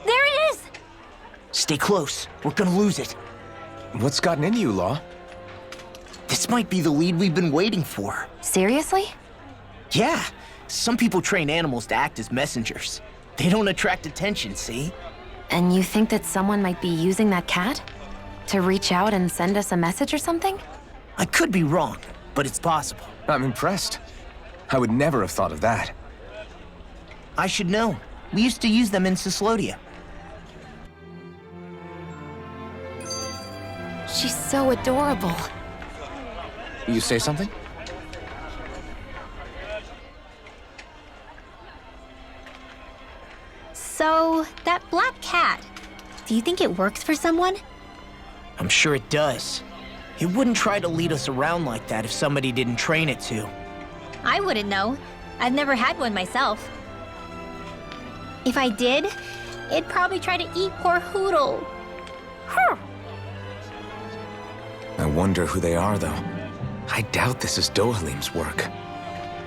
There it is! Stay close. We're gonna lose it. What's gotten into you, Law? This might be the lead we've been waiting for. Seriously? Yeah. Some people train animals to act as messengers. They don't attract attention, see? And you think that someone might be using that cat? To reach out and send us a message or something? I could be wrong, but it's possible. I'm impressed. I would never have thought of that. I should know. We used to use them in Cyslodia. She's so adorable. You say something? So, that black cat, do you think it works for someone? I'm sure it does. It wouldn't try to lead us around like that if somebody didn't train it to. I wouldn't know. I've never had one myself. If I did, it'd probably try to eat poor Hoodle. I wonder who they are, though. I doubt this is Dohalim's work.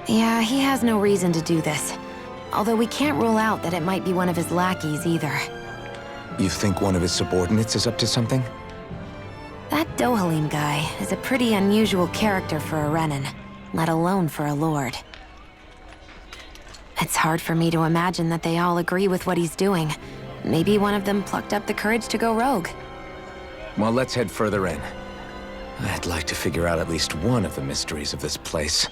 Yeah, he has no reason to do this. Although we can't rule out that it might be one of his lackeys either. You think one of his subordinates is up to something? That Dohalim guy is a pretty unusual character for a Renin, let alone for a lord. It's hard for me to imagine that they all agree with what he's doing. Maybe one of them plucked up the courage to go rogue. Well, let's head further in. I'd like to figure out at least one of the mysteries of this place.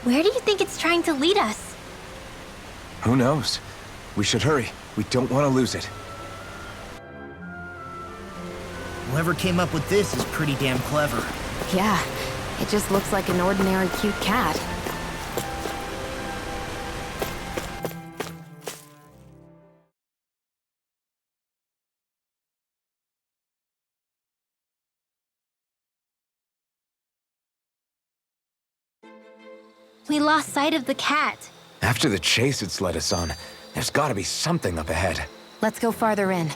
Where do you think it's trying to lead us? Who knows? We should hurry. We don't want to lose it. Whoever came up with this is pretty damn clever. Yeah, it just looks like an ordinary cute cat. We lost sight of the cat. After the chase it's led us on, there's gotta be something up ahead. Let's go farther in.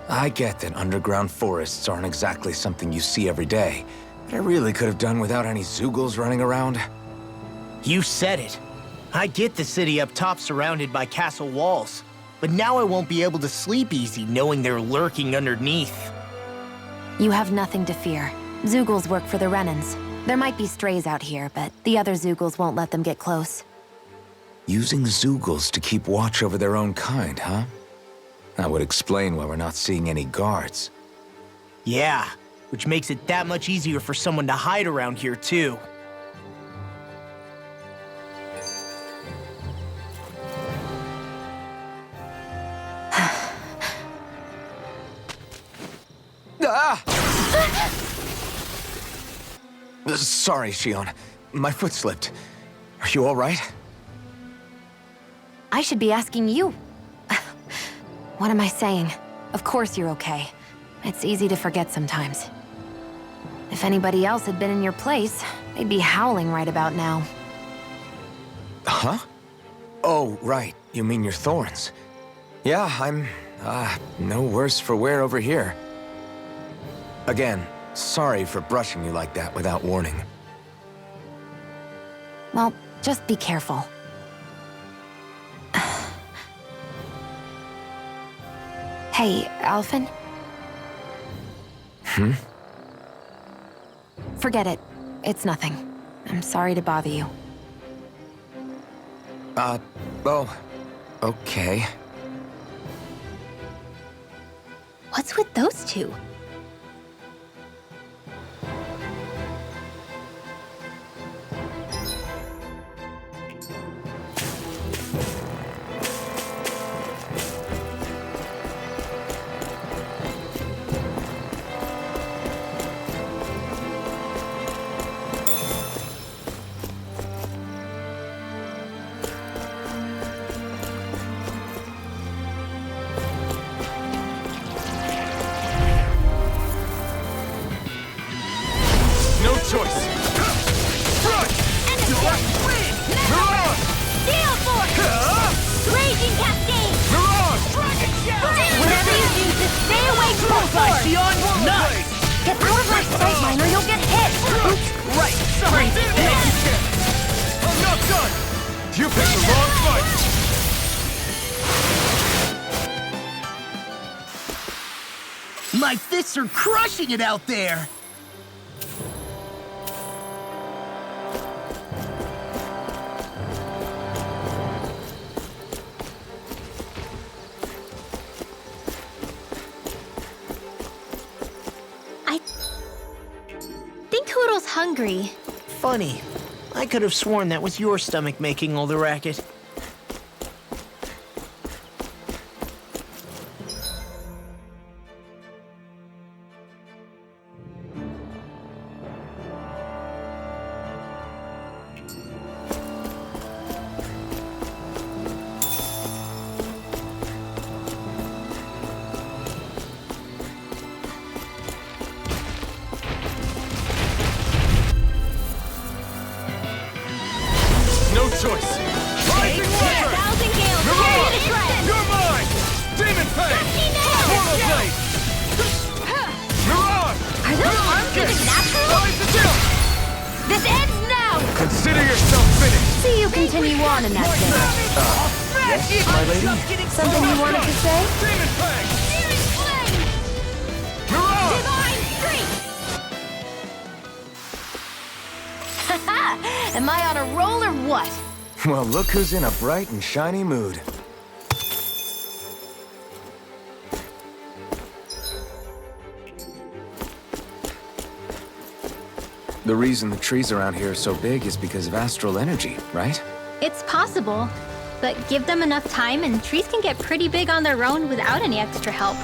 I get that underground forests aren't exactly something you see every day, but I really could have done without any Zeugles running around. You said it. I get the city up top surrounded by castle walls, but now I won't be able to sleep easy knowing they're lurking underneath. You have nothing to fear. Zeugles work for the Renins. There might be strays out here, but the other Zeugles won't let them get close. Using Zeugles to keep watch over their own kind, huh? That would explain why we're not seeing any guards. Yeah, which makes it that much easier for someone to hide around here, too. Ah! Sorry, Shion. My foot slipped. Are you all right? I should be asking you. What am I saying? Of course you're okay. It's easy to forget sometimes. If anybody else had been in your place, they'd be howling right about now. Huh? Oh, right. You mean your thorns. Yeah, I'm, no worse for wear over here. Again, sorry for brushing you like that without warning. Well, just be careful. Hey, Alphen? Forget it. It's nothing. I'm sorry to bother you. Oh, okay. What's with those two? sight line or you'll get hit! Oops, right, sorry. I'm not done! You picked the wrong fight! My fists are crushing it out there! I think Hoodle's hungry. Funny. I could have sworn that was your stomach making all the racket. No choice! Rising Water! Thousand Gales, Mirage! tear you to shreds! You're mine! Demon Fang! Portal Blade! Mirage! Are those arms even natural? Rise the jump! This ends now! Consider yourself finished! See you continue on in that vein. Yes, my lady? Something you wanted to say? Demon Fang! Mirage! Divine Streak! Am I on a roll or what? Well, look who's in a bright and shiny mood. The reason the trees around here are so big is because of astral energy, right? It's possible, but give them enough time and trees can get pretty big on their own without any extra help.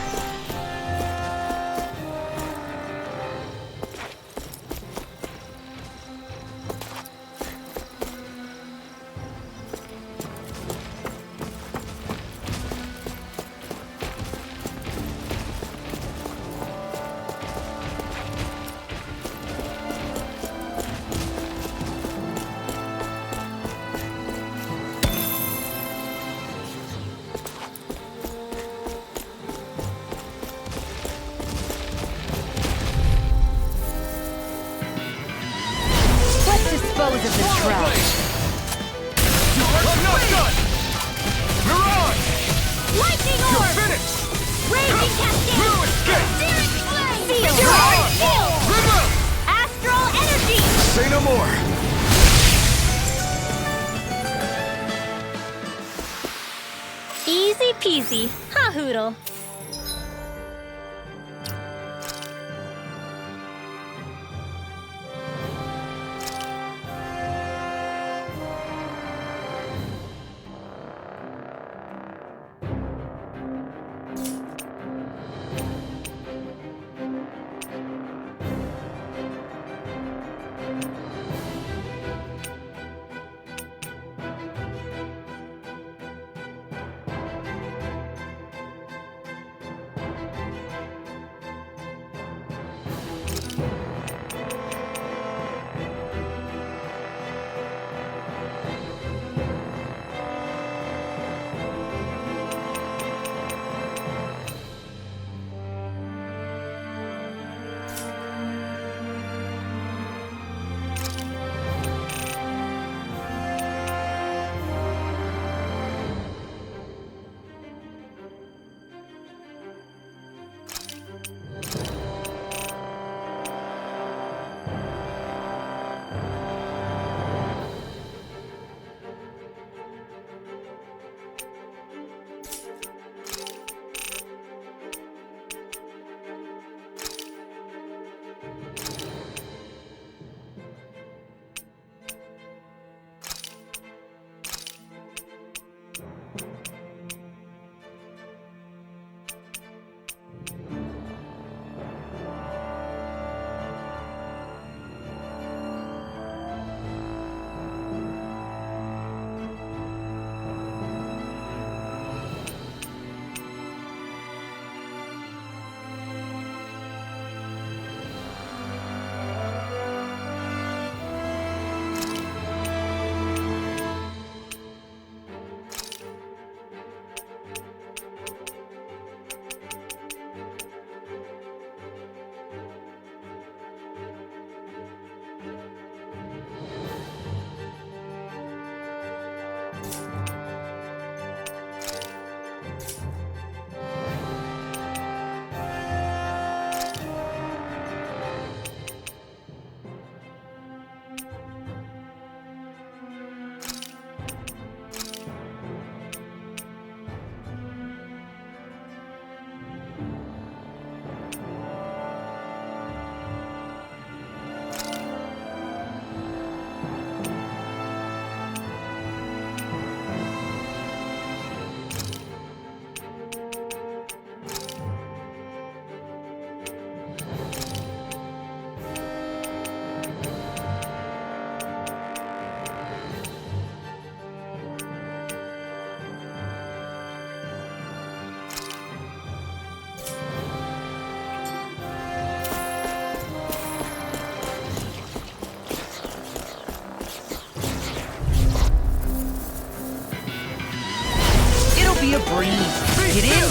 Let's dispose of the trash. I'm not done! Mirage! Lightning You're Orb! finished! Raging Cascade! No escape! Searing Flame! Seal! Mirage Seal! Remove! Astral Energy! Say no more! Easy peasy, huh, Hoodle?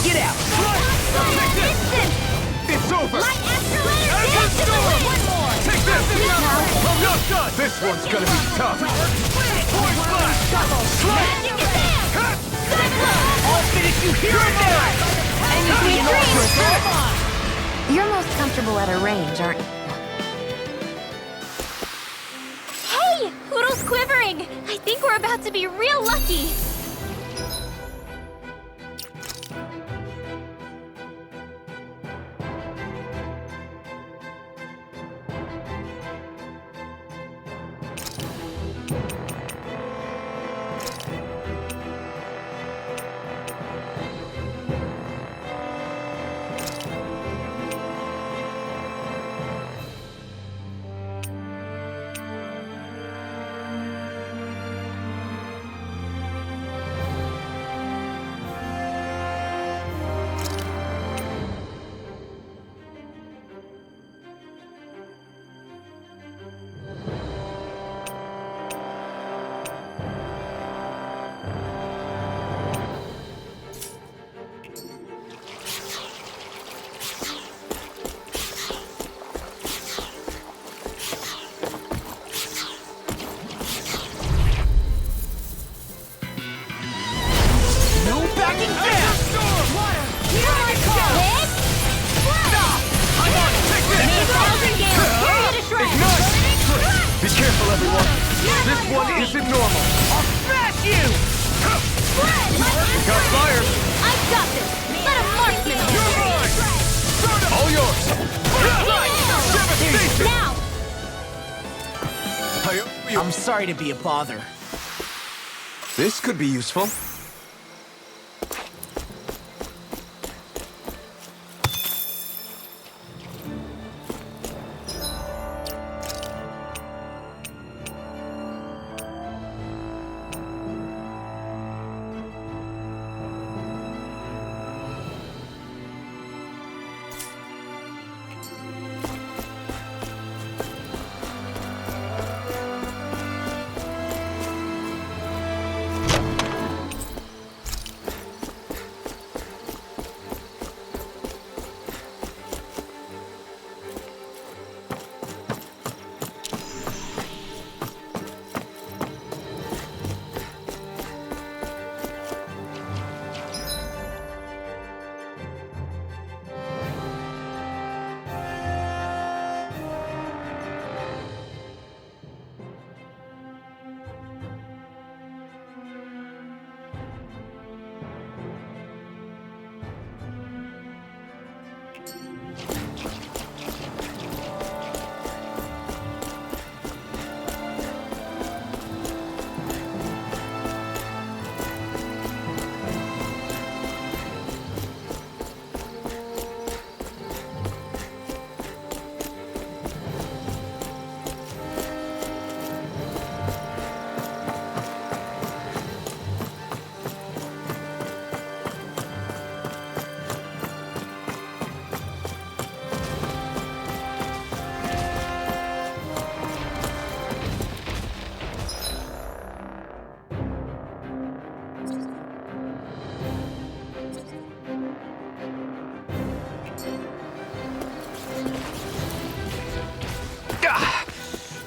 Get out! It's over! My extra one more! Take this! Now. I'm not done! This one's gonna be tough! Point flash! Magic is there! I'll finish you here and now! Sweet dreams! Come on! You're most comfortable at a range, aren't you? Hey! Hoodle's quivering! I think we're about to be real lucky! Be careful, everyone! This one isn't normal! I'll smash you! Got fire! I've got this! Let a marksman You're mine! All yours! Devastation! Now! I'm sorry to be a bother. This could be useful.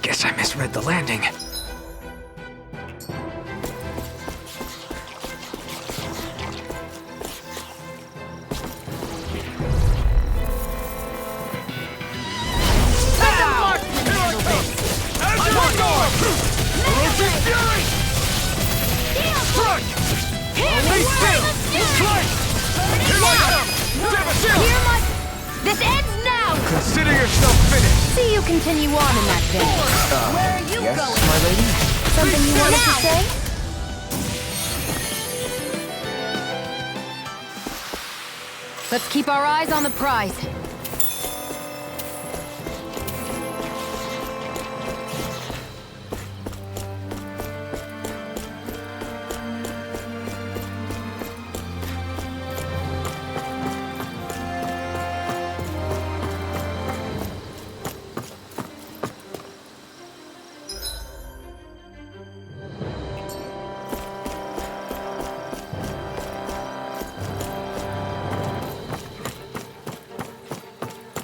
Guess I misread the landing. This ends now! Consider yourself finished! See you continue on in that vein. Where are you going? My lady? Something you wanted to say? Let's keep our eyes on the prize.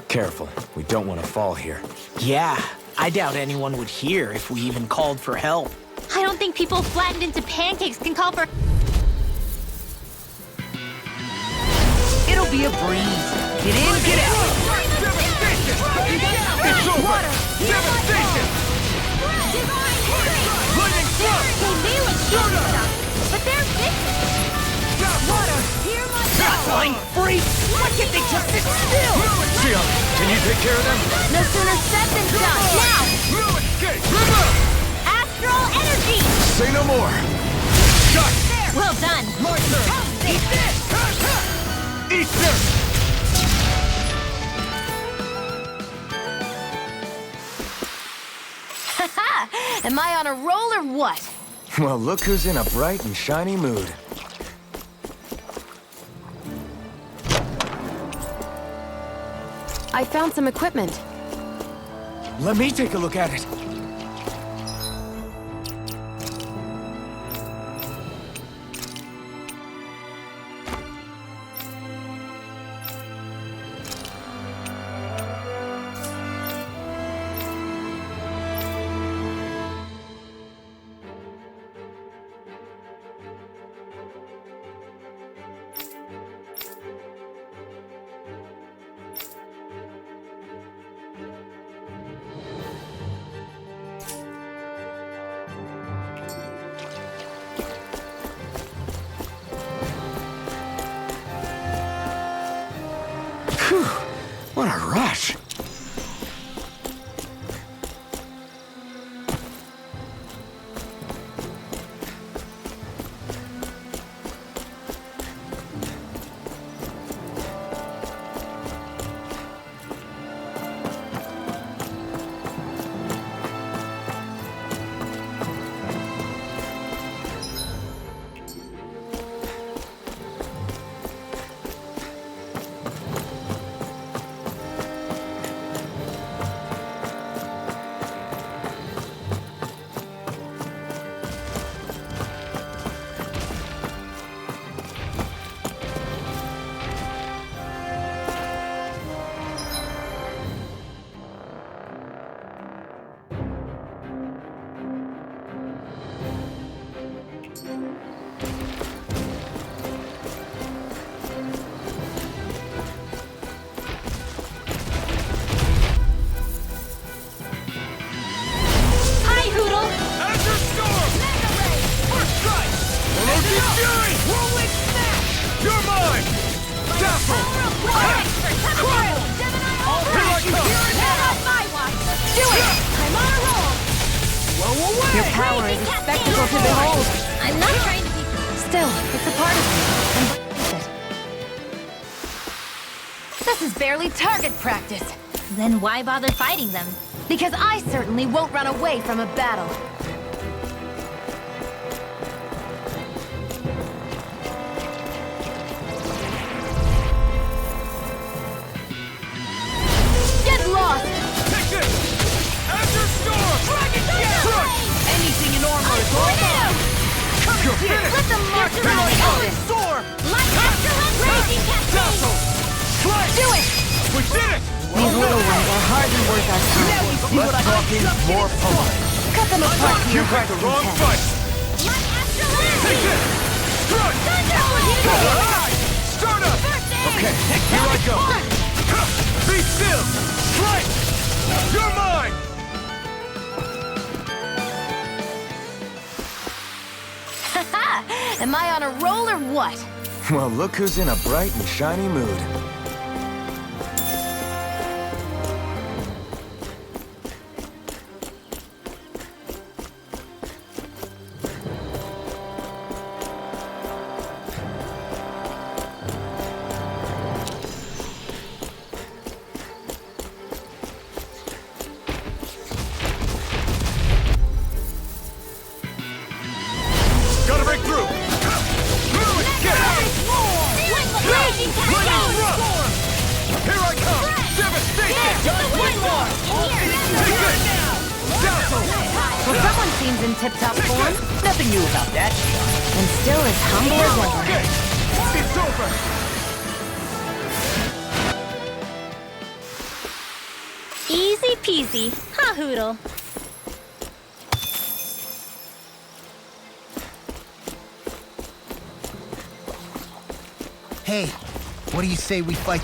Careful, we don't want to fall here. Yeah, I doubt anyone would hear if we even called for help. I don't think people flattened into pancakes can call for... It'll be a breeze. Get in, get out. It's over! Devastation! Lightning thrust! They may look strong enough, but they're vicious. Water, hear my Flying free? Why can't they just sit still? Sion, can you take care of them? No sooner said than done. Now! Blue escape! Remove! Astral energy! Say no more! Shot! Well done. My turn! Eat this! Eat this! Am I on a roll or what? Well, look who's in a bright and shiny mood. I found some equipment. Let me take a look at it. Phew, what a rush. Hi, Hoodle. Azure Storm! First strike! Elusive Fury! Whirlwind Smash! You're mine! Dazzle! Crumble! Here I come! Do it! I'm on a roll. Blow away! Your power is a spectacle to behold. I'm not trying to be... Still, it's a part of me. Embrace it. This is barely target practice. Then why bother fighting them? Because I certainly won't run away from a battle. Get lost! Take this! Azure Storm! Dragon Crush! Anything in armor is all mine. You're finished! Let the mark Here I be come! noticed. Storm! Light Astral Raging Dazzle! Slice! Do it! We did it! These little ones are hardly worth our time. Less talking, more pumping. Cut them apart to You your picked heart's the wrong content. fight! Light Astral Take Energy! this! Strike! Alright! Start up! Okay, here I go. Be still! Strike! You're mine! Am I on a roll or what? Well, look who's in a bright and shiny mood. Gotta break through! Blue escape! Raging Lightning Cascade! Storm! Here I come! Devastation! One more! Take this! Dazzle! Well, someone seems in tip-top form. Nothing new about that. And still as humble as ever. Okay! It's over! peasy. Ha hoodle. Hey, what do you say we fight?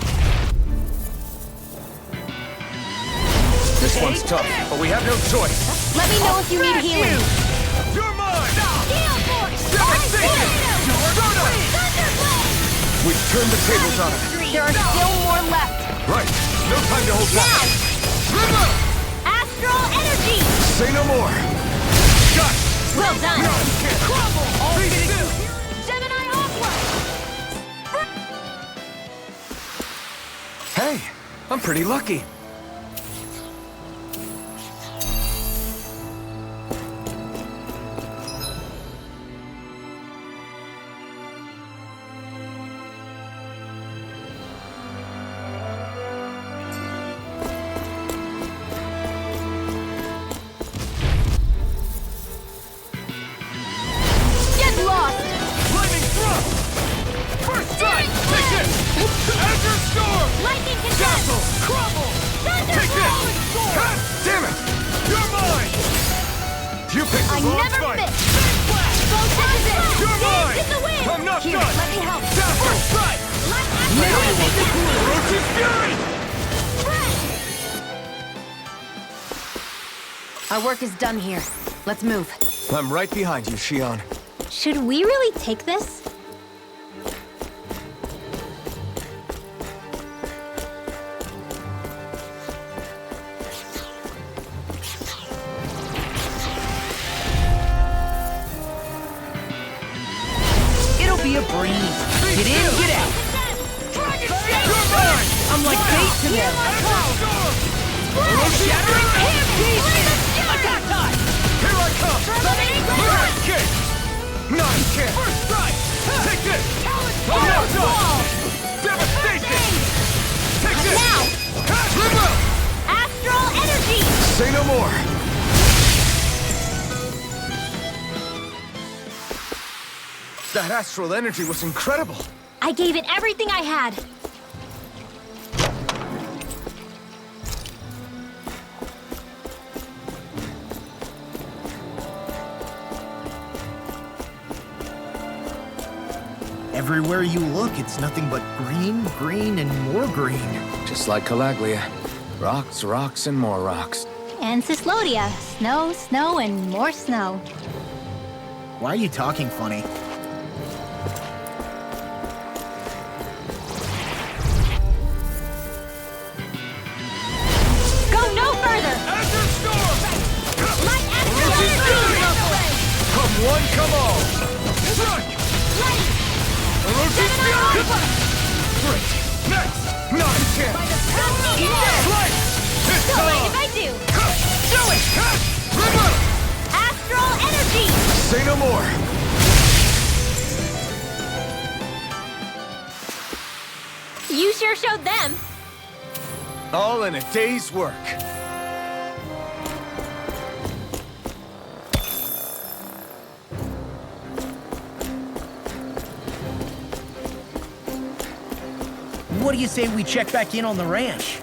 This one's tough, but we have no choice. Let me know if you need healing. You're mine! Gale Force! Devastation! We've turned the tables on him. There are still more left. Right. No time to hold back. Astral Energy! Say no more. Got it! Well done. Crumble! Be still! Gemini Aqua! Hey, I'm pretty lucky. Get lost! Lightning thrust! First strike! Take this! Azure Storm! Lightning Dazzle! Contest! Crumble! Thunder Take this! Blow! Cut! Damn it! You're mine! You picked the I wrong never fight! miss. Big blast! Go take it! You're mine! in the wind! I'm not Here, done! let me help. Dazzle! Strike! Light Now Astral you want the cool Roach's Fury! Our work is done here. Let's move. I'm right behind you, Shion. Should we really take this? It'll be a breeze. Get in, get out. You're mine! I'm like bait to them. Azure Storm! Shattering Attack time! Here I come! First kick! Nice kick! First strike! Take this! I'm not done! Devastation! Take this! Now! Limbo! Astral Energy! Say no more. That astral energy was incredible. I gave it everything I had. Everywhere you look, it's nothing but green, green, and more green. Just like Calaglia. Rocks, rocks, and more rocks. And Cyslodia. Snow, snow, and more snow. Why are you talking funny? Go no further! Azure Storm! Light Astral Energy! Come one, come all! Strike! Light! Roach's Fury! Great! Next! Nice kick! Slice! This Don't mind if time! I do! Do it! Limbo! Astral Energy! Say no more. You sure showed them. All in a day's work. What do you say we check back in on the ranch?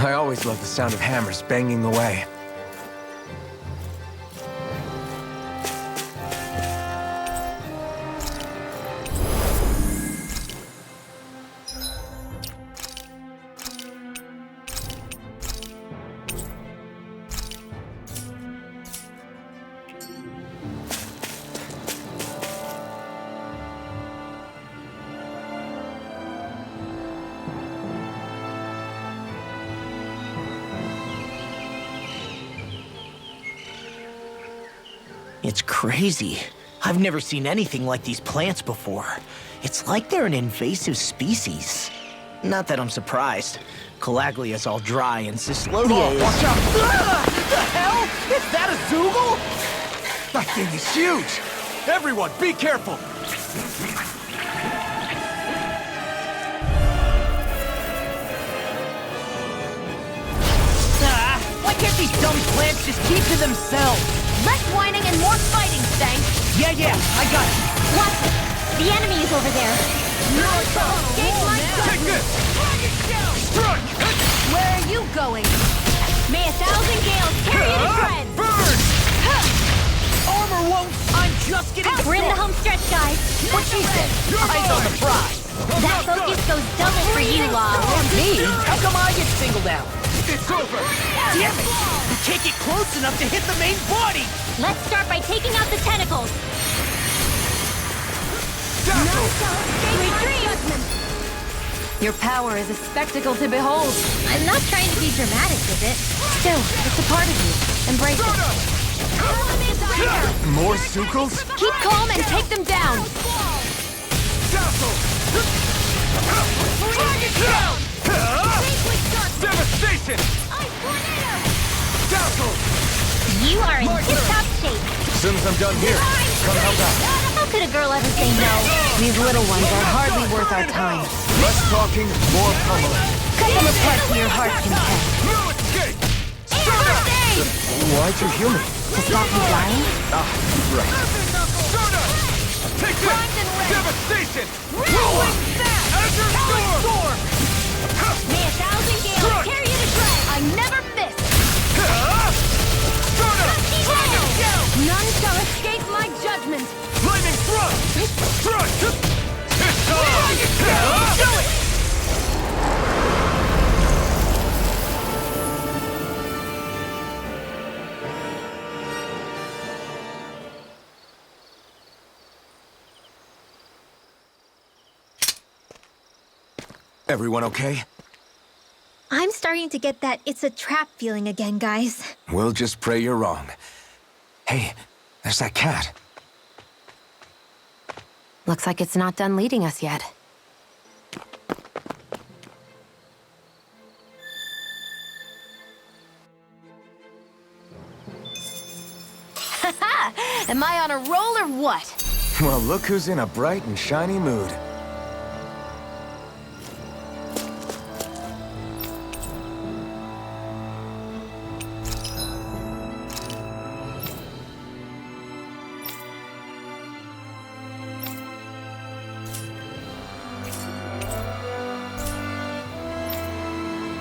I always love the sound of hammers banging away. It's crazy. I've never seen anything like these plants before. It's like they're an invasive species. Not that I'm surprised. Calaglia's all dry and Cislodia is... Watch out! Ah! The hell? Is that a Zoogle? That thing is huge! Everyone, be careful! Ah! Why can't these dumb plants just keep to themselves? Less whining and more fighting, thanks. Yeah, I got it. Watch it! The enemy is over there. Take this! Strike! Where are you going? May 1,000 gales carry you to shreds! Burn! Armor won't... I'm just getting We're in the home stretch, guys. What she said. Eyes on the prize. That focus goes double for you, Law. Me? How come I get singled out? It's over! Damn it! I can't get close enough to hit the main body! Let's start by taking out the tentacles. Retreat! Your power is a spectacle to behold. I'm not trying to be dramatic with it. Still, it's a part of you. Embrace it. More Zoogles? Keep calm and take them down. Dazzle! Devastation! Dazzle! You are in tip-top shape. As soon as I'm done here, come help out. How could a girl ever say no? These little ones are hardly worth our time. Less talking, more pummeling. Cut them apart to your heart's content. No escape! Why'd you heal me? To stop me dying? Right. Soda! Take this! Devastation! Azure Storm! May 1,000 gales carry you to shreds. I never miss. Soda! None shall escape my judgment. Lightning thrust! Strike! It's time! Do it! Everyone okay? I'm starting to get that it's a trap feeling again, guys. We'll just pray you're wrong. Hey, there's that cat. Looks like it's not done leading us yet. Haha! Am I on a roll or what? Well, look who's in a bright and shiny mood.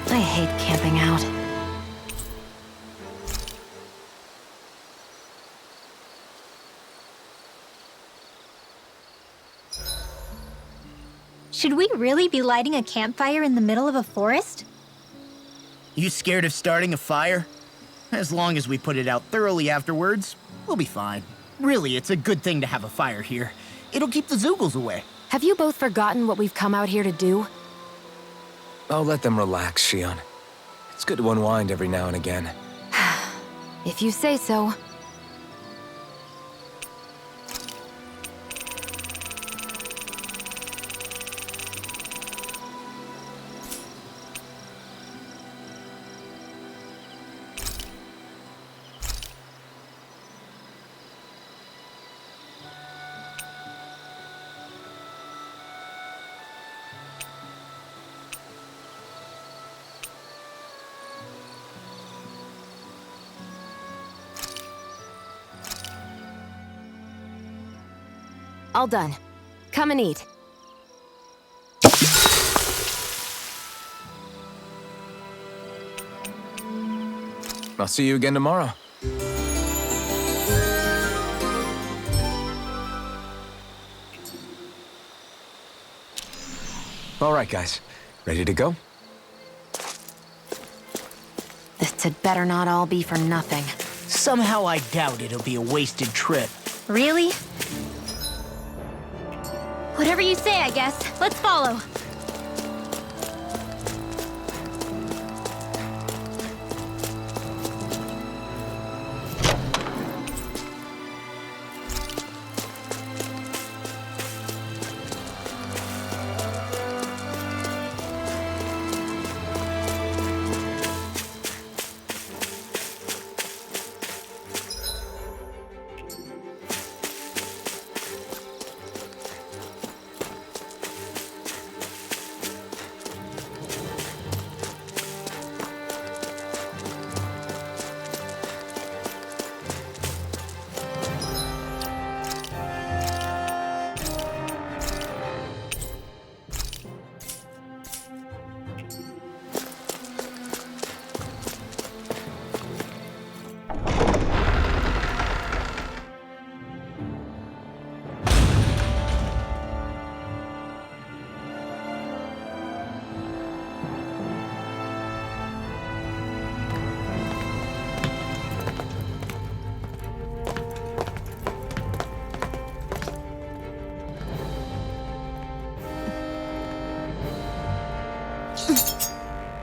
I hate camping out. Should we really be lighting a campfire in the middle of a forest? You scared of starting a fire? As long as we put it out thoroughly afterwards, we'll be fine. Really, it's a good thing to have a fire here. It'll keep the Zoogles away. Have you both forgotten what we've come out here to do? I'll let them relax, Shion. It's good to unwind every now and again. If you say so. All done. Come and eat. I'll see you again tomorrow. All right, guys. Ready to go? This had better not all be for nothing. Somehow I doubt it'll be a wasted trip. Really? Whatever you say, I guess. Let's follow.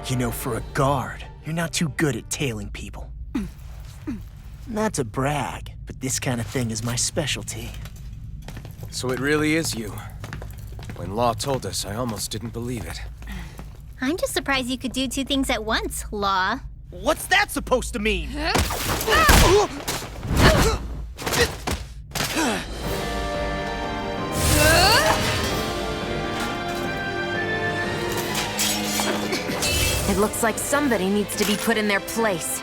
You know, for a guard, you're not too good at tailing people. Not to brag, but this kind of thing is my specialty. So it really is you. When Law told us, I almost didn't believe it. I'm just surprised you could do two things at once, Law. What's that supposed to mean? It looks like somebody needs to be put in their place.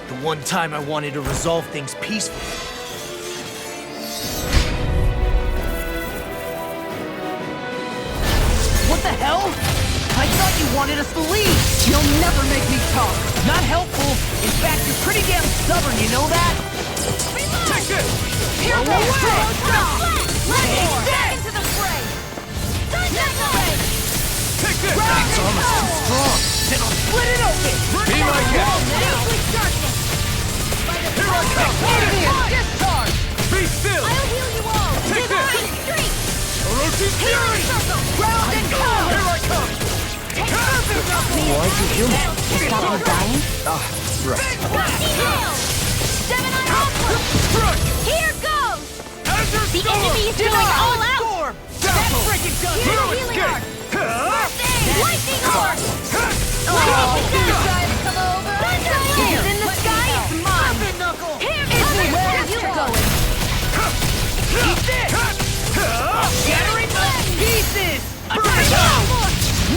The one time I wanted to resolve things peacefully. What the hell? I thought you wanted us to leave! You'll never make me talk! Not helpful! In fact, you're pretty damn stubborn, you know that? Take it! Here we go! Take that! Into the fray! Take this! It's almost too strong. Then I'll split it open! Be my guest! Here I come! Discharge! Be still! I'll heal you all! Take this! Streak! Orochi's Fury! Ground and come! Here I come! Why'd you do it? Stop me dying? Right. Rusty Nail! Gemini Ultra! Crush! Here goes! Azure The Storm! enemy is going all out! Storm! Dazzle! Freaking done! Here's No a healing escape! arc! Huh? Lightning Arc! Guys, come over! It's in the sky, it's mine! Knuckle! Here Where are you going? Eat this! Shattering the pieces!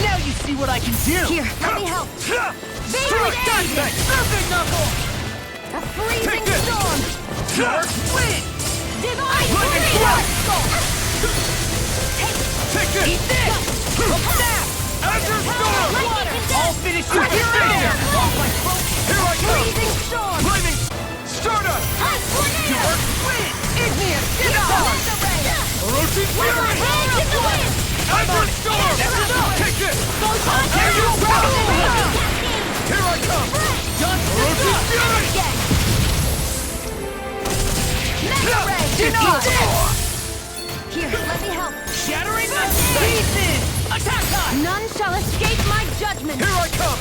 Now you see what I can do! Here, let me help! Strike! Thanks! Surfing Knuckle! A freezing Take this! storm! Your split! Divine Lightning Blade! Take this! Eat this! Snap! Azure Storm! I'll finish you here and there! Off my throat! Here I come! Freezing storm! Lightning! Stardust! Your split! Igneous! Discharge! Orochi's Fury! Azure Storm! Take this! I'll tear you apart! Here I come! Just Orochi's Fury! Here, let me help! Shattering the pieces! Attack us! None shall escape my judgment! Here I come!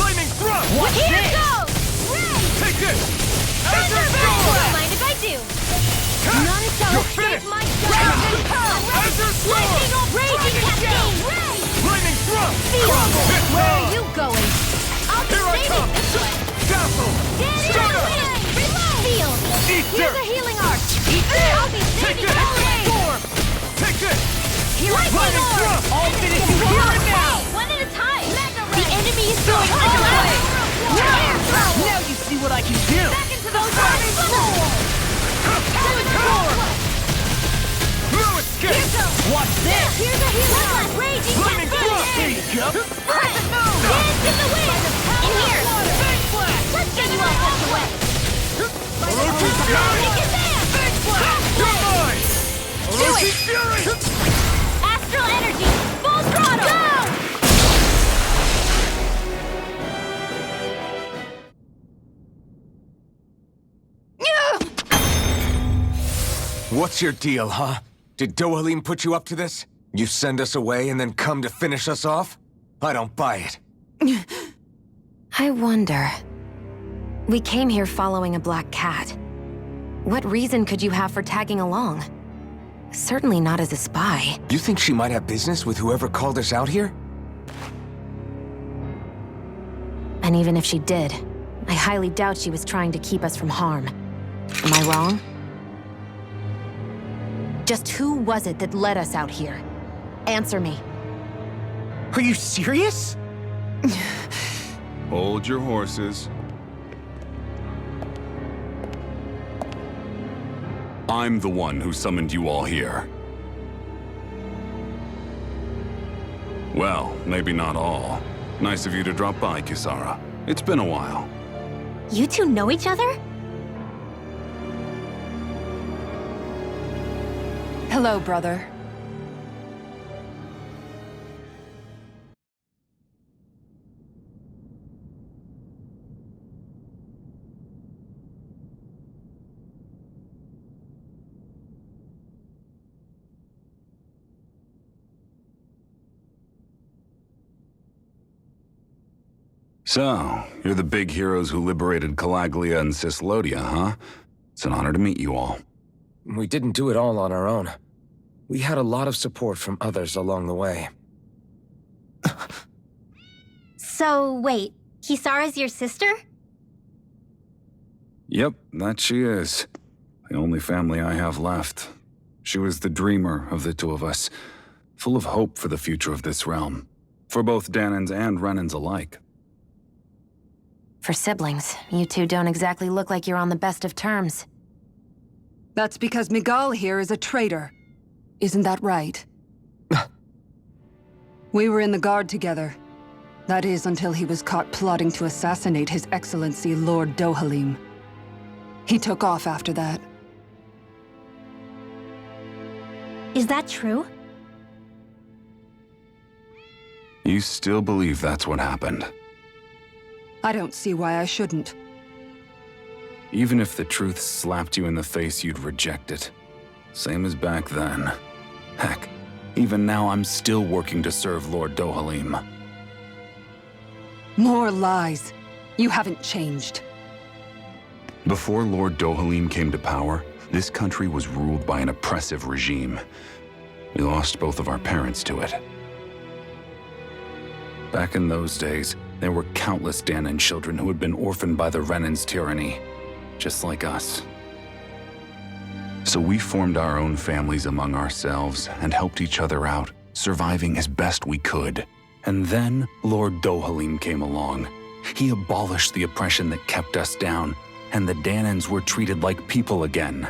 Lightning Thrust! What's Here this? goes! Ray! Take this! Azure Storm! Don't mind if I do. None shall You're escape finished! my judgment! Azure Storm! Raging Cascade! Ray! Lightning Thrust! Crumble! This Where time! are you going? I'll be Here I saving come! this one. Dazzle! Stardust! Reload! Field! Eat Here's dirt! a healing arc! I'll be Take saving this! this one. Storm! Take this! Lightning Lightning Orb! Thrust! I'll finish you here and now! One at a time! The enemy is going all out! Now you see what I can do! Back into the burning floor! No escape! Watch this! Here's a healing arc! Raging Lightning Thrust! Here you go! Dance in the wind! In here! Let's get you all You're mine! Do it! Fury! Astral energy! Full throttle! Go! What's your deal, huh? Did Dohalim put you up to this? You send us away and then come to finish us off? I don't buy it. I wonder. We came here following a black cat. What reason could you have for tagging along? Certainly not as a spy. You think she might have business with whoever called us out here? And even if she did, I highly doubt she was trying to keep us from harm. Am I wrong? Just who was it that led us out here? Answer me. Are you serious? Hold your horses. I'm the one who summoned you all here. Well, maybe not all. Nice of you to drop by, Kisara. It's been a while. You two know each other? Hello, brother. So, you're the big heroes who liberated Calaglia and Cislodia, huh? It's an honor to meet you all. We didn't do it all on our own. We had a lot of support from others along the way. So, wait. Kisara's your sister? Yep, that she is. The only family I have left. She was the dreamer of the two of us, full of hope for the future of this realm, for both Danans and Renans alike. For siblings, you two don't exactly look like you're on the best of terms. That's because Miguel here is a traitor. Isn't that right? We were in the Guard together. That is, until he was caught plotting to assassinate His Excellency Lord Dohalim. He took off after that. Is that true? You still believe that's what happened? I don't see why I shouldn't. Even if the truth slapped you in the face, you'd reject it. Same as back then. Heck, even now I'm still working to serve Lord Dohalim. More lies. You haven't changed. Before Lord Dohalim came to power, this country was ruled by an oppressive regime. We lost both of our parents to it. Back in those days, there were countless Danan children who had been orphaned by the Renan's tyranny, just like us. So we formed our own families among ourselves and helped each other out, surviving as best we could. And then Lord Dohalim came along. He abolished the oppression that kept us down, and the Danans were treated like people again.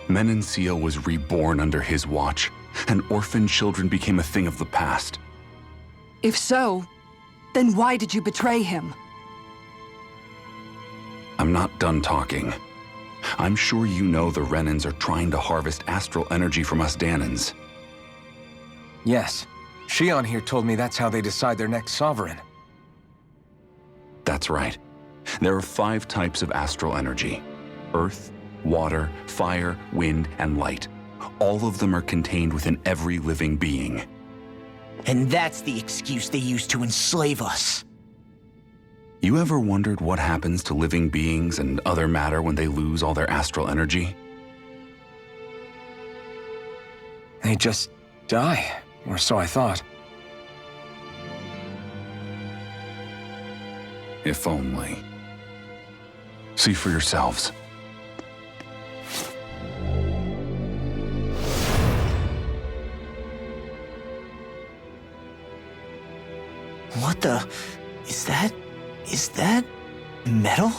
Menancia was reborn under his watch, and orphan children became a thing of the past. If so, then why did you betray him? I'm not done talking. I'm sure you know the Renans are trying to harvest astral energy from us Danans. Yes. Shion here told me that's how they decide their next sovereign. That's right. There are 5 types of astral energy: earth, water, fire, wind, and light. All of them are contained within every living being. And that's the excuse they use to enslave us. You ever wondered what happens to living beings and other matter when they lose all their astral energy? They just die, or so I thought. If only. See for yourselves. What the... Is that metal?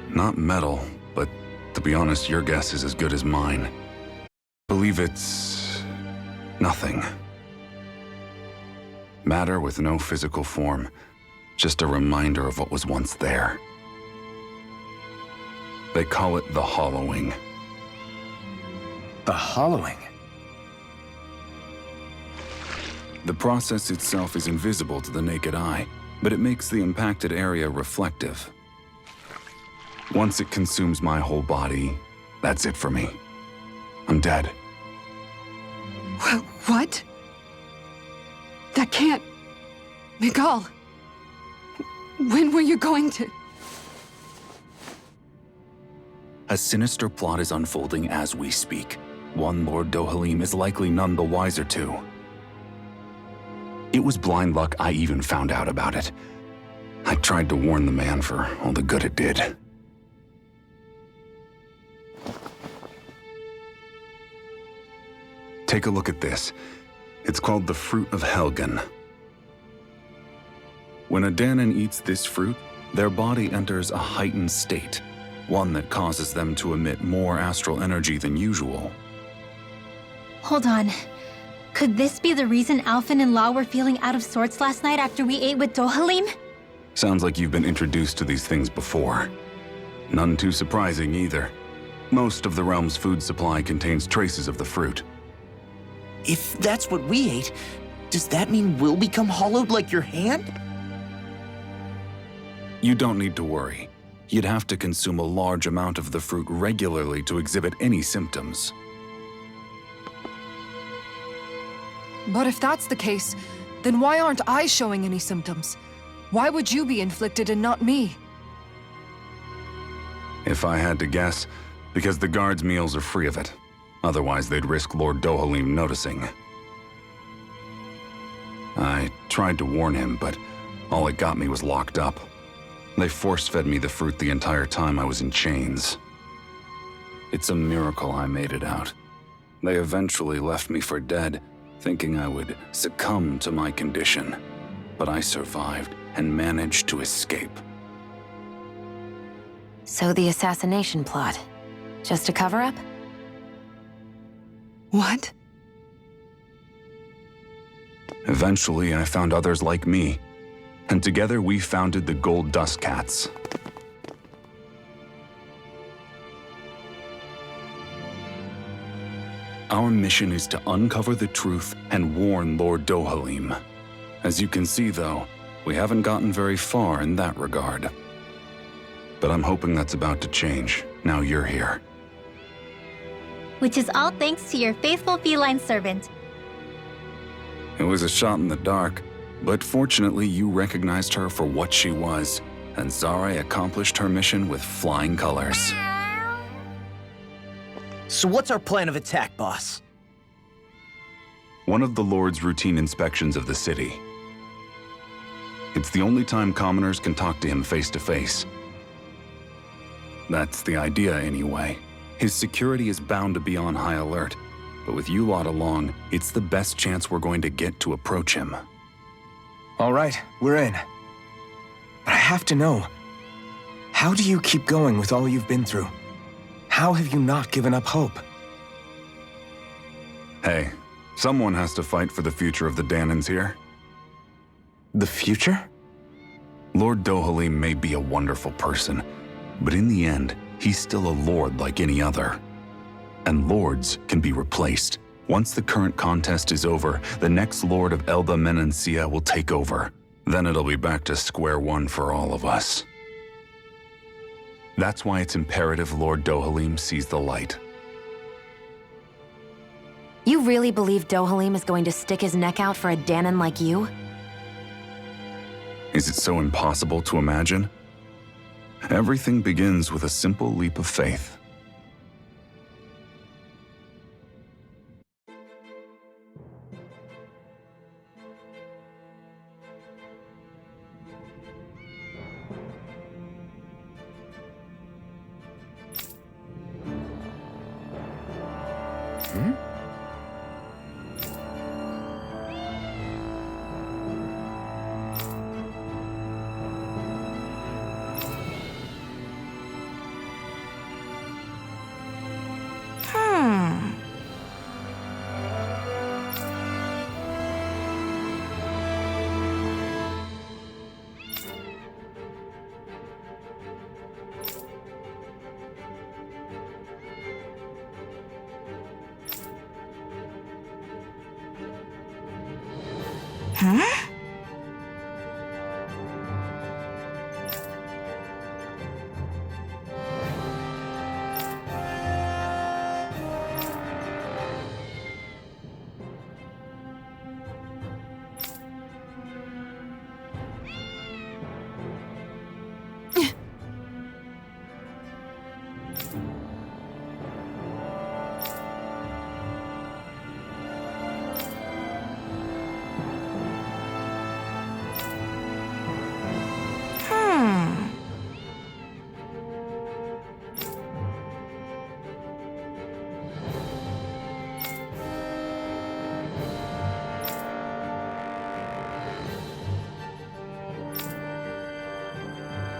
Not metal, but to be honest, your guess is as good as mine. I believe it's... nothing. Matter with no physical form. Just a reminder of what was once there. They call it the hollowing. The hollowing? The process itself is invisible to the naked eye, but it makes the impacted area reflective. Once it consumes my whole body, that's it for me. I'm dead. What? That can't... Miguel, when were you going to... A sinister plot is unfolding as we speak. One Lord Dohalim is likely none the wiser to. It was blind luck I even found out about it. I tried to warn the man for all the good it did. Take a look at this. It's called the Fruit of Helgen. When a Danon eats this fruit, their body enters a heightened state, one that causes them to emit more astral energy than usual. Hold on. Could this be the reason Alphen and Law were feeling out of sorts last night after we ate with Dohalim? Sounds like you've been introduced to these things before. None too surprising either. Most of the realm's food supply contains traces of the fruit. If that's what we ate, does that mean we'll become hollowed like your hand? You don't need to worry. You'd have to consume a large amount of the fruit regularly to exhibit any symptoms. But if that's the case, then why aren't I showing any symptoms? Why would you be inflicted and not me? If I had to guess, because the guards' meals are free of it. Otherwise, they'd risk Lord Dohalim noticing. I tried to warn him, but all it got me was locked up. They force-fed me the fruit the entire time I was in chains. It's a miracle I made it out. They eventually left me for dead, thinking I would succumb to my condition. But I survived and managed to escape. So the assassination plot, just a cover-up? What? Eventually, I found others like me, and together we founded the Gold Dust Cats. Our mission is to uncover the truth and warn Lord Dohalim. As you can see, though, we haven't gotten very far in that regard. But I'm hoping that's about to change, now you're here. Which is all thanks to your faithful feline servant. It was a shot in the dark, but fortunately you recognized her for what she was, and Zare accomplished her mission with flying colors. So what's our plan of attack, boss? One of the Lord's routine inspections of the city. It's the only time commoners can talk to him face to face. That's the idea, anyway. His security is bound to be on high alert, but with you lot along, it's the best chance we're going to get to approach him. All right, we're in. But I have to know, how do you keep going with all you've been through? How have you not given up hope? Hey, someone has to fight for the future of the Danons here. The future? Lord Dohalim may be a wonderful person, but in the end, he's still a lord like any other. And lords can be replaced. Once the current contest is over, the next lord of Elba Menancia will take over. Then it'll be back to square one for all of us. That's why it's imperative Lord Dohalim sees the light. You really believe Dohalim is going to stick his neck out for a Danon like you? Is it so impossible to imagine? Everything begins with a simple leap of faith.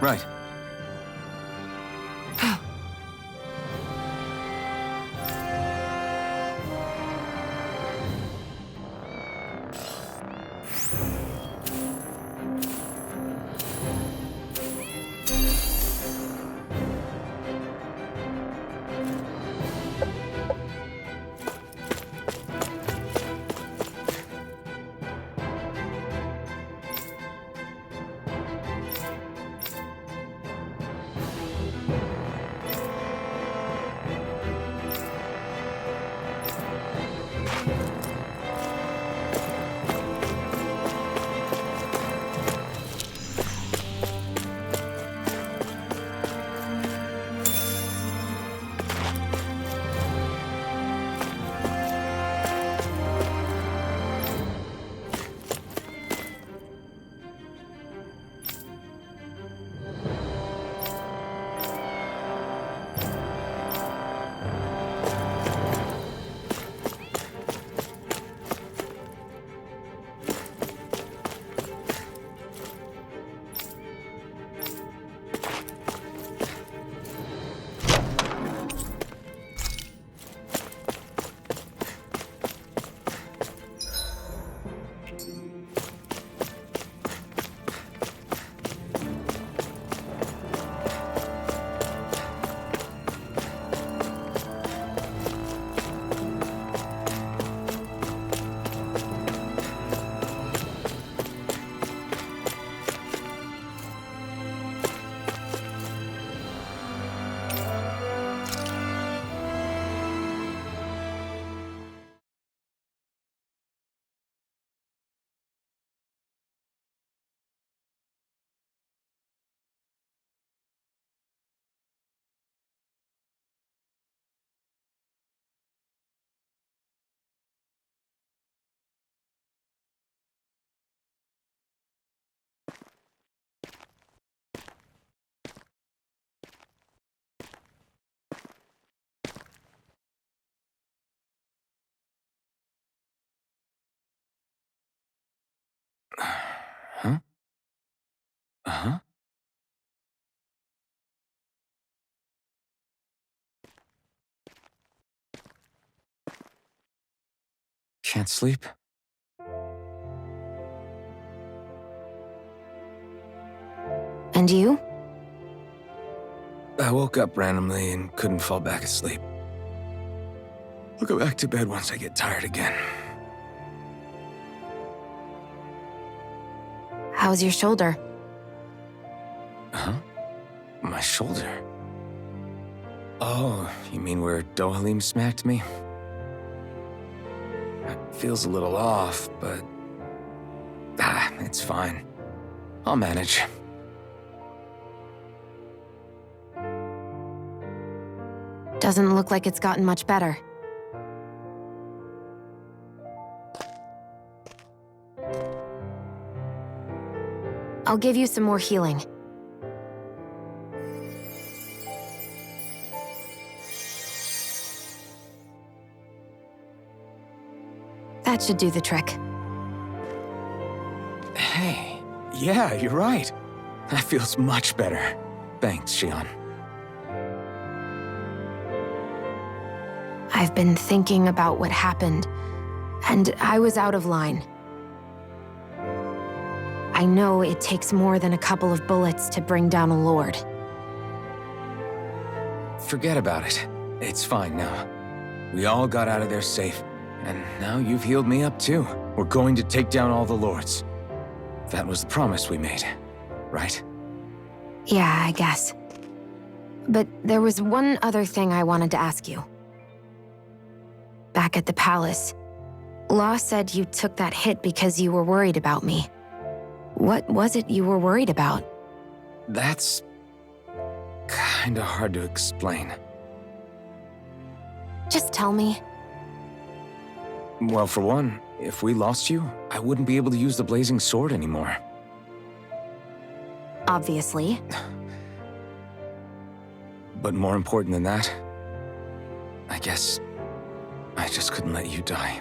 Right. Huh? Uh-huh. Can't sleep? And you? I woke up randomly and couldn't fall back asleep. I'll go back to bed once I get tired again. How's your shoulder? Huh? My shoulder? Oh, you mean where Dohalim smacked me? It feels a little off, but... it's fine. I'll manage. Doesn't look like it's gotten much better. I'll give you some more healing. That should do the trick. Hey, yeah, you're right. That feels much better. Thanks, Shion. I've been thinking about what happened, and I was out of line. I know it takes more than a couple of bullets to bring down a lord. Forget about it. It's fine now. We all got out of there safe, and now you've healed me up too. We're going to take down all the lords. That was the promise we made, right? Yeah, I guess. But there was one other thing I wanted to ask you. Back at the palace, Law said you took that hit because you were worried about me. What was it you were worried about? That's kinda hard to explain. Just tell me. Well, for one, if we lost you, I wouldn't be able to use the blazing sword anymore. Obviously. But more important than that, I guess I just couldn't let you die.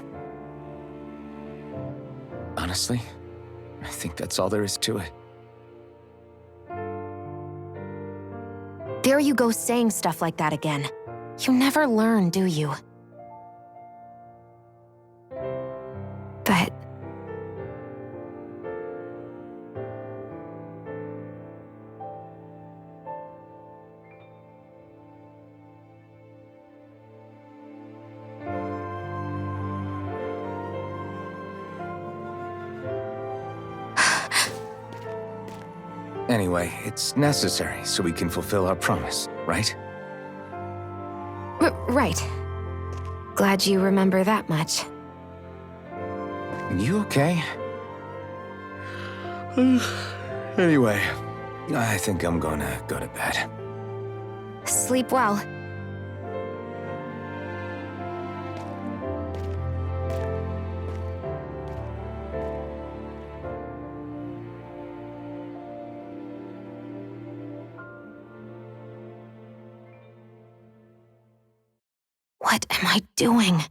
Honestly, I think that's all there is to it. There you go saying stuff like that again. You never learn, do you? But... Anyway, it's necessary so we can fulfill our promise, right? Right. Glad you remember that much. You okay? Anyway, I think I'm gonna go to bed. Sleep well. What am I doing?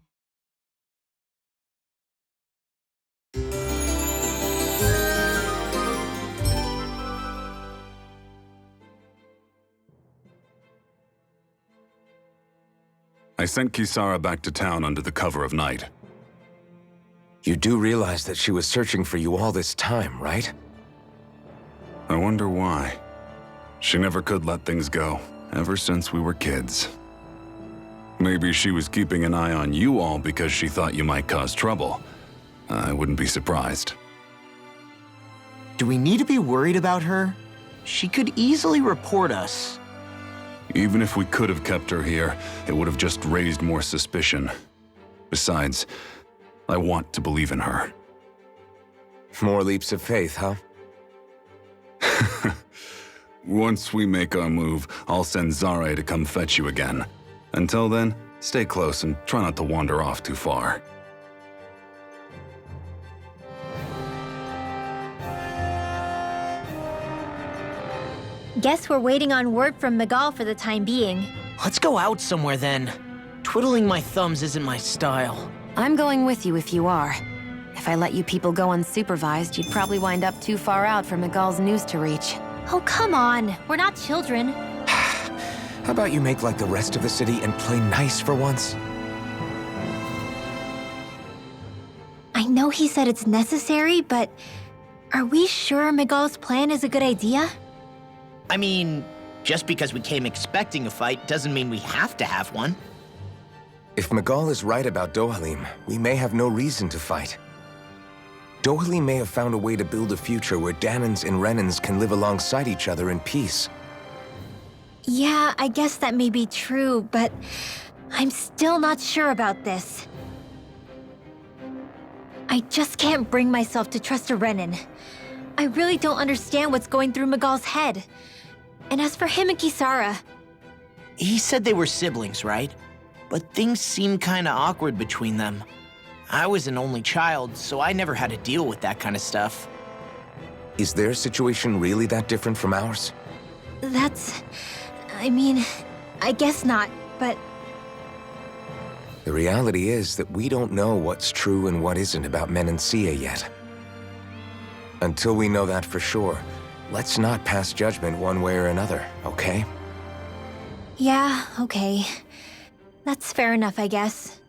I sent Kisara back to town under the cover of night. You do realize that she was searching for you all this time, right? I wonder why. She never could let things go, ever since we were kids. Maybe she was keeping an eye on you all because she thought you might cause trouble. I wouldn't be surprised. Do we need to be worried about her? She could easily report us. Even if we could have kept her here, it would have just raised more suspicion. Besides, I want to believe in her. More leaps of faith, huh? Once we make our move, I'll send Zare to come fetch you again. Until then, stay close and try not to wander off too far. Guess we're waiting on word from Miguel for the time being. Let's go out somewhere then. Twiddling my thumbs isn't my style. I'm going with you if you are. If I let you people go unsupervised, you'd probably wind up too far out for Miguel's news to reach. Oh, come on. We're not children. How about you make like the rest of the city and play nice for once? I know he said it's necessary, but are we sure Miguel's plan is a good idea? I mean, just because we came expecting a fight doesn't mean we have to have one. If Miguel is right about Dohalim, we may have no reason to fight. Dohalim may have found a way to build a future where Danans and Renans can live alongside each other in peace. Yeah, I guess that may be true, but I'm still not sure about this. I just can't bring myself to trust a Renan. I really don't understand what's going through Miguel's head. And as for him and Kisara... He said they were siblings, right? But things seemed kinda awkward between them. I was an only child, so I never had to deal with that kind of stuff. Is their situation really that different from ours? That's... I mean, I guess not, but... The reality is that we don't know what's true and what isn't about Menancia yet. Until we know that for sure, let's not pass judgment one way or another, okay? Yeah, okay. That's fair enough, I guess.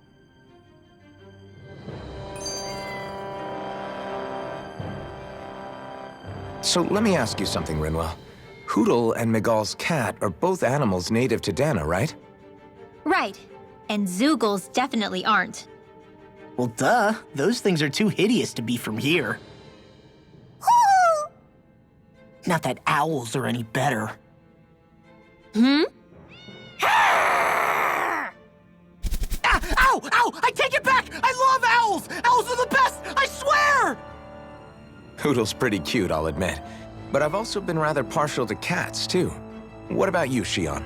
So let me ask you something, Rinwell. Hootle and Miguel's cat are both animals native to Dana, right? Right. And Zoogles definitely aren't. Well, duh. Those things are too hideous to be from here. Not that owls are any better. Hmm? Ah! Ow! Ow! I take it back! I love owls! Owls are the best! I swear! Hoodle's pretty cute, I'll admit. But I've also been rather partial to cats, too. What about you, Shion?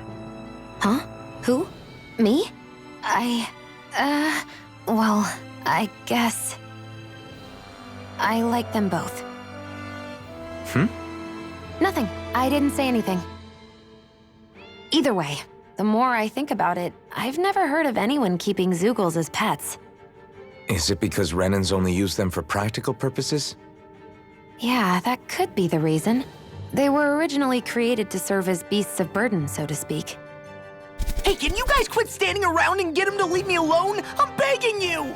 Huh? Who? Me? Well, I guess... I like them both. Nothing. I didn't say anything. Either way, the more I think about it, I've never heard of anyone keeping Zeugles as pets. Is it because Renans only use them for practical purposes? Yeah, that could be the reason. They were originally created to serve as beasts of burden, so to speak. Hey, can you guys quit standing around and get him to leave me alone? I'm begging you!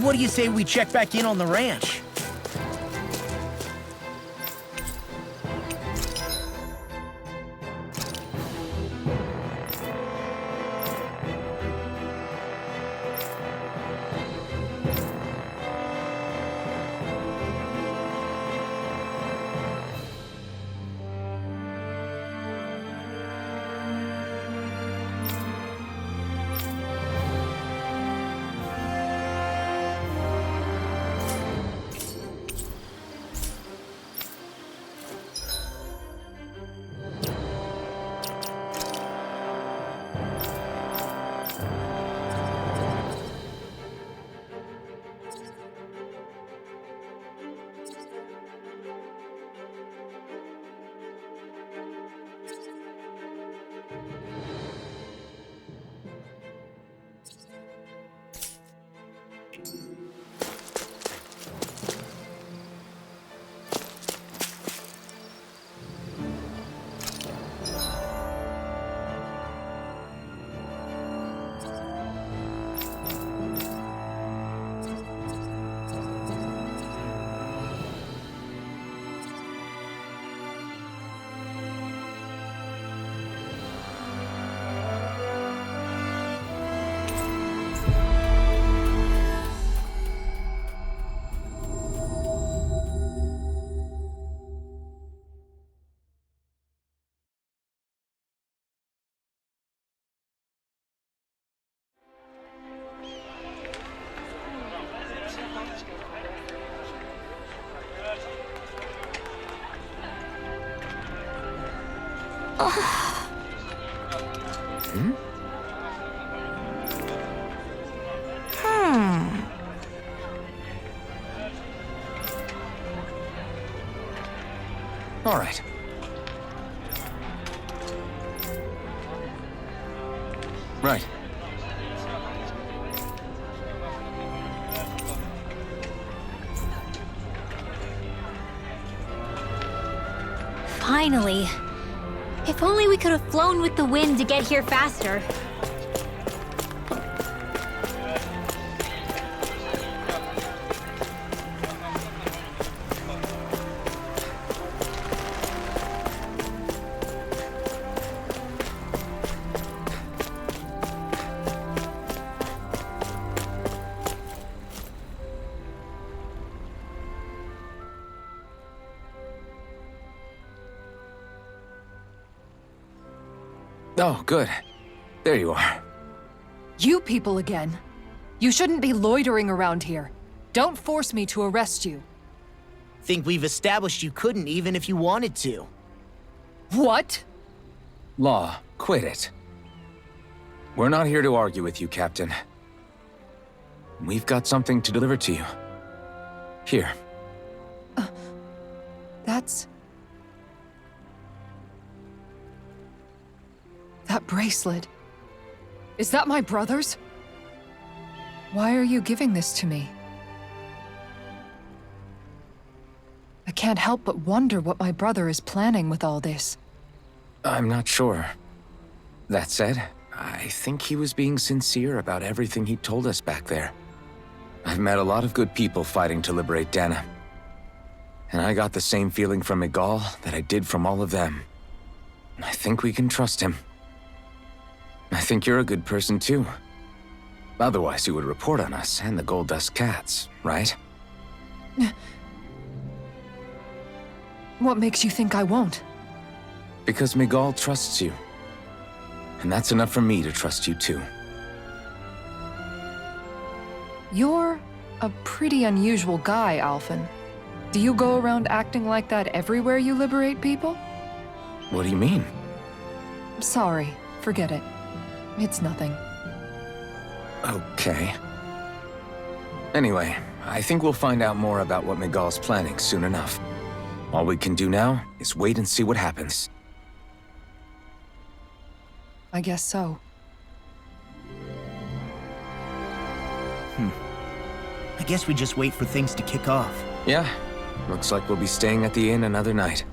What do you say we check back in on the ranch? All right. Right. Finally. If only we could have flown with the wind to get here faster. Oh, good. There you are. You people again. You shouldn't be loitering around here. Don't force me to arrest you. Think we've established you couldn't even if you wanted to. What? Law, quit it. We're not here to argue with you, Captain. We've got something to deliver to you. Here. That's... That bracelet. Is that my brother's? Why are you giving this to me? I can't help but wonder what my brother is planning with all this. I'm not sure. That said, I think he was being sincere about everything he told us back there. I've met a lot of good people fighting to liberate Dana. And I got the same feeling from Miguel that I did from all of them. I think we can trust him. I think you're a good person too. Otherwise you would report on us and the Gold Dust Cats, right? What makes you think I won't? Because Miguel trusts you. And that's enough for me to trust you too. You're a pretty unusual guy, Alphen. Do you go around acting like that everywhere you liberate people? What do you mean? Sorry, forget it. It's nothing. Okay. Anyway, I think we'll find out more about what Miguel's planning soon enough. All we can do now is wait and see what happens. I guess so. I guess we just wait for things to kick off. Yeah, looks like we'll be staying at the inn another night.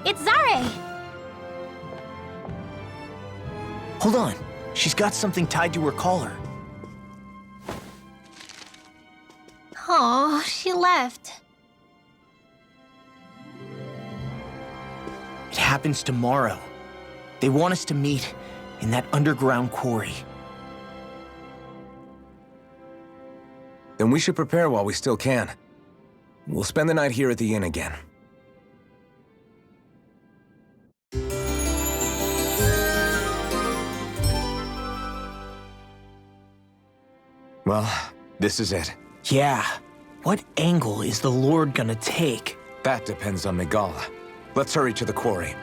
It's Zare! Hold on. She's got something tied to her collar. Oh, she left. It happens tomorrow. They want us to meet in that underground quarry. Then we should prepare while we still can. We'll spend the night here at the inn again. Well, this is it. Yeah. What angle is the Lord gonna take? That depends on Miguel. Let's hurry to the quarry.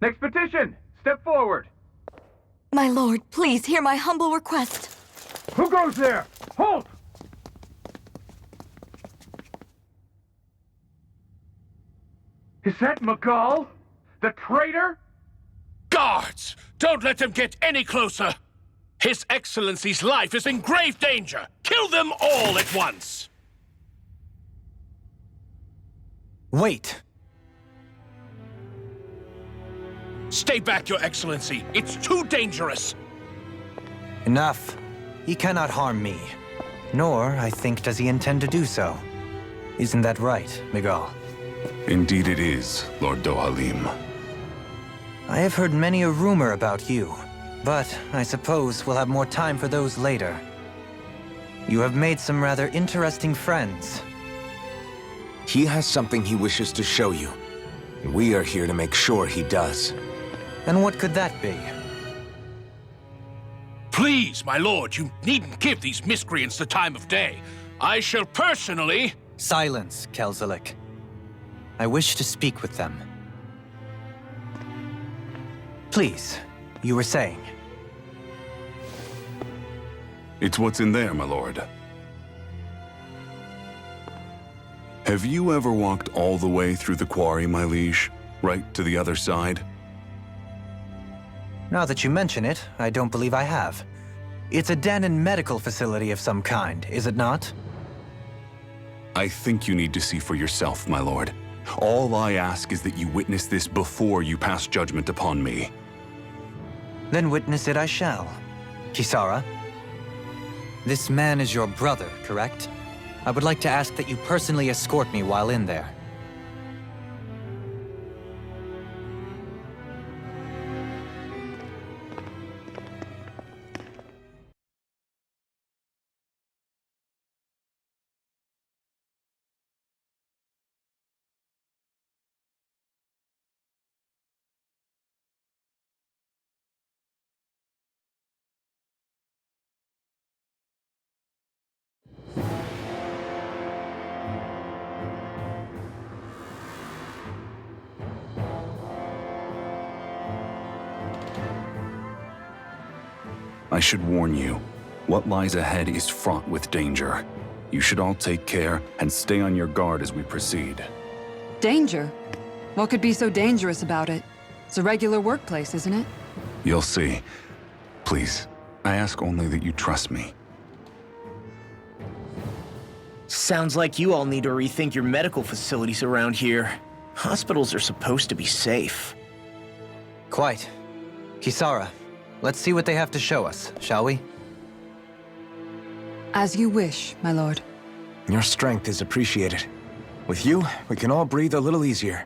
Next petition! Step forward! My lord, please hear my humble request. Who goes there? Halt! Is that Miguel? The traitor? Guards! Don't let them get any closer! His Excellency's life is in grave danger! Kill them all at once! Wait. Stay back, Your Excellency! It's too dangerous! Enough. He cannot harm me. Nor, I think, does he intend to do so. Isn't that right, Miguel? Indeed it is, Lord Dohalim. I have heard many a rumor about you, but I suppose we'll have more time for those later. You have made some rather interesting friends. He has something he wishes to show you. And we are here to make sure he does. And what could that be? Please, my lord, you needn't give these miscreants the time of day. I shall personally... Silence, Kelzelik. I wish to speak with them. Please, you were saying. It's what's in there, my lord. Have you ever walked all the way through the quarry, my liege? Right to the other side? Now that you mention it, I don't believe I have. It's a den and medical facility of some kind, is it not? I think you need to see for yourself, my lord. All I ask is that you witness this before you pass judgment upon me. Then witness it I shall. Kisara? This man is your brother, correct? I would like to ask that you personally escort me while in there. I should warn you, what lies ahead is fraught with danger. You should all take care and stay on your guard as we proceed. Danger? What could be so dangerous about it? It's a regular workplace, isn't it? You'll see. Please, I ask only that you trust me. Sounds like you all need to rethink your medical facilities around here. Hospitals are supposed to be safe. Quite. Kisara, let's see what they have to show us, shall we? As you wish, my lord. Your strength is appreciated. With you, we can all breathe a little easier.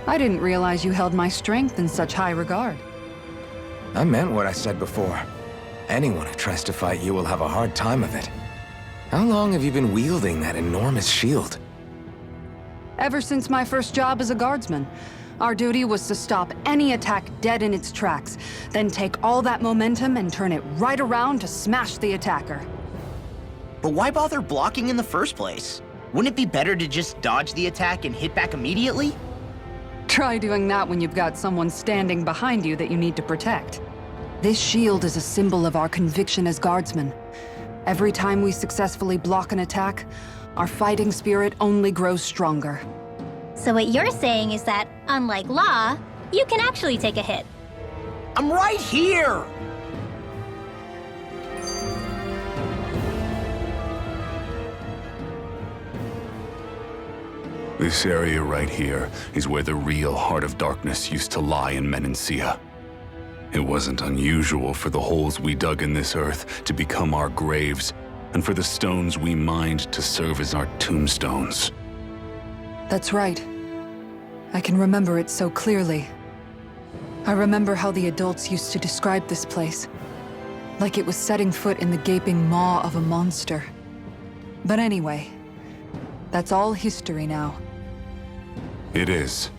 I didn't realize you held my strength in such high regard. I meant what I said before. Anyone who tries to fight you will have a hard time of it. How long have you been wielding that enormous shield? Ever since my first job as a guardsman, our duty was to stop any attack dead in its tracks, then take all that momentum and turn it right around to smash the attacker. But why bother blocking in the first place? Wouldn't it be better to just dodge the attack and hit back immediately? Try doing that when you've got someone standing behind you that you need to protect. This shield is a symbol of our conviction as guardsmen. Every time we successfully block an attack, our fighting spirit only grows stronger. So what you're saying is that, unlike Law, you can actually take a hit. I'm right here! This area right here is where the real Heart of Darkness used to lie in Menancia. It wasn't unusual for the holes we dug in this earth to become our graves, and for the stones we mined to serve as our tombstones. That's right. I can remember it so clearly. I remember how the adults used to describe this place, like it was setting foot in the gaping maw of a monster. But anyway, that's all history now. It is.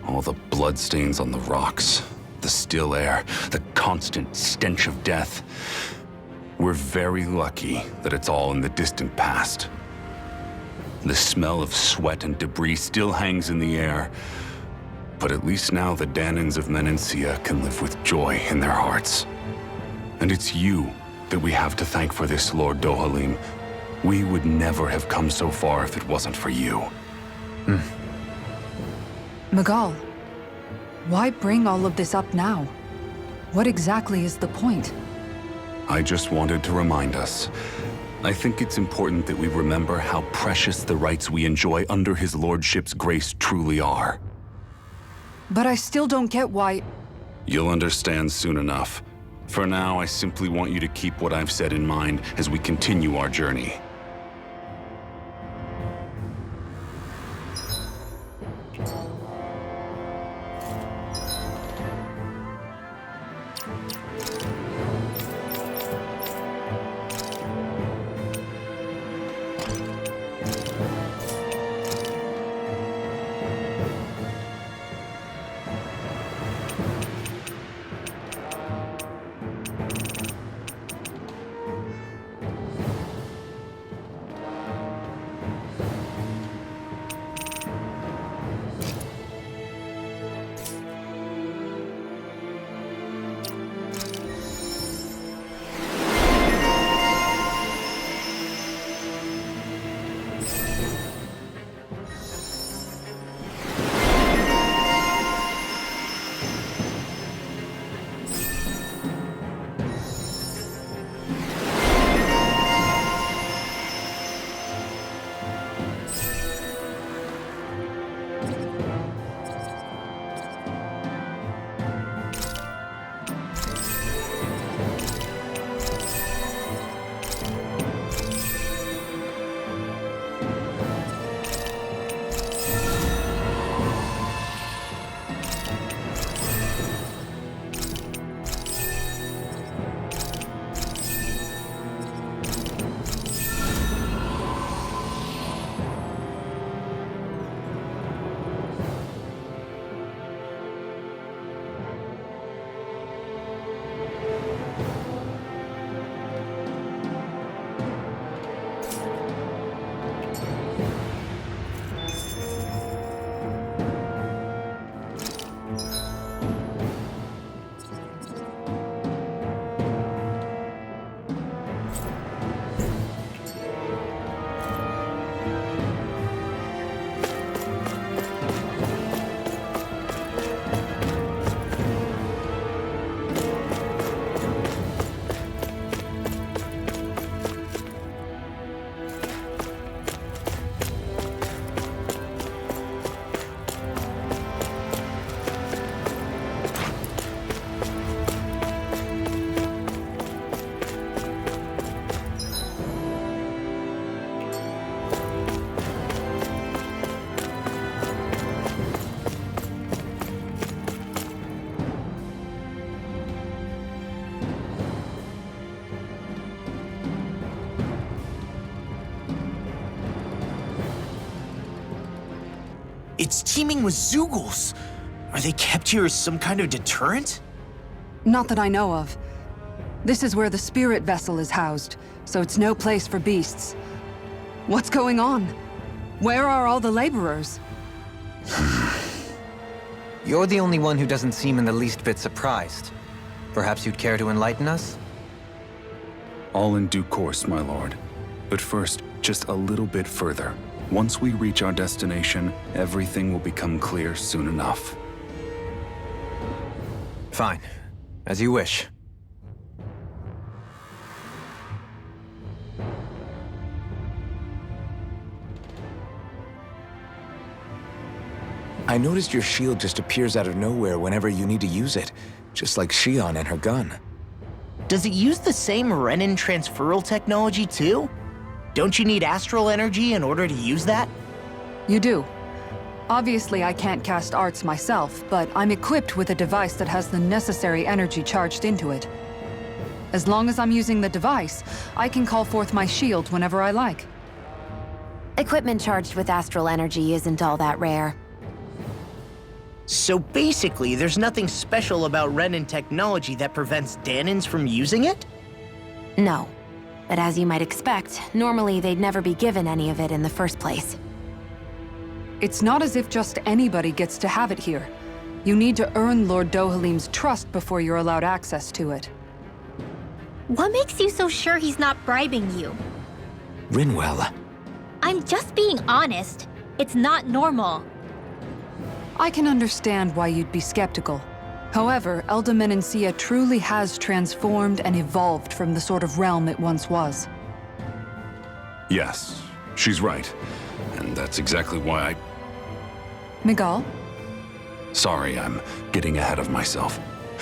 All the bloodstains on the rocks, the still air, the constant stench of death. We're very lucky that it's all in the distant past. The smell of sweat and debris still hangs in the air, but at least now the Danans of Menancia can live with joy in their hearts. And it's you that we have to thank for this, Lord Dohalim. We would never have come so far if it wasn't for you. Magal, why bring all of this up now? What exactly is the point? I just wanted to remind us. I think it's important that we remember how precious the rights we enjoy under his lordship's grace truly are. But I still don't get why... You'll understand soon enough. For now, I simply want you to keep what I've said in mind as we continue our journey. It's teeming with Zeugles. Are they kept here as some kind of deterrent? Not that I know of. This is where the spirit vessel is housed, so it's no place for beasts. What's going on? Where are all the laborers? You're the only one who doesn't seem in the least bit surprised. Perhaps you'd care to enlighten us? All in due course, my lord. But first, just a little bit further. Once we reach our destination, everything will become clear soon enough. Fine. As you wish. I noticed your shield just appears out of nowhere whenever you need to use it, just like Shion and her gun. Does it use the same Renin transferal technology too? Don't you need astral energy in order to use that? You do. Obviously, I can't cast arts myself, but I'm equipped with a device that has the necessary energy charged into it. As long as I'm using the device, I can call forth my shield whenever I like. Equipment charged with astral energy isn't all that rare. So basically, there's nothing special about Renin technology that prevents Danins from using it? No. But as you might expect, normally they'd never be given any of it in the first place. It's not as if just anybody gets to have it here. You need to earn Lord Dohalim's trust before you're allowed access to it. What makes you so sure he's not bribing you? Rinwell. I'm just being honest. It's not normal. I can understand why you'd be skeptical. However, Elda Menancia truly has transformed and evolved from the sort of realm it once was. Yes, she's right. And that's exactly why I... Miguel? Sorry, I'm getting ahead of myself.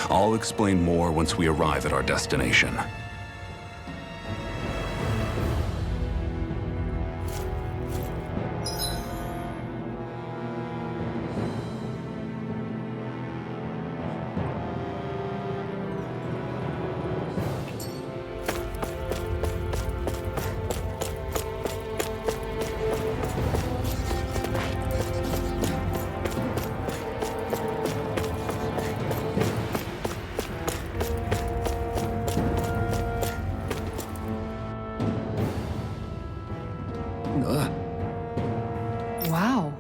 I'll explain more once we arrive at our destination. Wow.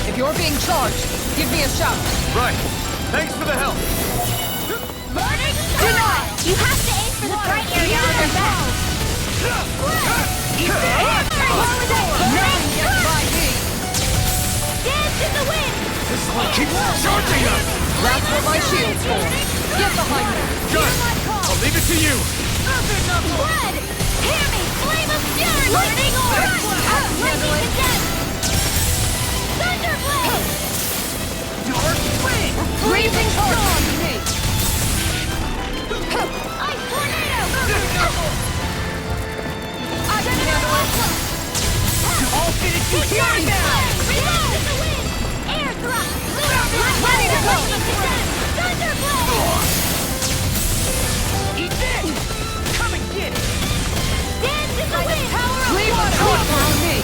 If you're being charged, give me a shout. Right. Thanks for the help. Deny! You have to aim for the bright area on their back. Nothing gets by me! Dance in the wind! This one keeps charging us. That's what my shield's for. Get behind me! Good. I'll leave it to you. Blood! Hear me! Flame of fury! Lightning orb! Lightning to death! Thunderblade! Dark flame. Blazing storm! Ice tornado! I can handle it! All fitted to here now. Reload! In the wind! Air thrust! Ready to go! Thunderblade! Eat this. Come and get it. Dance in the wind! Leave the torch on me!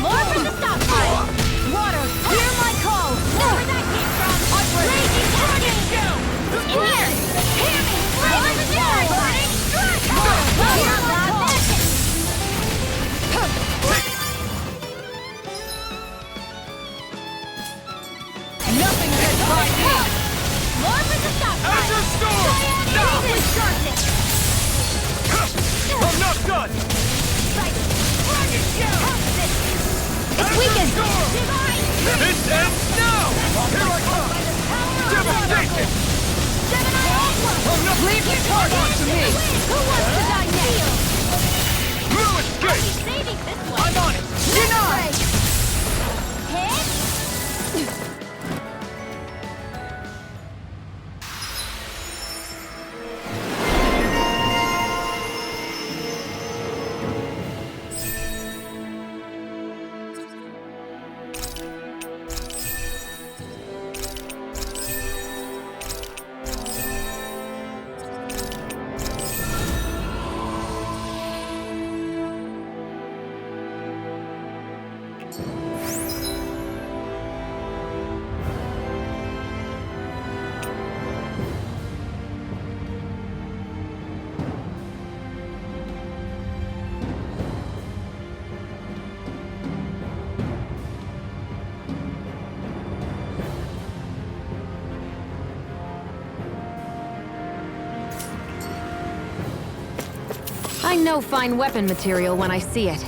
More from the stop sign! Water, hear my call! Where that came from! Raging tornado! In here! Hear me! Flame of fury! Burning strike! Hear my call! Nothing gets by me! More from the stop sign! Azure Storm. Cyanide sharpness! I'm not done. Dragon show! It's weakened! Divine! This ends now. Here I come. Devastation. I'm not. Leave the torch to me! Who wants to die next? No escape. Saving this one! I'm on it. Deny! Hit! I know fine weapon material when I see it.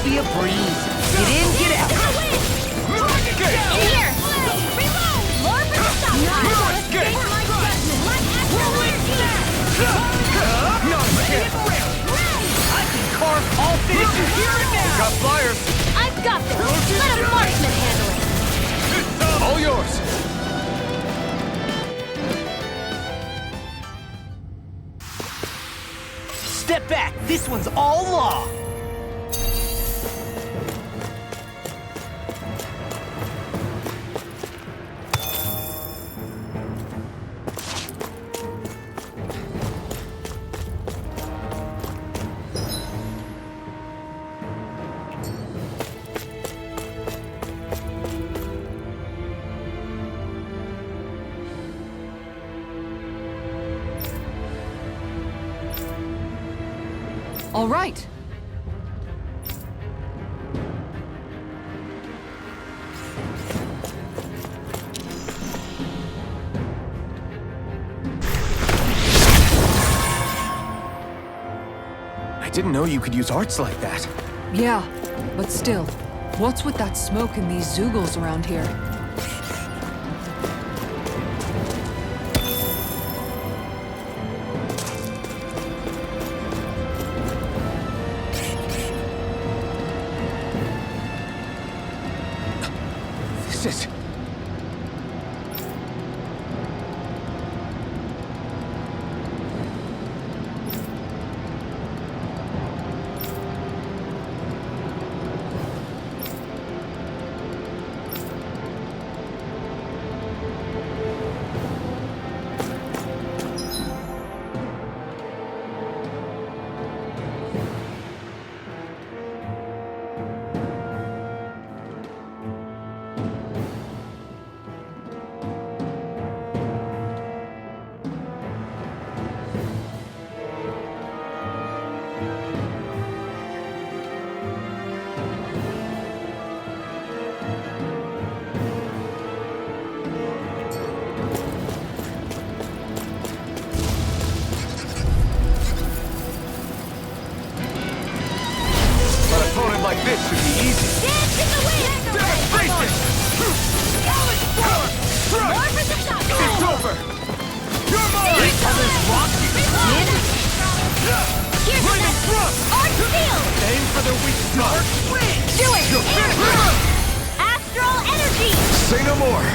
Be a breeze. Get in, get out. In here! Reload! More for the stop time! Escape from my judgment! Let Astral Not again! I can carve all finishes here and now. Got flyers! I've got this! Let a marksman handle it! All yours! Step back. This one's all law. All right. I didn't know you could use arts like that. Yeah, but still, what's with that smoke and these Zoogles around here? This is... Like this should be easy. Dance in the wind! Demonstration! More for the stop time! It's over! You're mine! Here's Bring the it front! Art Steel! Aim for the weak spot! Do it! Air! Astral Energy! Say no more!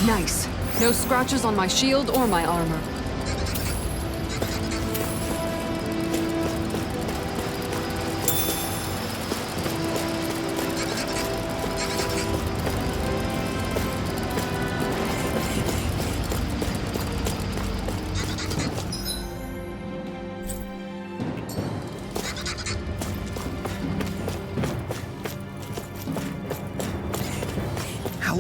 Nice. No scratches on my shield or my armor.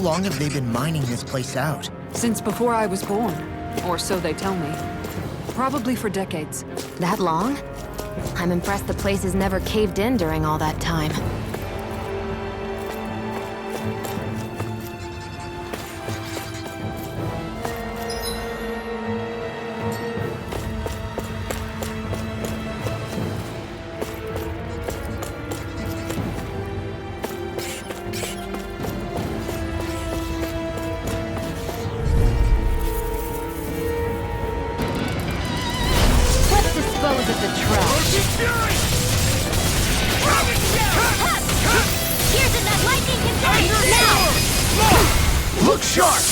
long have they been mining this place out? Since before I was born. Or so they tell me. Probably for decades. That long? I'm impressed the place has never caved in during all that time. Dispose of the trash. Here's in that lightning container! Now! Look sharp!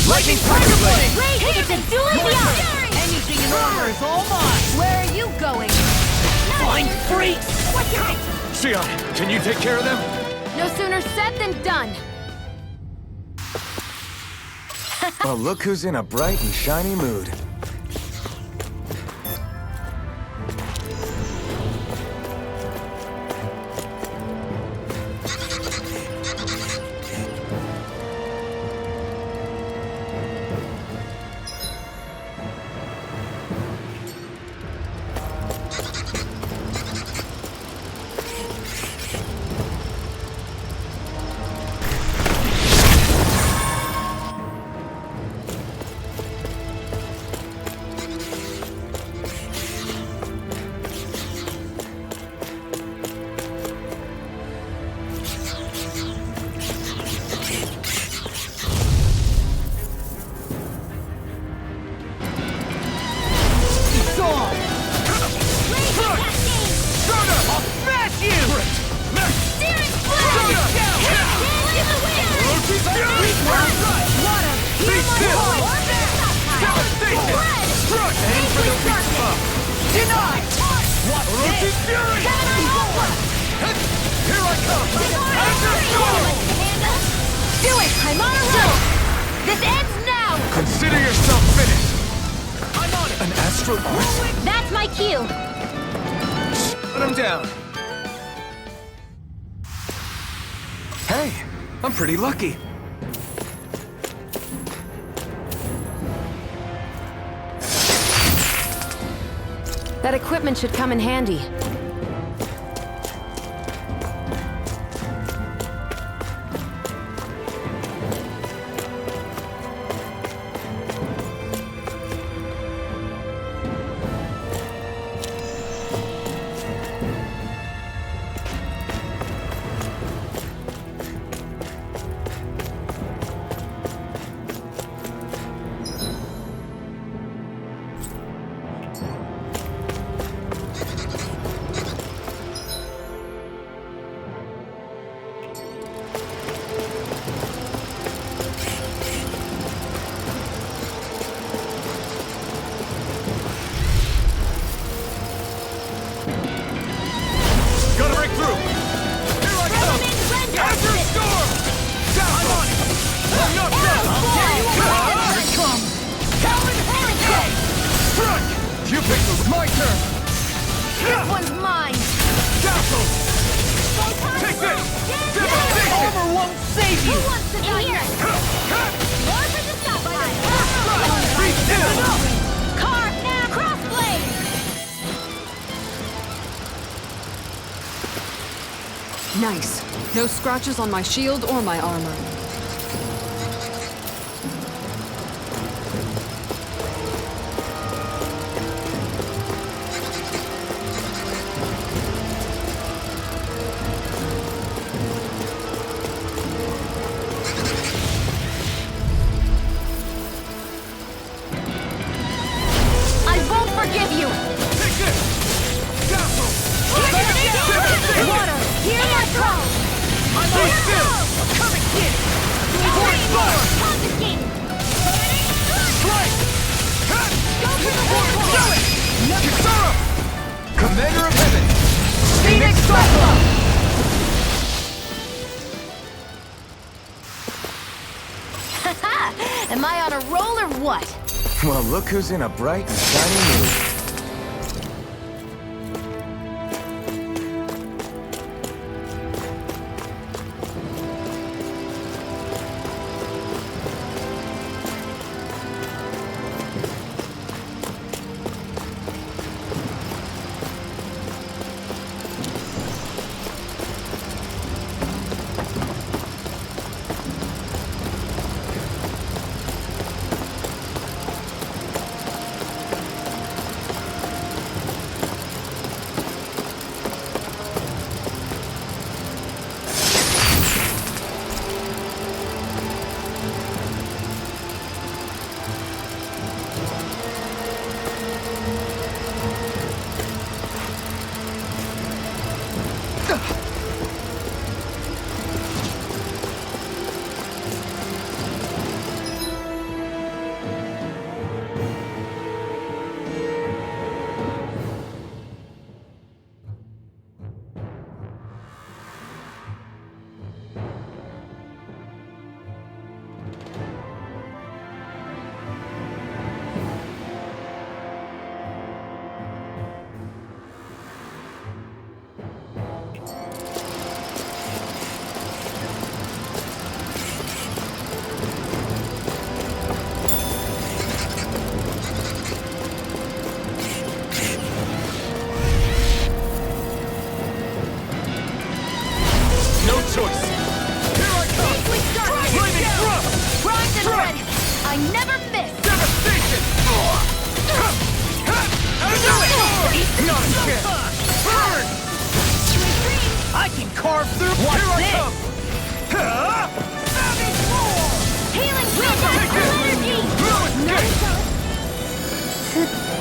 Lightning Tiger Blade! Wait, it's a duel beyond! Anything in armor is all mine! Where are you going? Fine freaks! What's your... Sion, can you take care of them? No sooner said than done. Well, look who's in a bright and shiny mood. Consider yourself finished! I'm on it! An astral arc? That's my cue! Put him down. Hey, I'm pretty lucky. That equipment should come in handy. Gotta break through! Here I come! After storm! Down! I'm on it! I'm not dead! Here it comes! Front! You picked it! My turn! This one's mine! Dazzle! Take this! Devastation! Armor won't save you! Who wants to die here? Or for the stoplight! Be still! Carve now! Crossblade! Nice. No scratches on my shield or my armor. I won't forgive you! Take this! Dazzle! Water! Here I come! Be still! Coming in! Force fire! Confiscate! Strike! Go for the wall! Do it! Kisara! Commander of Heaven! Phoenix Cyclone! Am I on a roll or what? Well, look who's in a bright and shiny mood.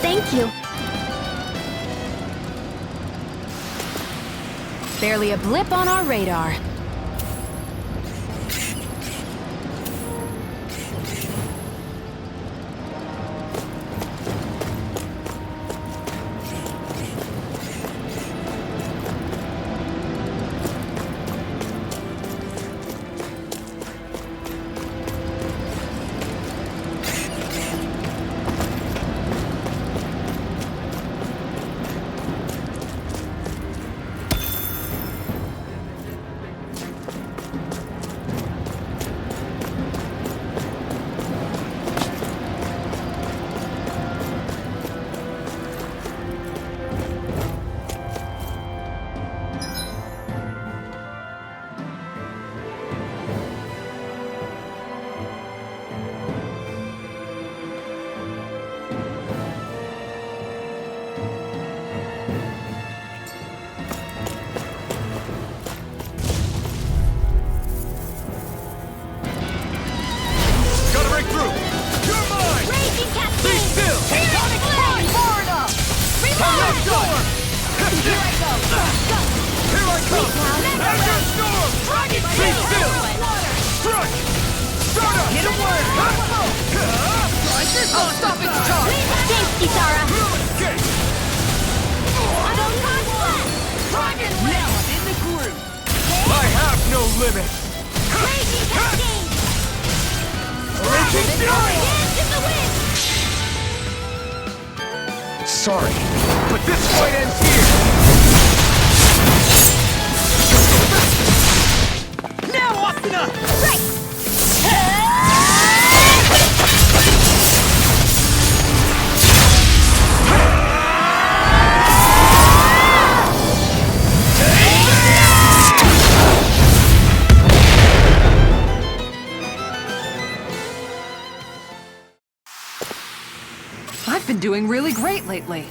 Thank you. Barely a blip on our radar. Gotta break through! You're mine! Raging Be Cascade! still! Sonic Blade! Far enough! Reload! Storm! Here I go! Go! Here I come! Now, Azure Storm! Dragon Be Blade! still! Strike! Start up! Hit him where it hurts. I'll stop its charge! Thanks, Kisara! Escape! Photon Blast! Dragon Now I'm in the groove! I have no limit! Raging Cascade! Raging Fury! Dance in the wind! Sorry. But this fight ends here! Now, Asuna! Right! I've been doing really great lately.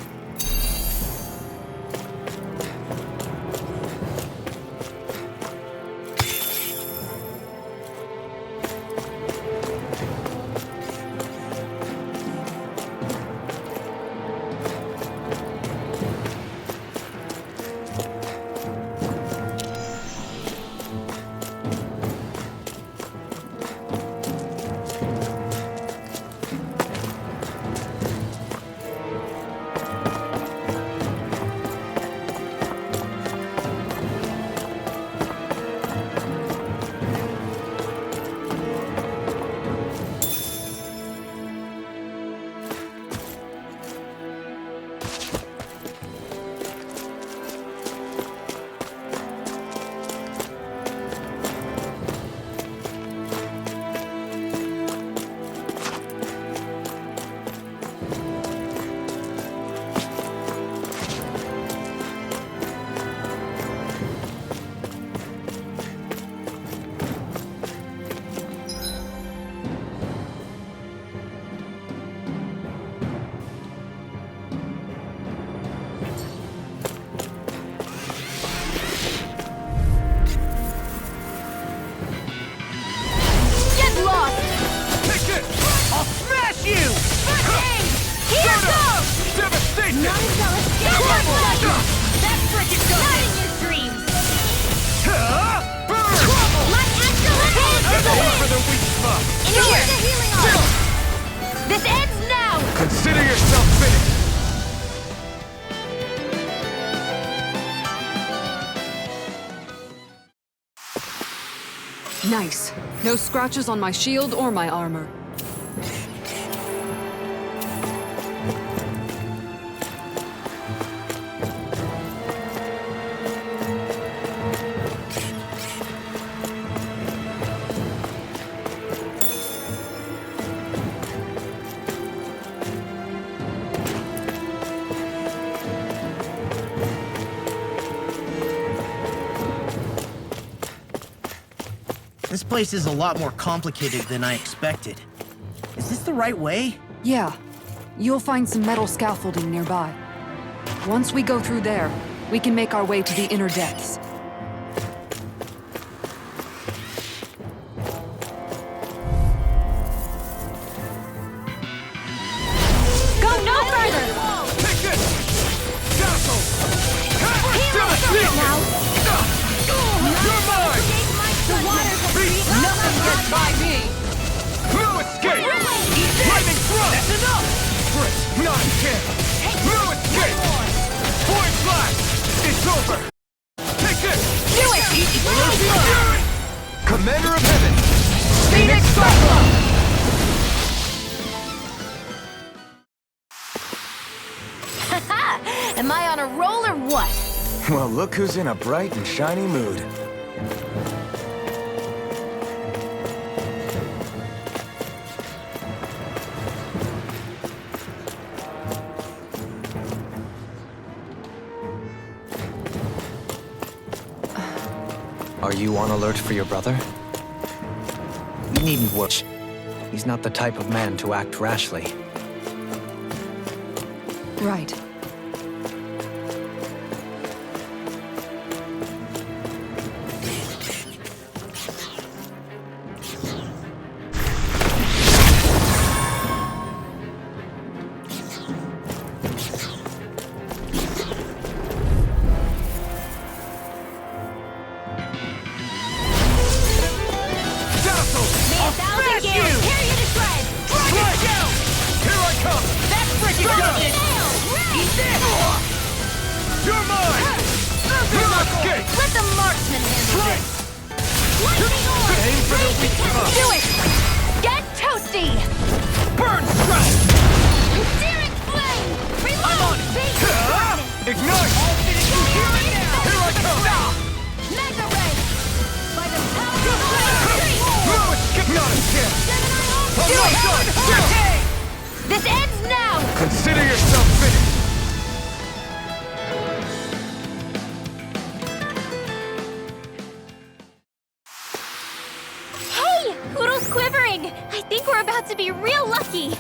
This ends now! Consider yourself finished! Nice. No scratches on my shield or my armor. This place is a lot more complicated than I expected. Is this the right way? Yeah. You'll find some metal scaffolding nearby. Once we go through there, we can make our way to the inner depths. Go no further! Not a chance! No escape! Point flash! It's over! Take this! Do it! Commander of Heaven! Phoenix Cyclone! Am I on a roll or what? Well, look who's in a bright and shiny mood. Are you on alert for your brother? You needn't worry. He's not the type of man to act rashly. Right. You're mine! You're not escape! Let the marksman handle Right! this! Lightning orb! Aim for the weak spot! Do it! Get toasty! Burn strike! Searing flame! Reload! Ignite! Here I come! Mega ray! By the power of the No escape! Not a chance! I'm not done! This ends now! Consider yourself finished! Hey! Hoodle's quivering! I think we're about to be real lucky!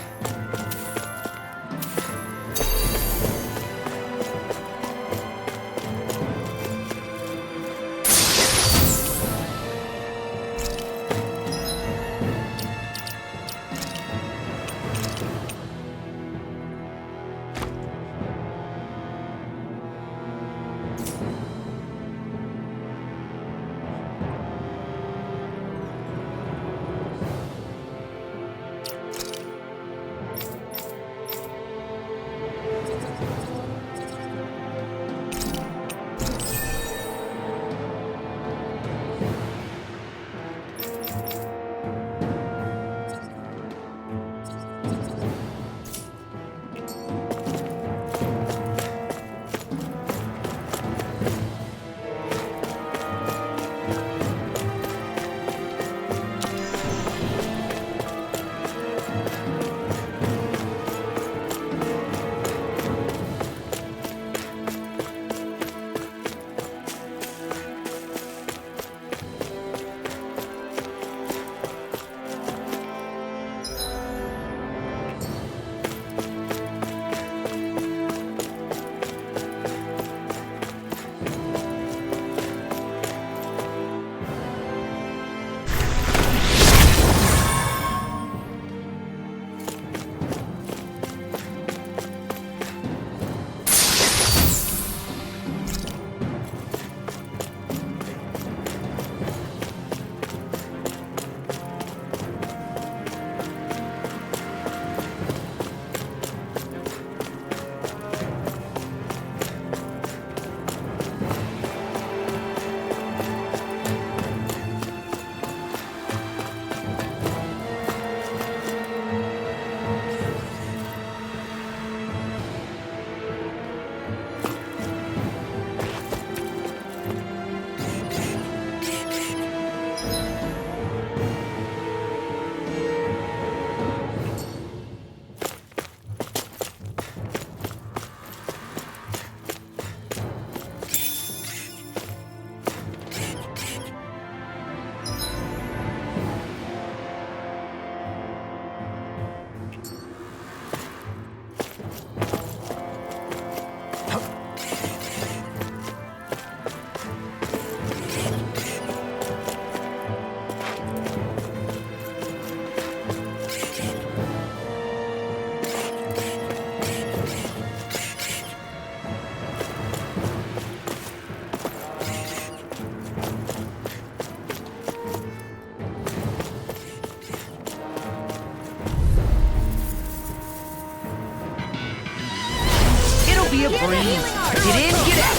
be a breeze. Get in, get out.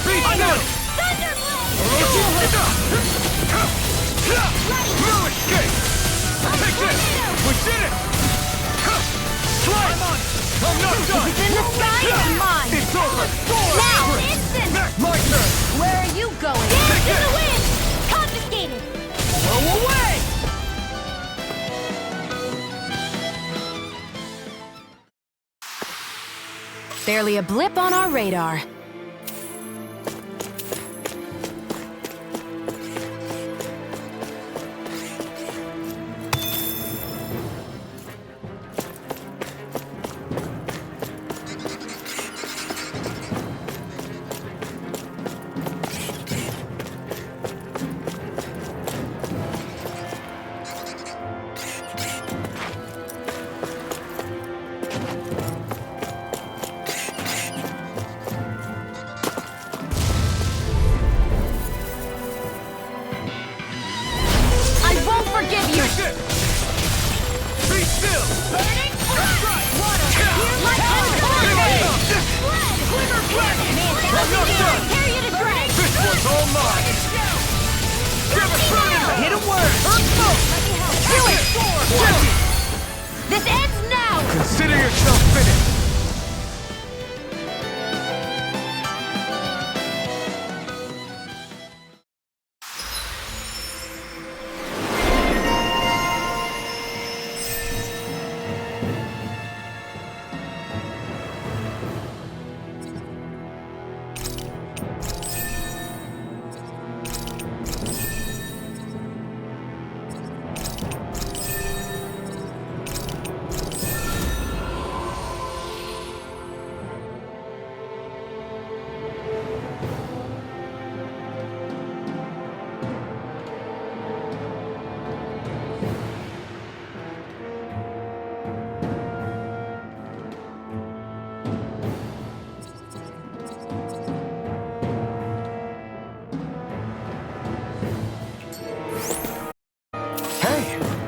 I know! Through escape! Take this! We did it! Slide! I'm not done! It's in the sky or mine? It's over! Now! Instant! My turn! Where are you going? Dance in the wind! Confiscated! Blow away! Barely a blip on our radar. Forgive you! Be still! Burning Right! water! Here's my I'm not done! Tear you to shreds! This one's all mine! Give it burning! Hit a word. Earth smoke. Do it! This ends now! Consider yourself finished!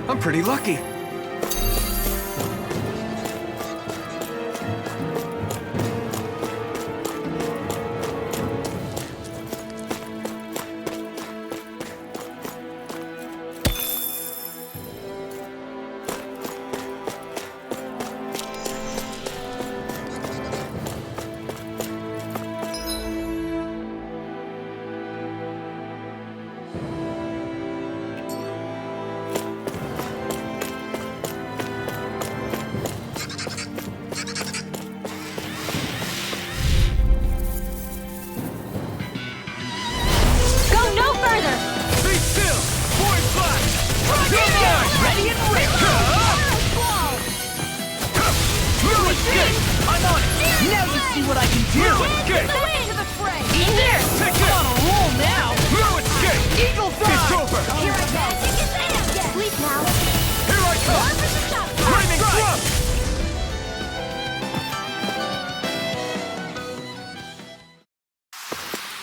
I'm pretty lucky.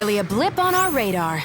Barely a blip on our radar.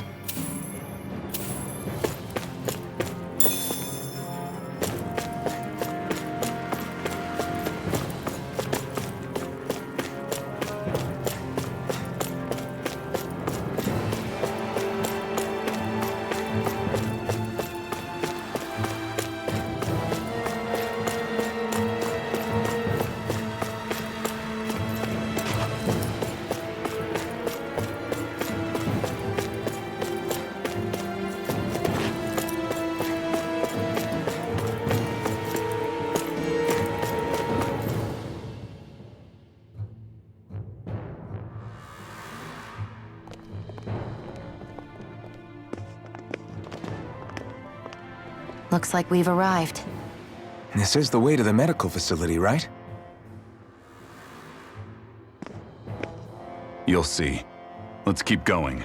Looks like we've arrived. This is the way to the medical facility, right? You'll see. Let's keep going.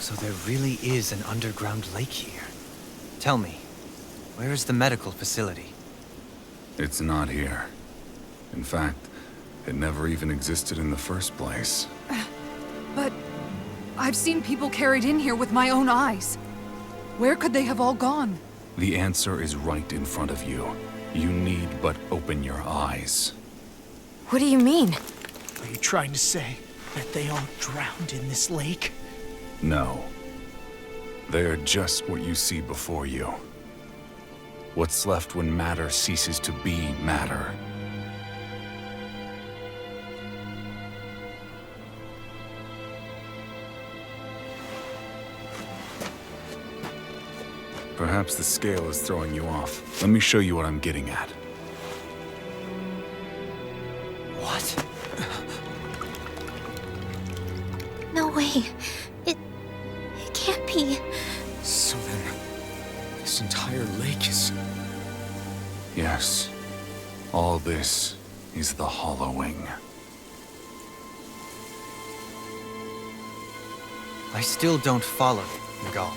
So there really is an underground lake here. Tell me, where is the medical facility? It's not here. In fact, it never even existed in the first place. But I've seen people carried in here with my own eyes. Where could they have all gone? The answer is right in front of you. You need but open your eyes. What do you mean? Are you trying to say that they all drowned in this lake? No. They are just what you see before you. What's left when matter ceases to be matter. Perhaps the scale is throwing you off. Let me show you what I'm getting at. What? No way. It can't be. So then, this entire lake is... Yes. All this is the hollowing. I still don't follow, Miguel.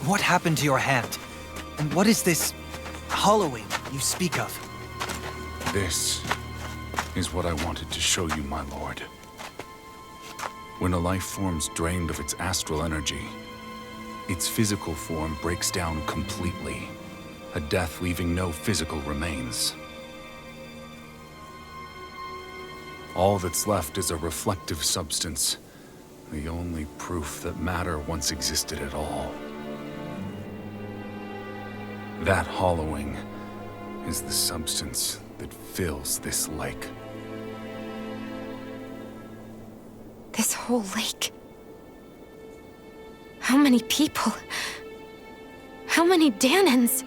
What happened to your hand? And what is this hollowing you speak of? This is what I wanted to show you, my lord. When a life form's drained of its astral energy, its physical form breaks down completely, a death leaving no physical remains. All that's left is a reflective substance, the only proof that matter once existed at all. That hollowing is the substance that fills this lake. This whole lake. How many people? How many Danans?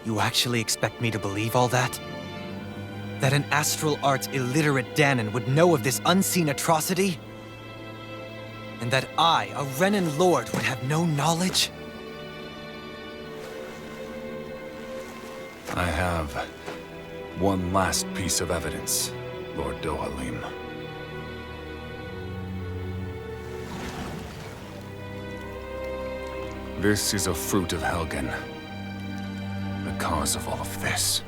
You actually expect me to believe all that? That an astral arts illiterate Danan would know of this unseen atrocity? And that I, a Renan lord, would have no knowledge? I have one last piece of evidence, Lord Dohalim. This is a fruit of Helgen, the cause of all of this.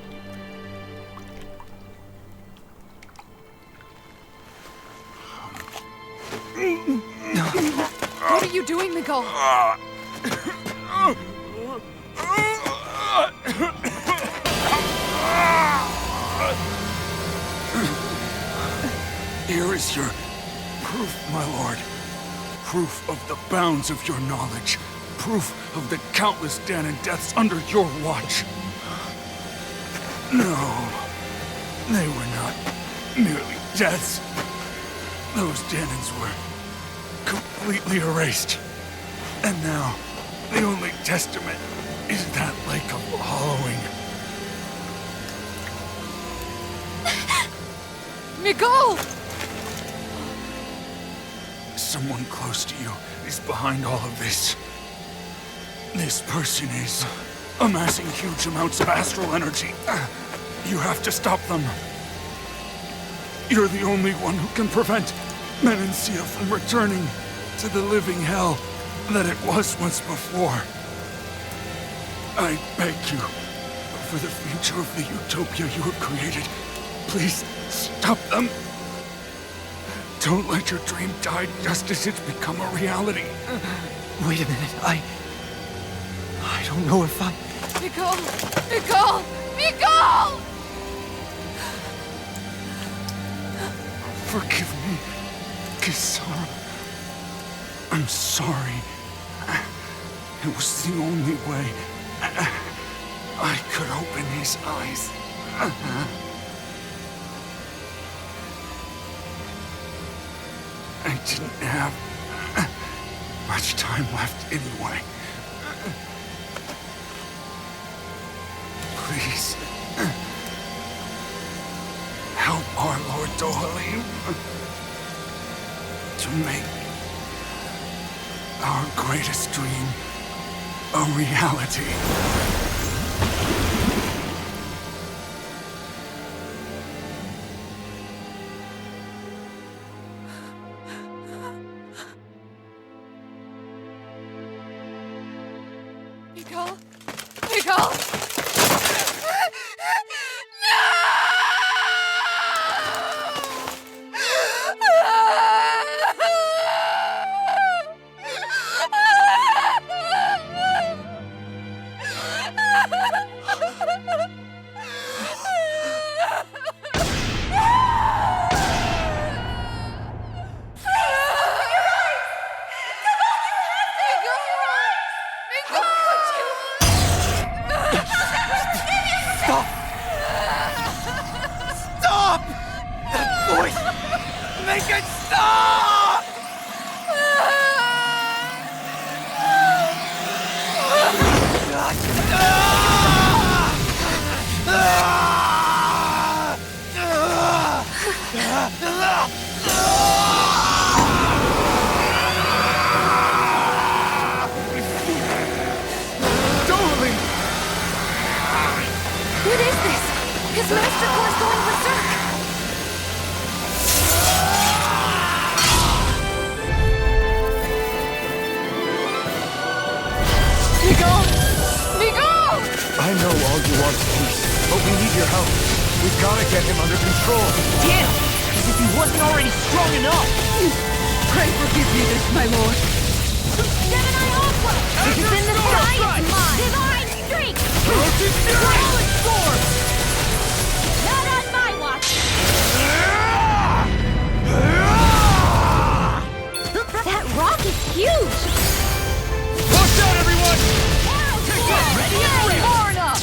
What are you doing, Miguel? Here is your proof, my lord. Proof of the bounds of your knowledge. Proof of the countless Danan deaths under your watch. No, they were not merely deaths. Those Danans were completely erased. And now, the only testament is that lake of hollowing. Miguel! Someone close to you is behind all of this. This person is amassing huge amounts of astral energy. You have to stop them. You're the only one who can prevent Menancia from returning to the living hell that it was once before. I beg you, for the future of the utopia you have created, please stop them. Don't let your dream die just as it's become a reality. Wait a minute, I don't know if I... Miguel! Miguel! Miguel! Forgive me, Kisara. I'm sorry. It was the only way I could open his eyes. I didn't have much time left anyway. Please, help our Lord Dohalim to make our greatest dream a reality. Stop! That voice! Make it stop! Darling! What is this? His master core's going berserk! I know all you want is peace, but we need your help. We've got to get him under control. Damn! As if he wasn't already strong enough! Pray forgive me this, my lord. Gemini Aqua! If it's in the sky, it's mine! Divine Streak! Rotate Fury! Force! Not on my watch! That rock is huge! Watch out, everyone! Take that! Ready and ready! Far enough!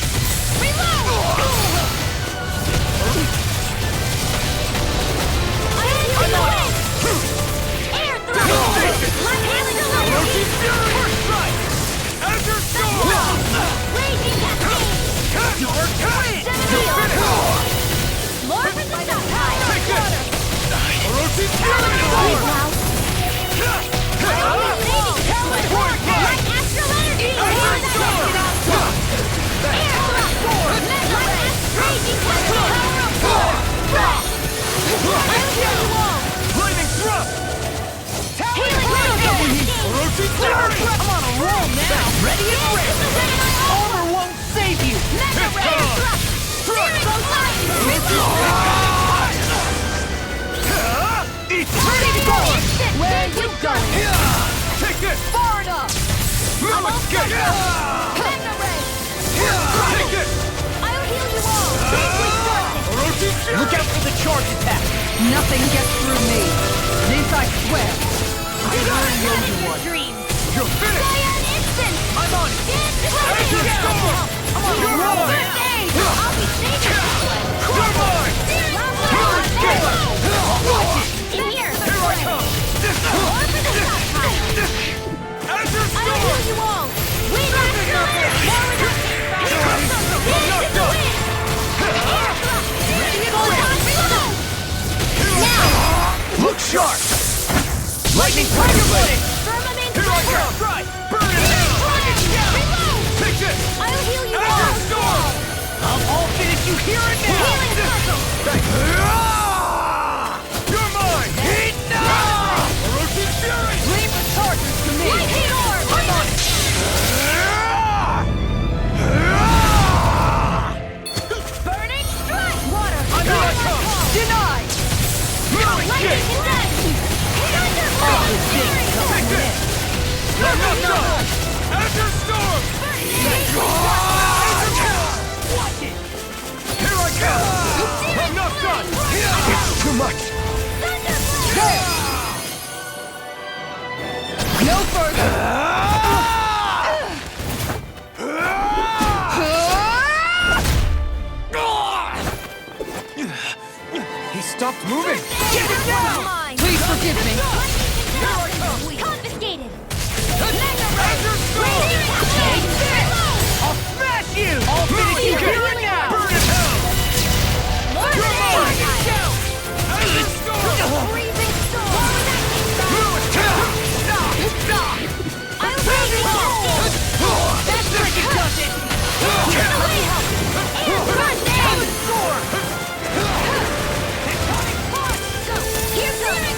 Reload! I'm on it! Air thrust! I'm healing the Rotate Fury! First strike! Azure Storm! Raging Cascade! Dark Wind! More for the stockpile! Take this! Rotate Fury! Like astral energy! Azure Storm! Air thrust! Raging Cascade! Lightning Thrust! Rotate Fury! I'm on a roll now! Ready and ready! Armor won't save you! Ready to go! Where you going? Take this! Far enough! No escape! Mega Ray! Take it! I'll heal you all! Safely started! Rotate Fury! Look out for the charge attack! Nothing gets through me. This I swear. I already know you one! Dreams! You're finished! Play an instant! I'm on it! Azure Storm! I'm on a You're roll on! now! I'll be saving this one! You're mine! In here! Here I come! More for the stockpile! Azure I'll Storm! heal you all! Wind Astral! Forward up! Dance the wind! Air thrust! Photon reload! Now! Look sharp! Lightning Tiger Blade! Firmament Here I come! Strike! Burn it down! Reload! Take this! I'll heal you Azure all! Storm! I'll finish you here and now! Healing circle! You're mine! Heat now! Rotate Fury! Leave the charges to me. Lightning orb! I'm on it! Burning strike! Water! Here I come! Denied. Fury Lightning kick! condensed! Thunderbolt! Take this! I'm not done! Azure Storm! Watch it! Here I go! I'm not done! It's too much. No further. He stopped moving. Get it down! Please forgive me. Confiscated! Azure Storm! I'll smash you! I'll finish you here and now! Burn in hell! More You're mine! down! Azure Storm! Breathing storm! Fluid kill! Stop! I'll raise you all! That freaking does it! Air thrust in! Storm! Here goes!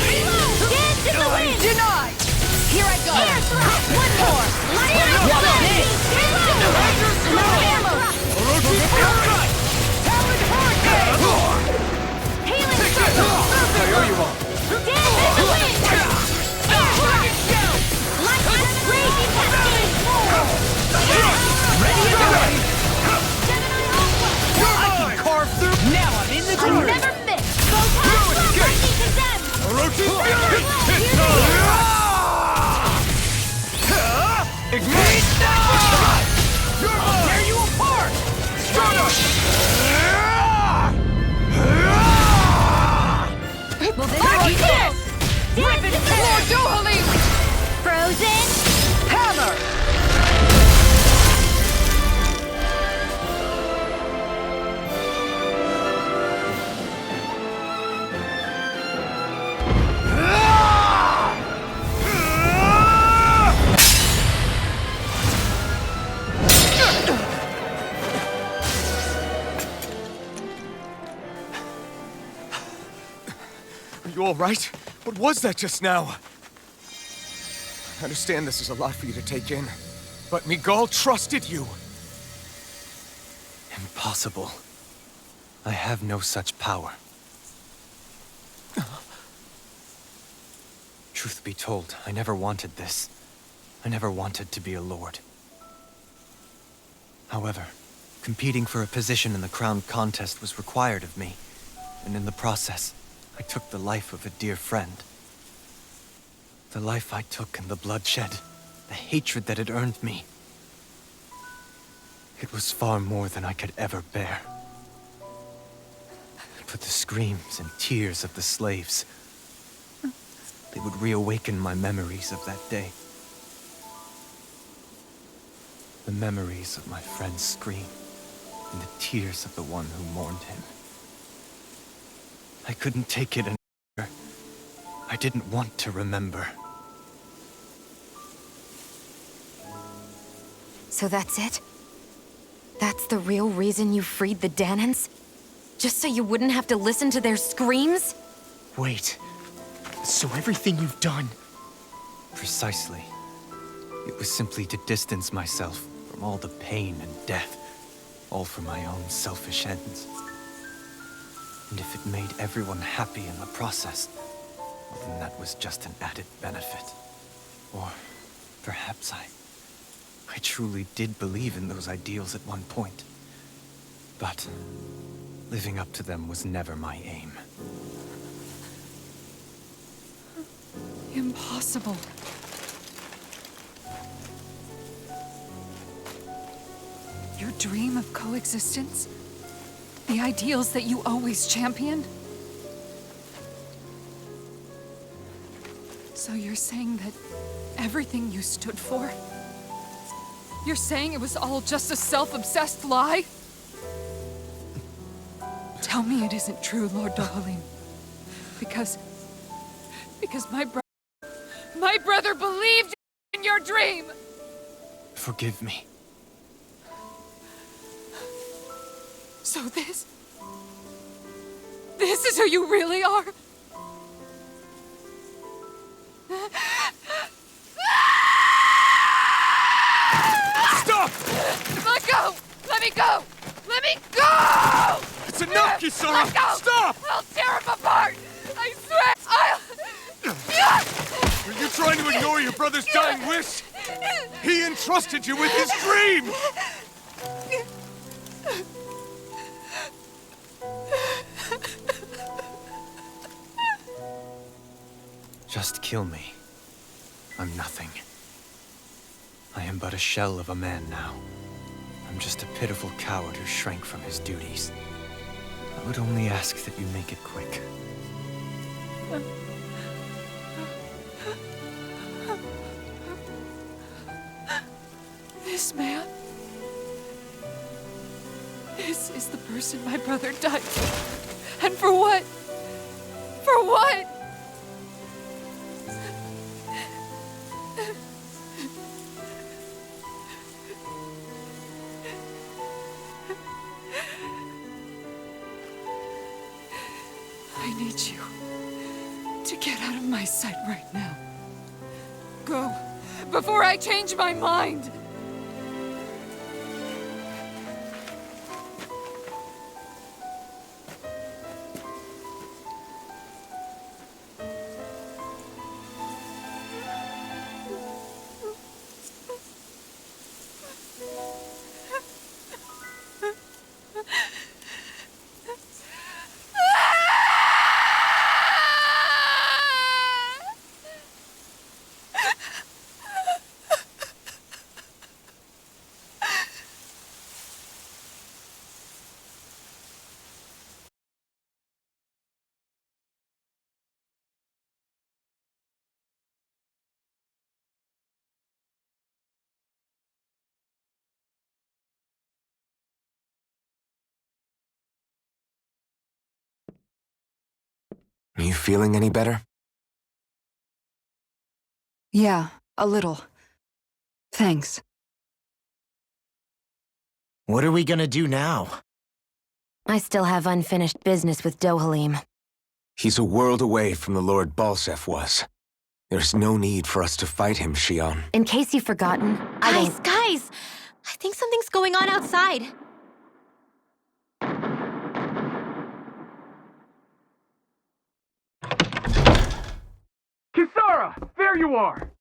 Reload! Dance in the wind! Denied. You all right? What was that just now? I understand this is a lot for you to take in, but Miguel trusted you. Impossible. I have no such power. Truth be told, I never wanted this. I never wanted to be a lord. However, competing for a position in the crown contest was required of me, and in the process, I took the life of a dear friend. The life I took and the bloodshed, the hatred that it earned me. It was far more than I could ever bear. But the screams and tears of the slaves, they would reawaken my memories of that day. The memories of my friend's scream, and the tears of the one who mourned him. I couldn't take it anymore. I didn't want to remember. So that's it? That's the real reason you freed the Danans? Just so you wouldn't have to listen to their screams? Wait. So everything you've done... Precisely. It was simply to distance myself from all the pain and death, all for my own selfish ends. And if it made everyone happy in the process, well, then that was just an added benefit. Or perhaps I truly did believe in those ideals at one point. But living up to them was never my aim. Impossible. Your dream of coexistence? The ideals that you always championed? So you're saying that everything you stood for? You're saying it was all just a self-obsessed lie? Tell me it isn't true, Lord Dohalim. Because my brother believed in your dream! Forgive me. So this is who you really are? Stop! Let go! Let me go! Let me go! It's enough, Kisara! Let go! Stop! I'll tear him apart! I swear! Are you trying to ignore your brother's dying wish? He entrusted you with his dream! Just kill me. I'm nothing. I am but a shell of a man now. I'm just a pitiful coward who shrank from his duties. I would only ask that you make it quick. This man? This is the person my brother died for. And for what? For what? I need you to get out of my sight right now. Go, before I change my mind! Are you feeling any better? Yeah, a little. Thanks. What are we gonna do now? I still have unfinished business with Dohalim. He's a world away from the Lord Balsef was. There's no need for us to fight him, Shion. In case you've forgotten, Guys! I think something's going on outside. Kisara! There you are!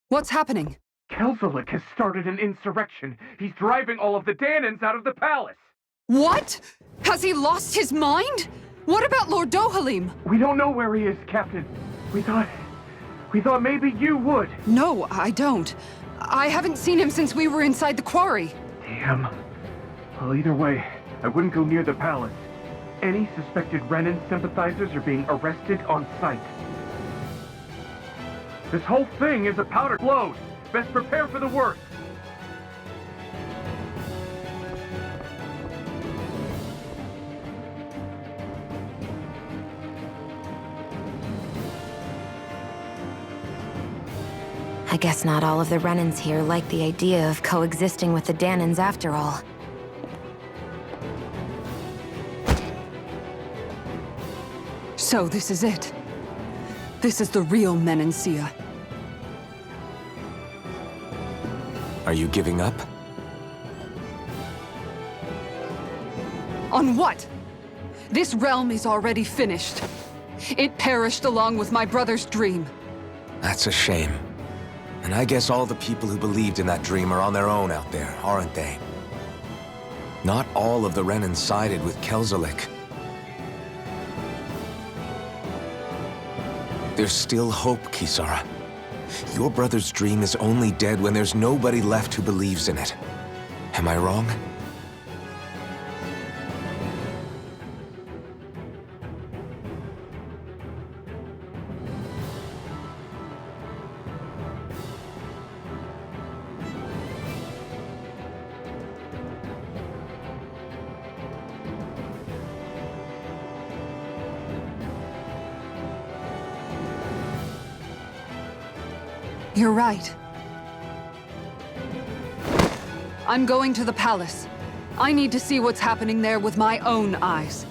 What's happening? Kelzelik has started an insurrection. He's driving all of the Danans out of the palace. What? Has he lost his mind? What about Lord Dohalim? We don't know where he is, Captain. We thought maybe you would. No, I don't. I haven't seen him since we were inside the quarry. Damn. Well, either way, I wouldn't go near the palace. Any suspected Renan sympathizers are being arrested on sight. This whole thing is a powder load. Best prepare for the worst. I guess not all of the Renans here like the idea of coexisting with the Danans after all. So this is it. This is the real Menancia. Are you giving up? On what? This realm is already finished. It perished along with my brother's dream. That's a shame. And I guess all the people who believed in that dream are on their own out there, aren't they? Not all of the Renan sided with Kelzelik. There's still hope, Kisara. Your brother's dream is only dead when there's nobody left who believes in it. Am I wrong? You're right. I'm going to the palace. I need to see what's happening there with my own eyes.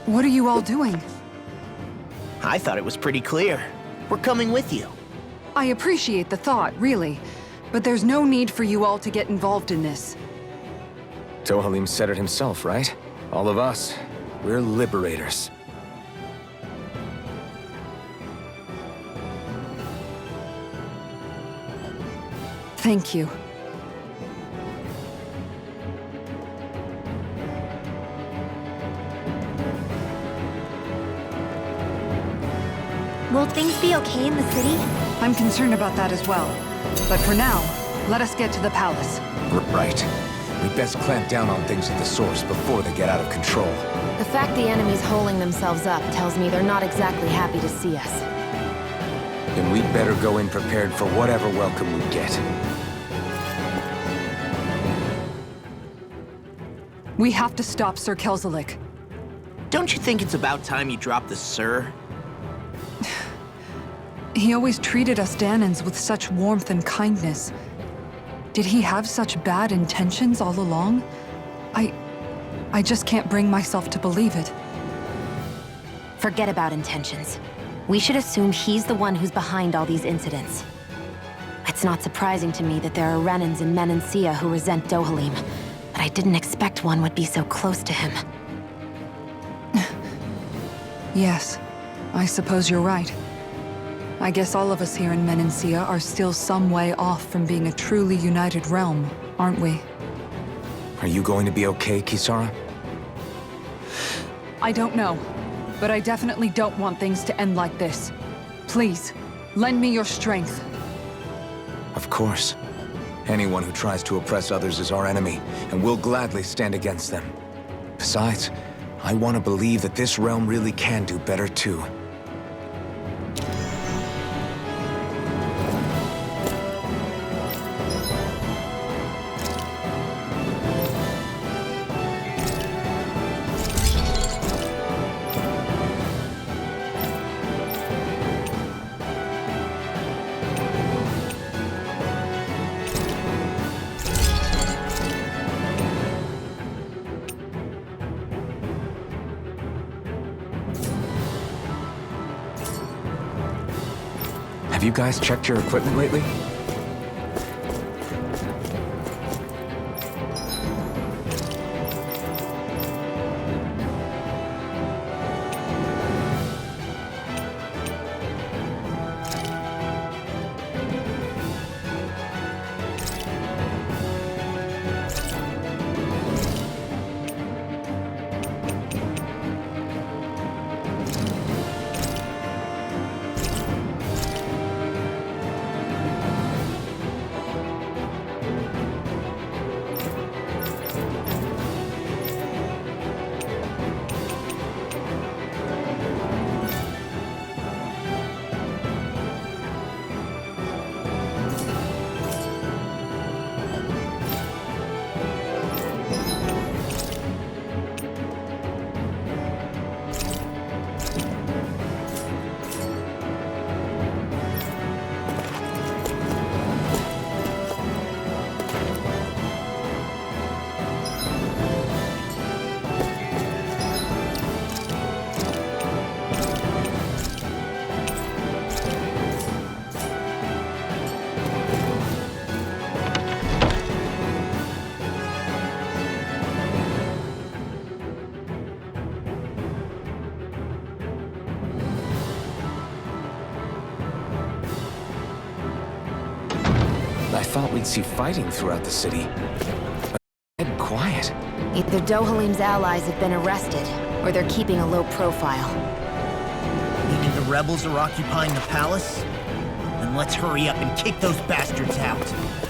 What are you all doing? I thought it was pretty clear. We're coming with you. I appreciate the thought, really. But there's no need for you all to get involved in this. Dohalim said it himself, right? All of us. We're liberators. Thank you. Will things be okay in the city? I'm concerned about that as well. But for now, let us get to the palace. Right. We'd best clamp down on things at the source before they get out of control. The fact the enemy's holding themselves up tells me they're not exactly happy to see us. Then we'd better go in prepared for whatever welcome we get. We have to stop Sir Kelzelik. Don't you think it's about time you dropped the sir? He always treated us Danans with such warmth and kindness. Did he have such bad intentions all along? I just can't bring myself to believe it. Forget about intentions. We should assume he's the one who's behind all these incidents. It's not surprising to me that there are Renans in Menancia who resent Dohalim, but I didn't expect one would be so close to him. Yes, I suppose you're right. I guess all of us here in Menancia are still some way off from being a truly united realm, aren't we? Are you going to be okay, Kisara? I don't know, but I definitely don't want things to end like this. Please, lend me your strength. Of course. Anyone who tries to oppress others is our enemy, and we'll gladly stand against them. Besides, I want to believe that this realm really can do better too. you guys checked your equipment lately? I thought we'd see fighting throughout the city. But it's dead quiet. Either Dohalim's allies have been arrested, or they're keeping a low profile. Meaning the rebels are occupying the palace? Then let's hurry up and kick those bastards out.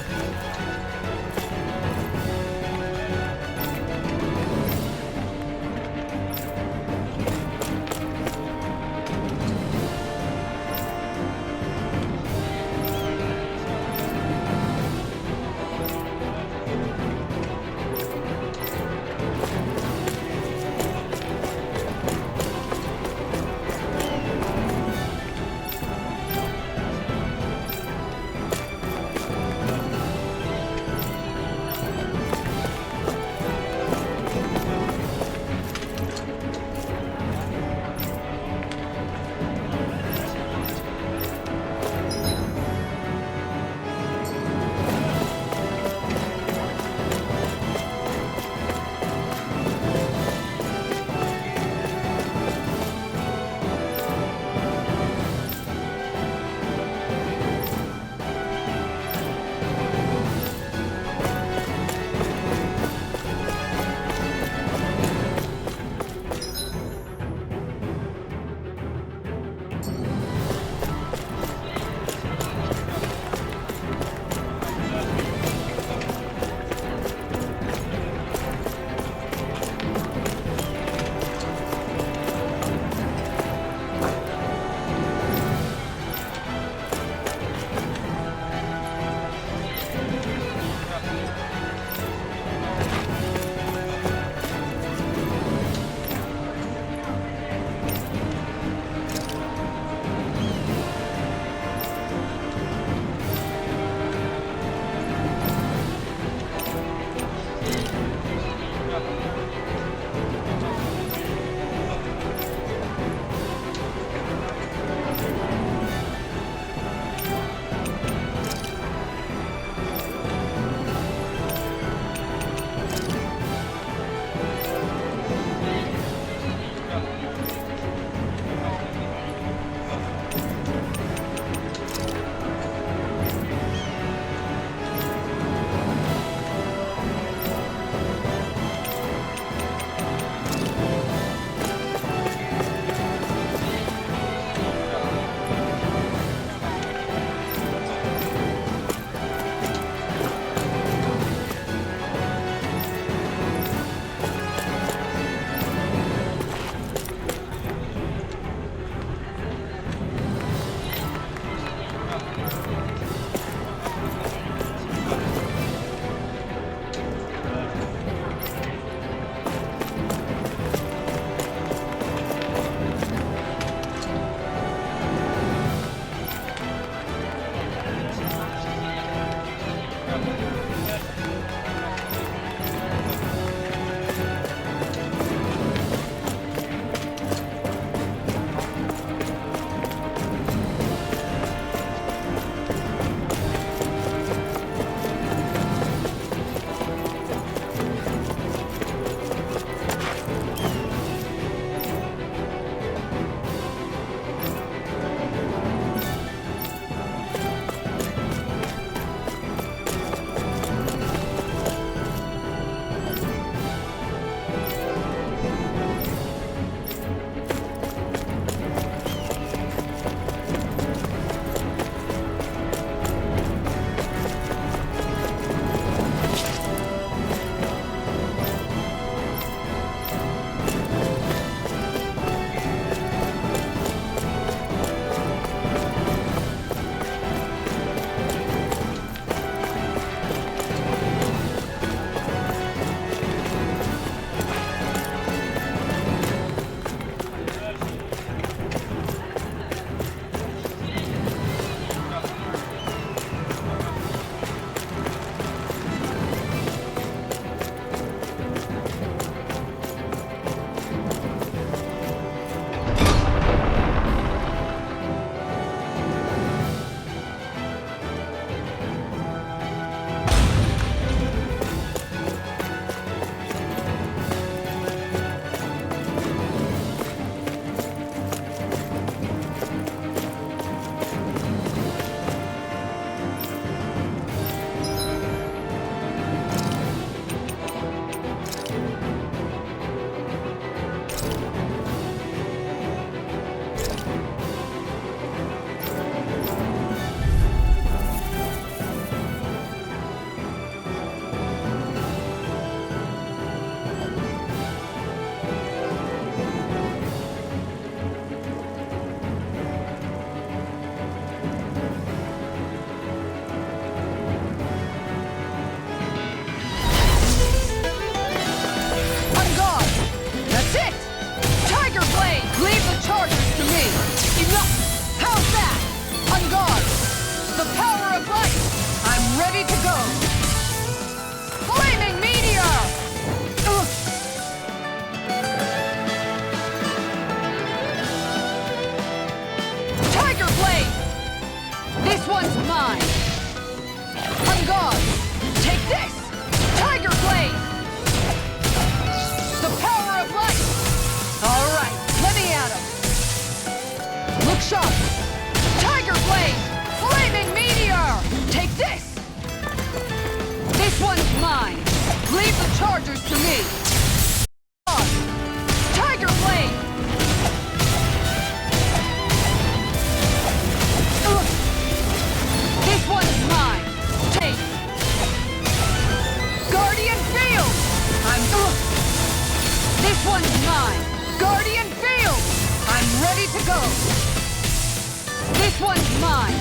This one's mine!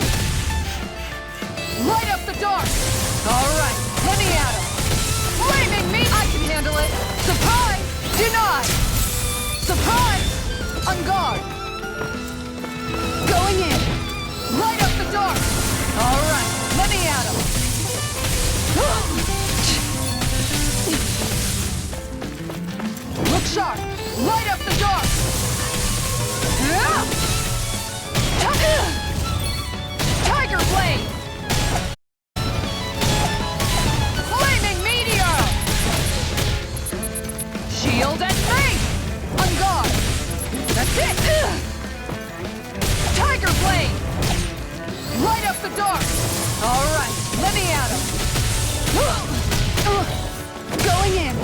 Light up the dark! Alright, let me at him! Flaming me! I can handle it! Surprise! Denied! Surprise! On guard! Going in! Light up the dark! Alright, let me at him! Look sharp! Light up the dark! Tiger Blade! Flaming Meteor! Shield and face! On guard! That's it! Tiger Blade! Light up the dark! Alright, let me at him! Going in!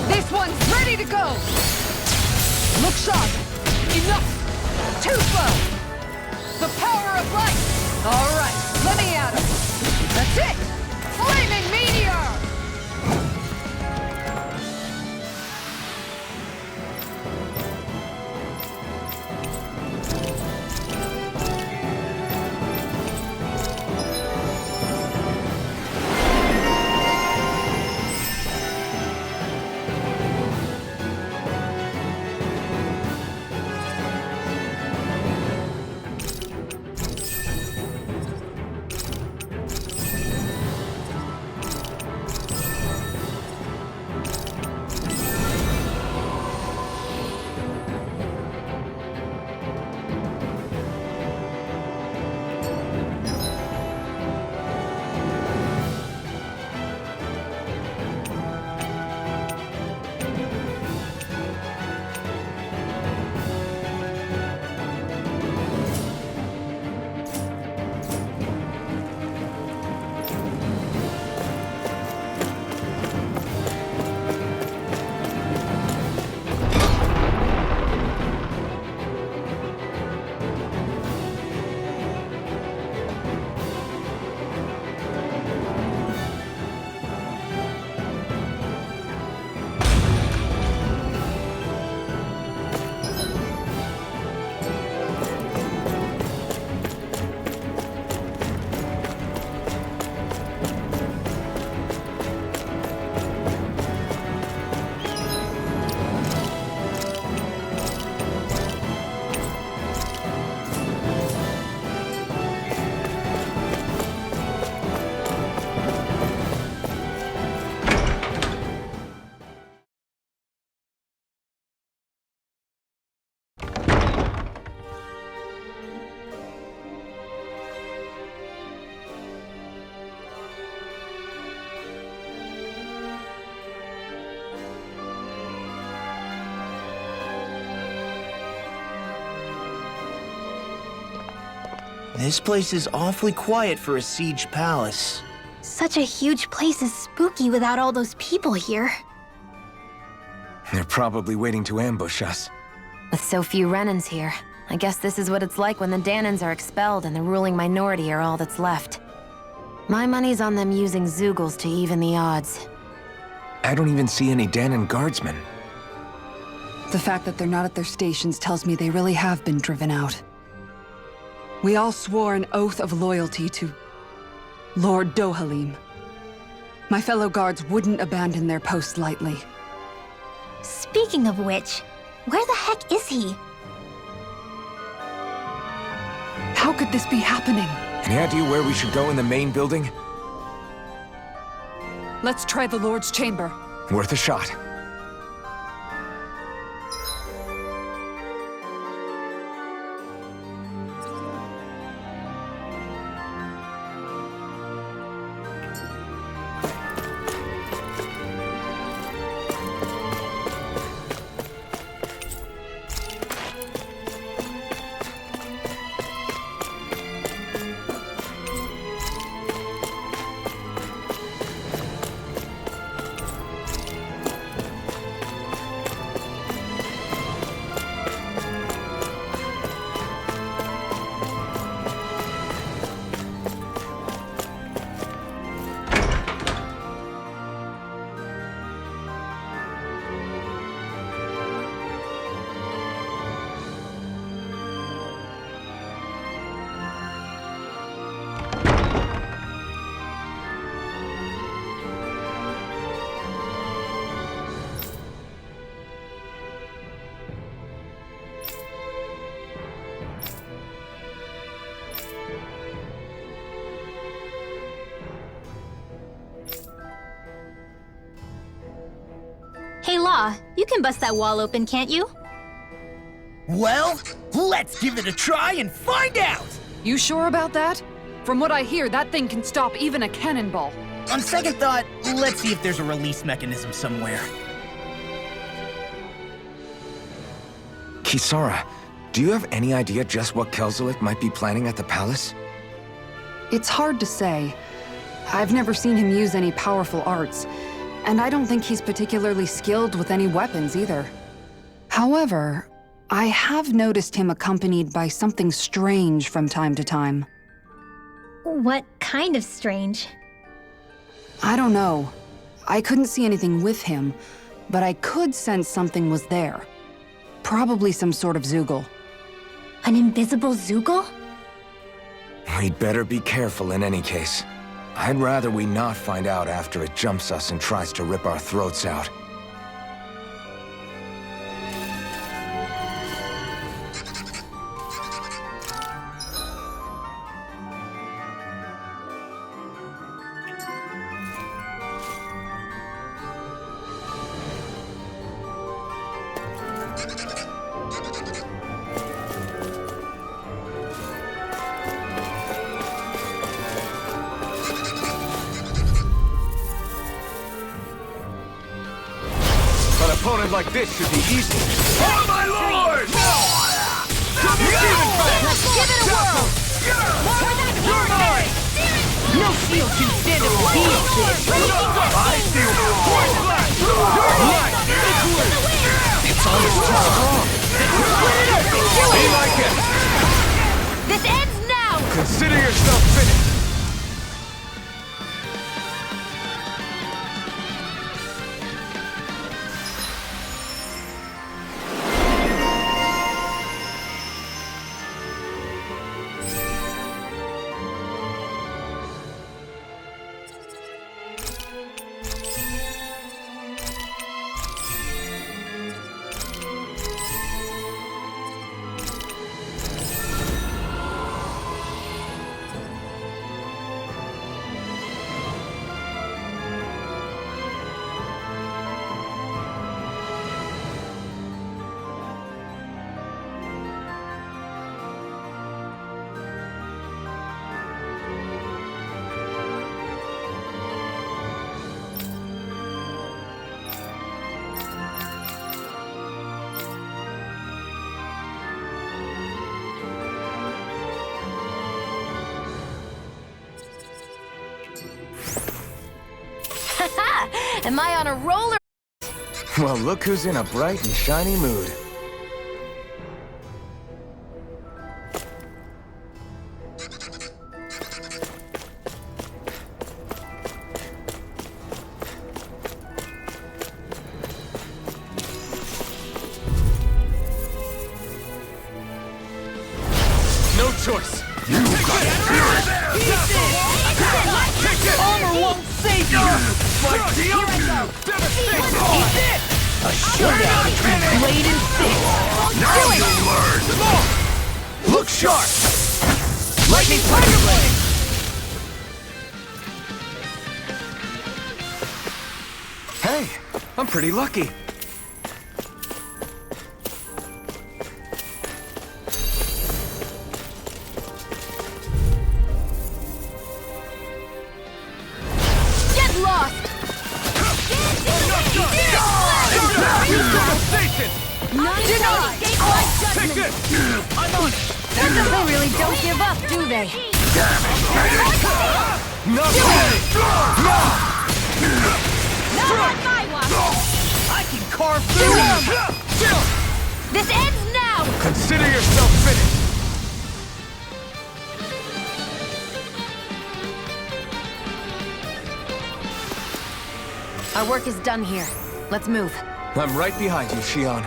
This one's ready to go! Look sharp! Enough! Too slow! The power of light! Alright, let me at him! That's it! Flaming Meteor! This place is awfully quiet for a siege palace. Such a huge place is spooky without all those people here. They're probably waiting to ambush us. With so few Renans here, I guess this is what it's like when the Danans are expelled and the ruling minority are all that's left. My money's on them using Zeugles to even the odds. I don't even see any Danan guardsmen. The fact that they're not at their stations tells me they really have been driven out. We all swore an oath of loyalty to Lord Dohalim. My fellow guards wouldn't abandon their post lightly. Speaking of which, where the heck is he? How could this be happening? Any idea where we should go in the main building? Let's try the Lord's chamber. Worth a shot. Aw, you can bust that wall open, can't you? Well, let's give it a try and find out! You sure about that? From what I hear, that thing can stop even a cannonball. On second thought, let's see if there's a release mechanism somewhere. Kisara, do you have any idea just what Kelzelik might be planning at the palace? It's hard to say. I've never seen him use any powerful arts, and I don't think he's particularly skilled with any weapons either. However, I have noticed him accompanied by something strange from time to time. What kind of strange? I don't know. I couldn't see anything with him, but I could sense something was there. Probably some sort of Zoogle. An invisible Zoogle? We'd better be careful in any case. I'd rather we not find out after it jumps us and tries to rip our throats out. An opponent like this should be easy. Oh, my lord! Let's give it a whirl! More with that vortex! No shield can stand up to heal this! I see point blank! You're mine! It's almost too strong! Be like it! This ends now! Consider yourself finished! Am I on a roller? Well, look who's in a bright and shiny mood. No choice. You got it! Armor won't save you! Like the old devastation! A showdown between Blade and Six! Now you'll learn! Look sharp! Lightning Tiger Blade! Hey, I'm pretty lucky. Get lost! Not denied! Take Judgment! this! I'm on it! They really don't give up, do they? Not on my watch! I can carve through them! This ends now! Consider yourself finished. Our work is done here. Let's move. I'm right behind you, Shion.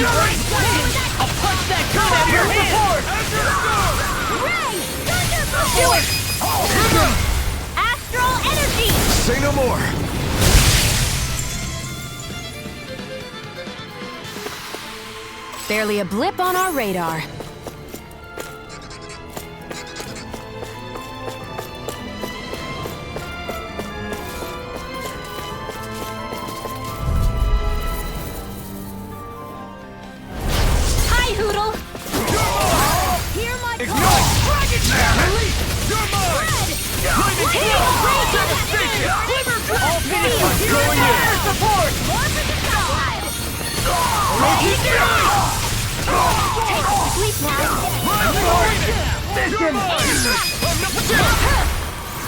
I'll punch that gun out of your hand! Ray! Do it! Astral energy! Say no more. Barely a blip on our radar. Hi, Hoodle! Hear my call! Dragon Snap! You're mine! I'll finish by throwing you! Support! Sleep now! You're mine!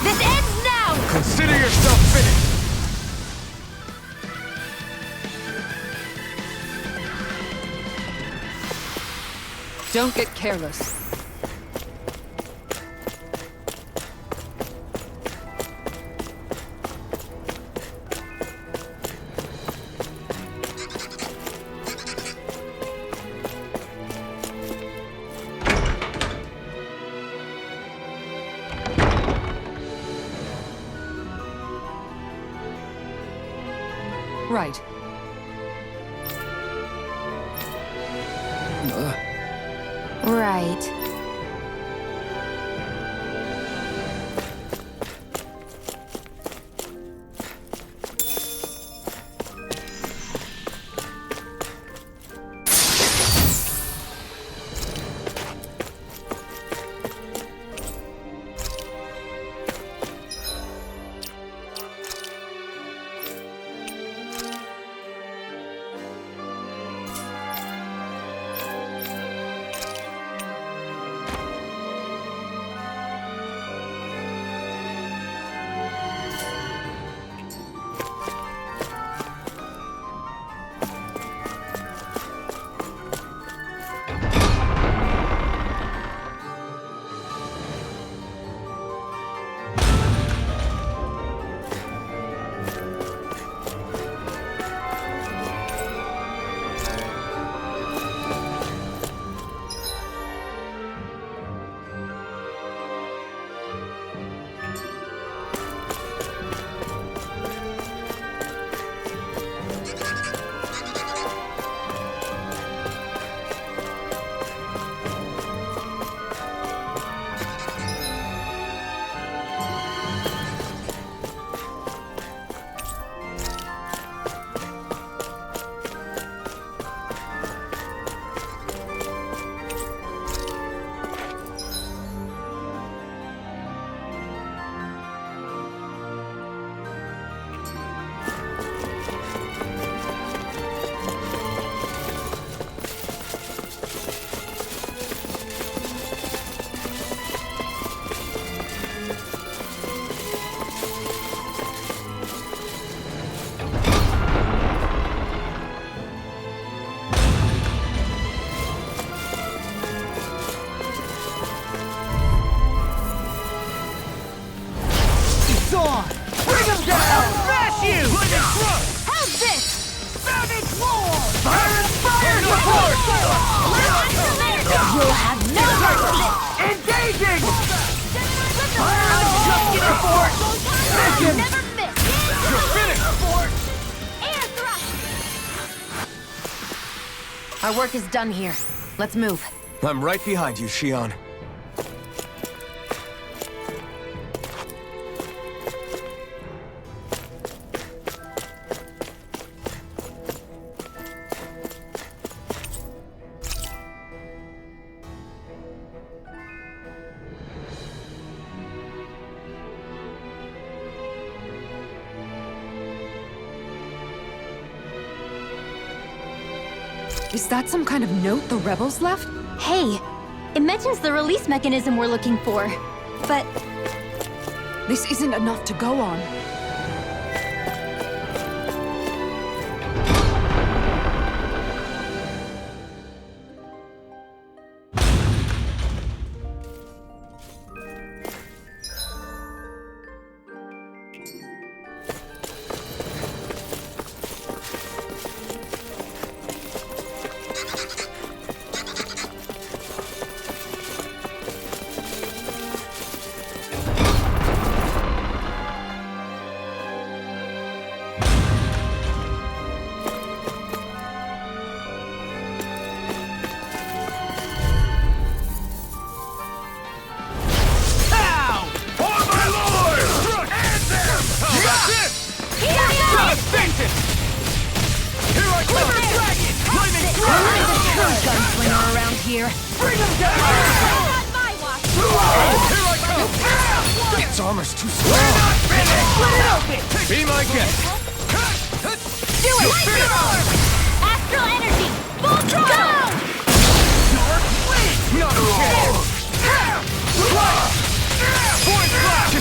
This ends now! Consider yourself finished. Don't get careless. Right. Right. How's this? Savage War! Fire support! You'll have no mercy! Engaging! Support! Never miss! You're finished! Air thrust! Our work is done here. Let's move. I'm right behind you, Shion. Is that some kind of note the rebels left? Hey, it mentions the release mechanism we're looking for. But This isn't enough to go on. here. Bring him down! Not my watch! Here I come! Its armor's too We're strong. not finished! Split it open! Be my guest. Do it! Astral energy! Full throttle! Not a chance. Voice flash!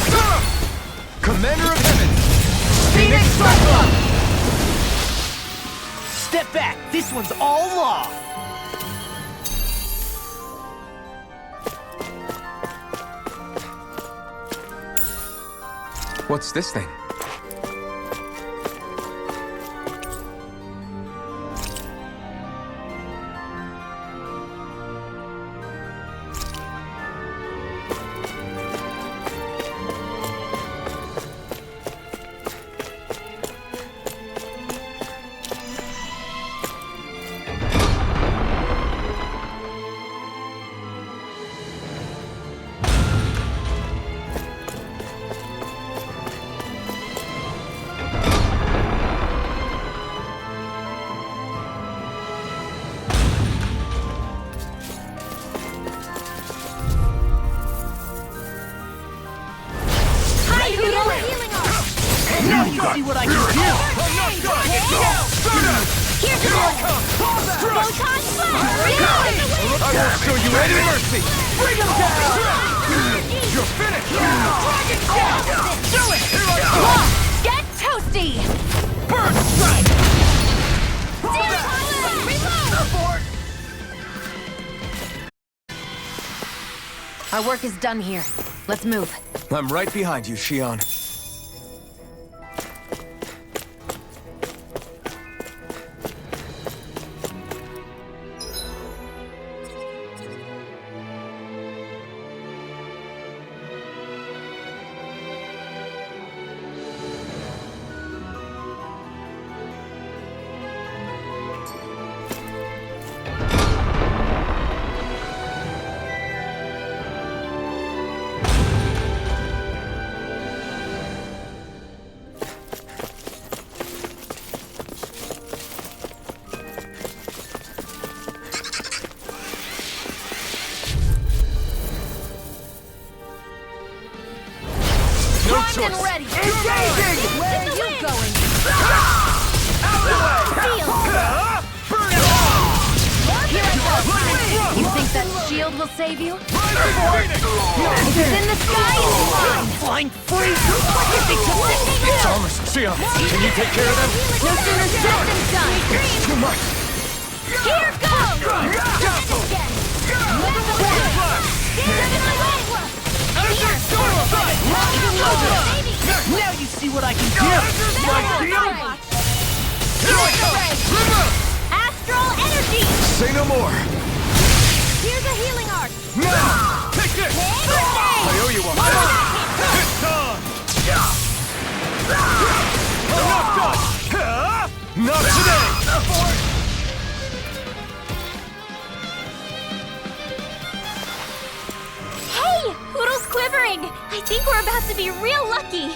Commander of Heaven. Phoenix Cyclone! Step back. This one's all law. What's this thing? Hi, Hoodle! Healing arm! Now you see what I can do. I'm not done! Go! Here's the one! Photon fire! I won't show you any mercy. Bring him down! You're finished! Dragon Shot! Do it! Here I come! Get toasty! Burn strike! Reload! Our work is done here. Let's move. I'm right behind you, Shion. Primed and ready. Engaging! Where are you going? Burn it all! Here I go. You think that shield will save you? If it's in the sky, it's fine. Flying free. What did they do? Its armor's... Shion, can you take care of them? No sooner said than done. Too much. Here goes! Now you see what I can do. Astral energy! Say no more. Here's a healing arc! Now! Take this! I owe you one. It's on! I'm not done! Not today! Hey! Hoodle's quivering! I think we're about to be real lucky!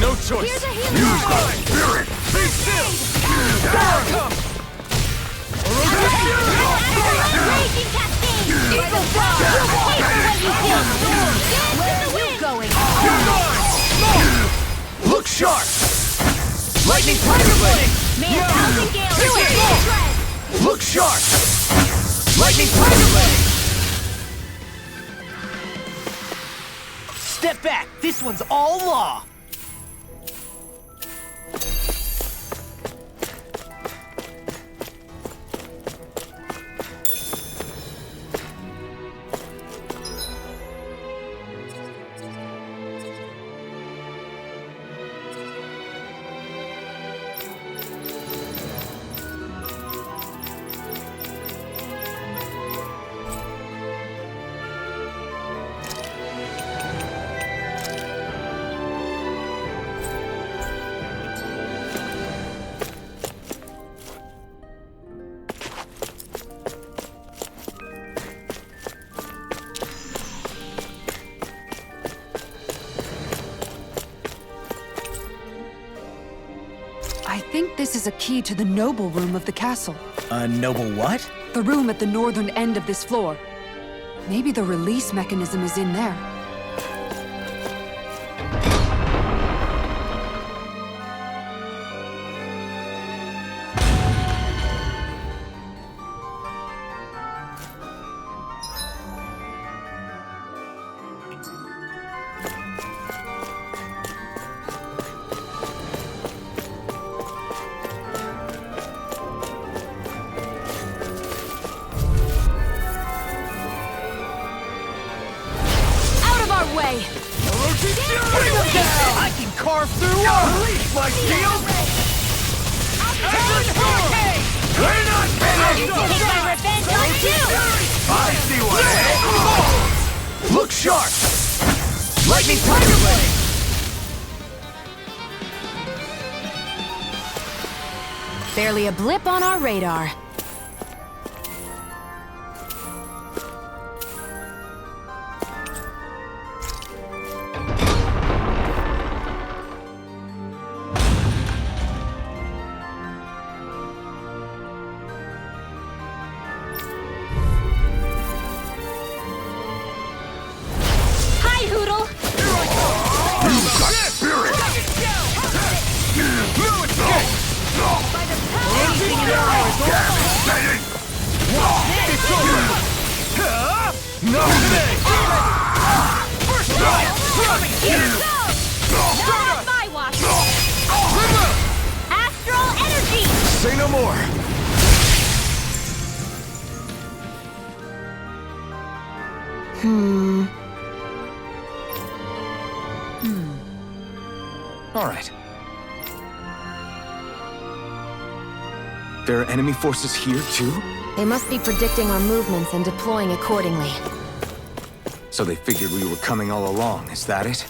No choice. Here's a healing arc! Spirit! Be still! Raging cascade! Eagle fire! Pay for what you did! Where are you going? Look sharp! Lightning Tiger Blade! May a thousand gales do it! Look sharp! Lightning Tiger Blade! Step back. This one's all law. I think this is a key to the noble room of the castle. A noble what? The room at the northern end of this floor. Maybe the release mechanism is in there. Way. Bring them down! I can carve through walls! Release my shield! We're not finished! Take my revenge on you! I see what it is! Look sharp! Lightning Tiger Blade! Barely a blip on our radar. Say no more! All right. There are enemy forces here, too? They must be predicting our movements and deploying accordingly. So they figured we were coming all along, is that it?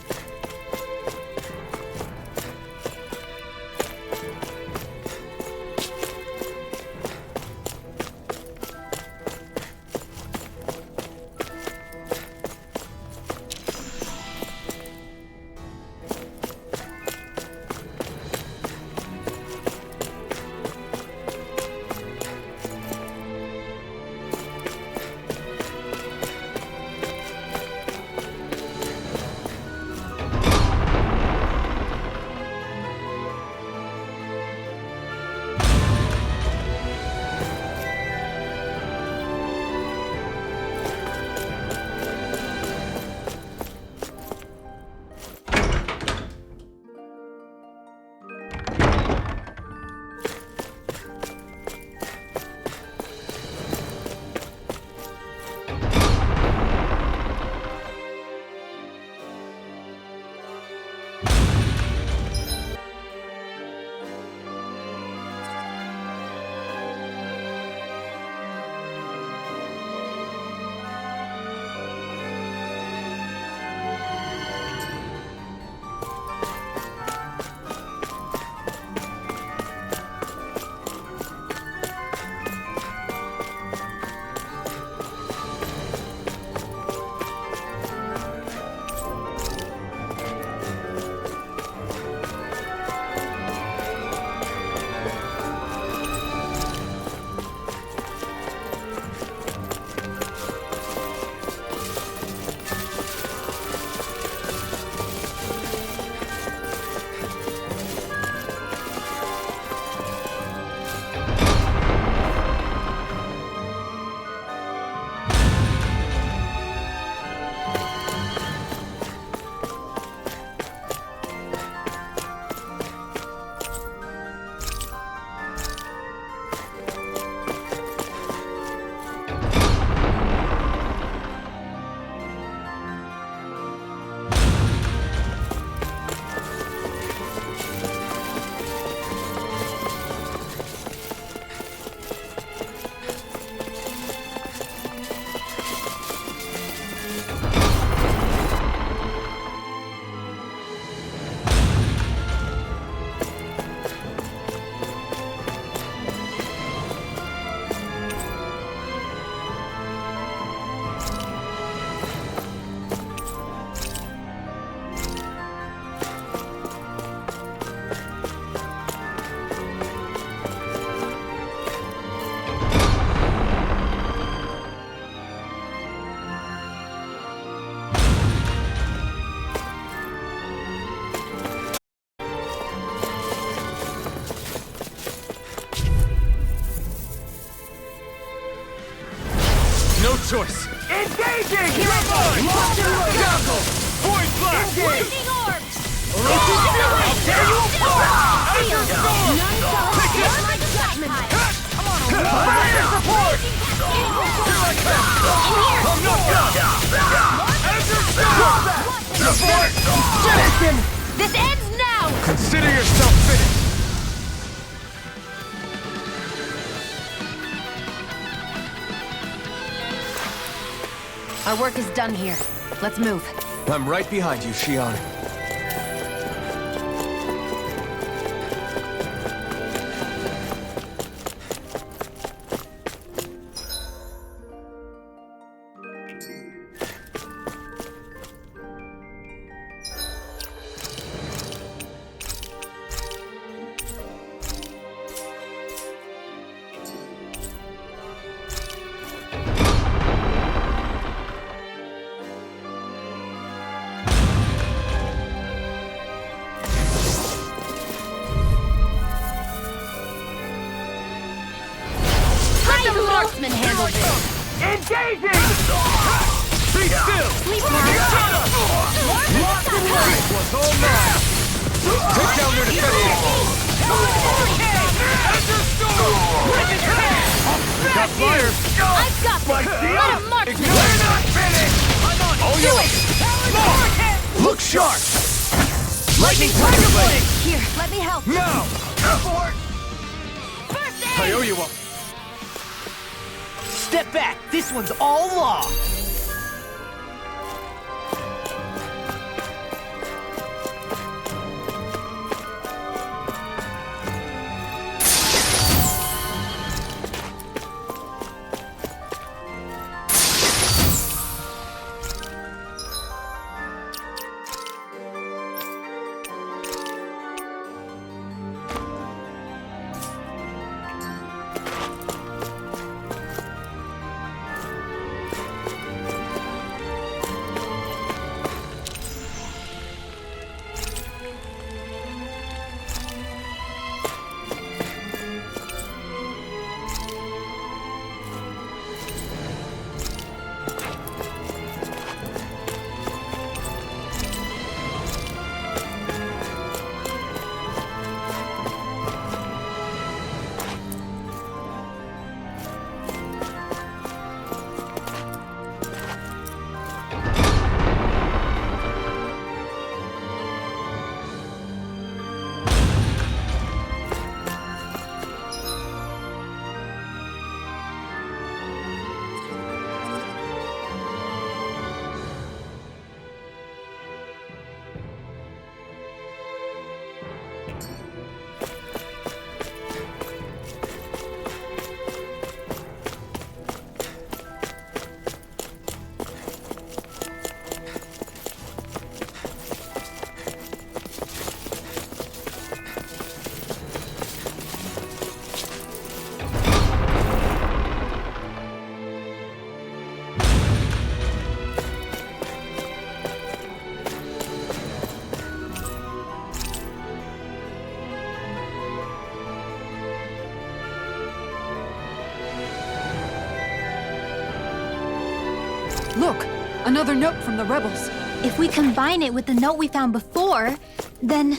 choice. Engaging! Point blank! Lightning orbs! I'll tear you apart! Feel like satire! Fire support! I'm not done! Enter Storm! Support! Listen! This ends now! Consider yourself finished! Our work is done here. Let's move. I'm right behind you, Shion. Marksman handle this! Engaging! Be still! Sleep now! Locked and loaded! Was all mine! Take down their defenses! Enter Storm! Got fire! I've got this! Let him mark me! We're not finished! I'm on all yours! Look sharp! Lightning Tiger Blade! Here, let me help. Now! First I aid! owe you one! Step back. This one's all law. Look! Another note from the rebels. If we combine it with the note we found before, then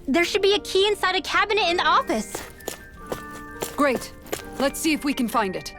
there should be a key inside a cabinet in the office. Great. Let's see if we can find it.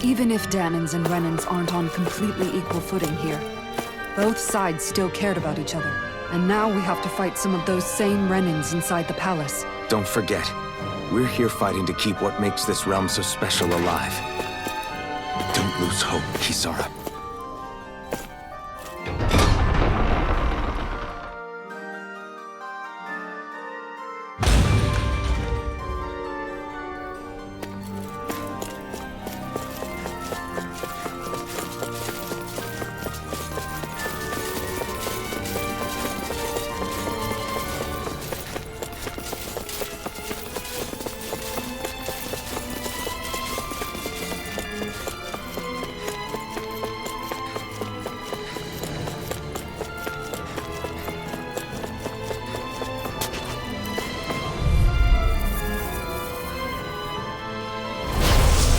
Even if Danins and Renans aren't on completely equal footing here, both sides still cared about each other. And now we have to fight some of those same Renans inside the palace. Don't forget, We're here fighting to keep what makes this realm so special alive. Don't lose hope, Kisara.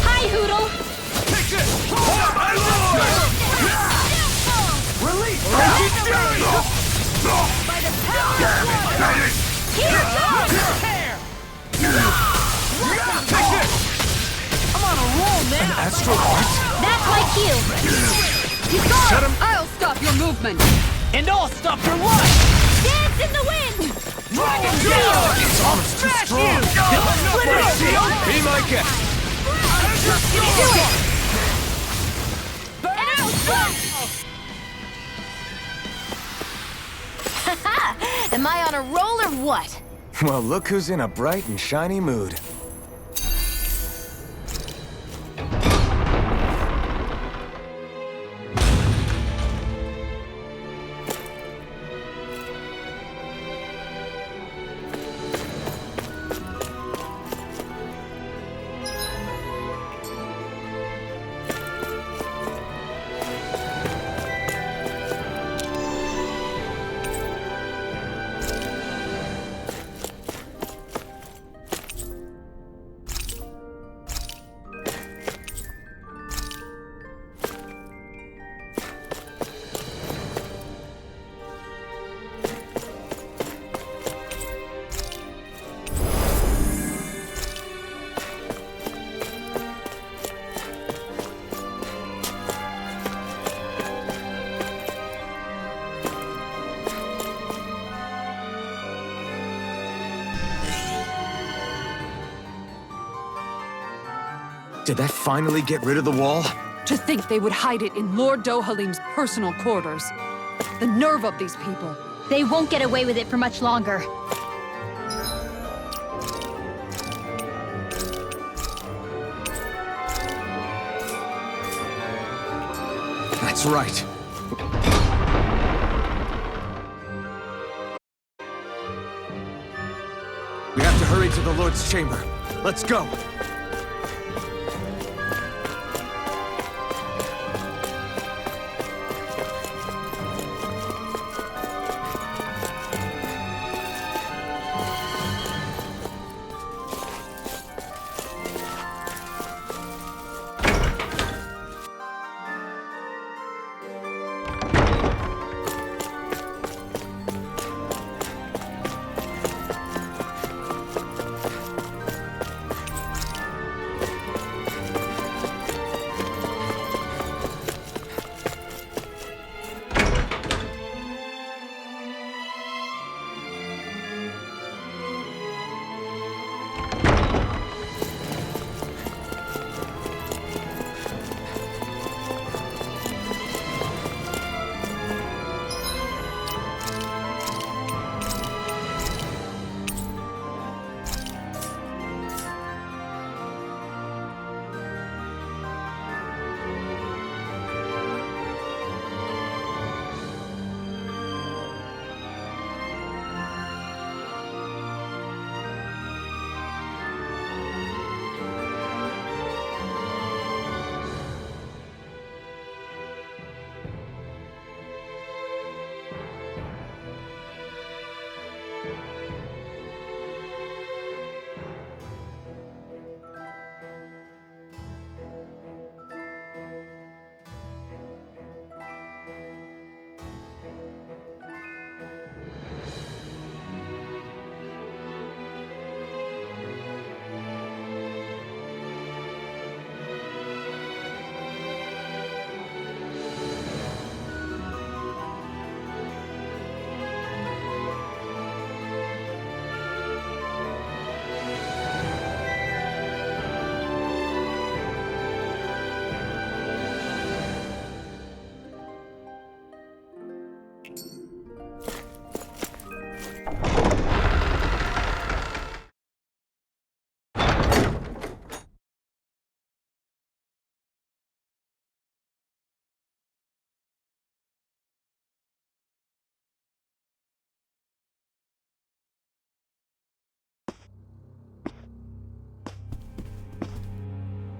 Hi, Hoodle! Take this! My lord! Release! By the power of water! Here! Take this! I'm on a roll now! Astral art? That's my cue! Shut him! I'll stop your movement! And I'll stop your life! Dance in the wind! Dragon Its armor's too strong! Be my guest! Am I on a roll or what? Well, look who's in a bright and shiny mood. Did that finally get rid of the wall? To think they would hide it in Lord Dohalim's personal quarters. The nerve of these people. They won't get away with it for much longer. That's right. We have to hurry to the Lord's chamber. Let's go.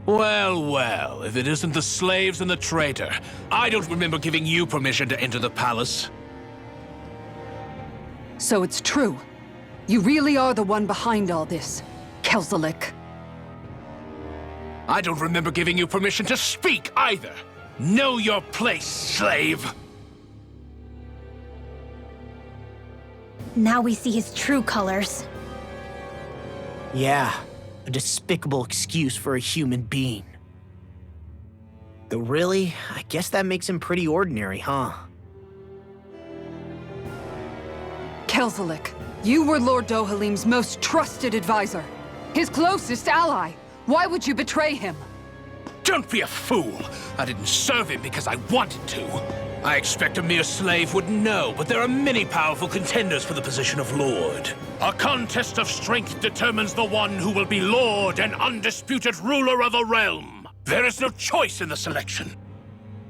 Well, well, if it isn't the slaves and the traitor. I don't remember giving you permission to enter the palace. So it's true. You really are the one behind all this, Kelzelik. I don't remember giving you permission to speak either. Know your place, slave! Now we see his true colors. Yeah, a despicable excuse for a human being. Though really, I guess that makes him pretty ordinary, huh? Kelzelik, you were Lord Dohalim's most trusted advisor. His closest ally. Why would you betray him? Don't be a fool! I didn't serve him because I wanted to. I expect a mere slave would know, but there are many powerful contenders for the position of Lord. A contest of strength determines the one who will be Lord and undisputed ruler of a realm. There is no choice in the selection.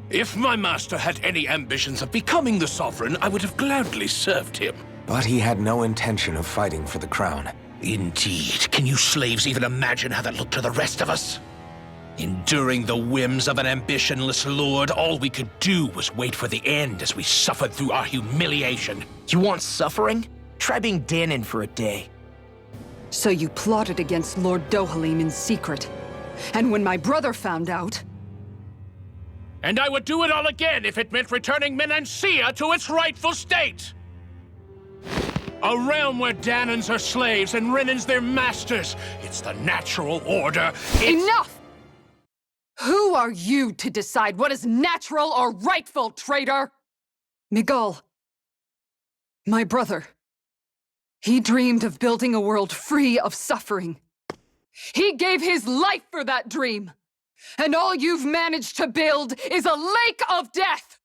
If my master had any ambitions of becoming the sovereign, I would have gladly served him. But he had no intention of fighting for the crown. Indeed. Can you slaves even imagine how that looked to the rest of us? Enduring the whims of an ambitionless lord, all we could do was wait for the end as we suffered through our humiliation. You want suffering? Try being Danon for a day. So you plotted against Lord Dohalim in secret. And when my brother found out... And I would do it all again if it meant returning Menancia to its rightful state! A realm where Danons are slaves and Renans their masters. It's the natural order. Enough! Who are you to decide what is natural or rightful, traitor? Miguel, my brother, he dreamed of building a world free of suffering. He gave his life for that dream. And all you've managed to build is a lake of death!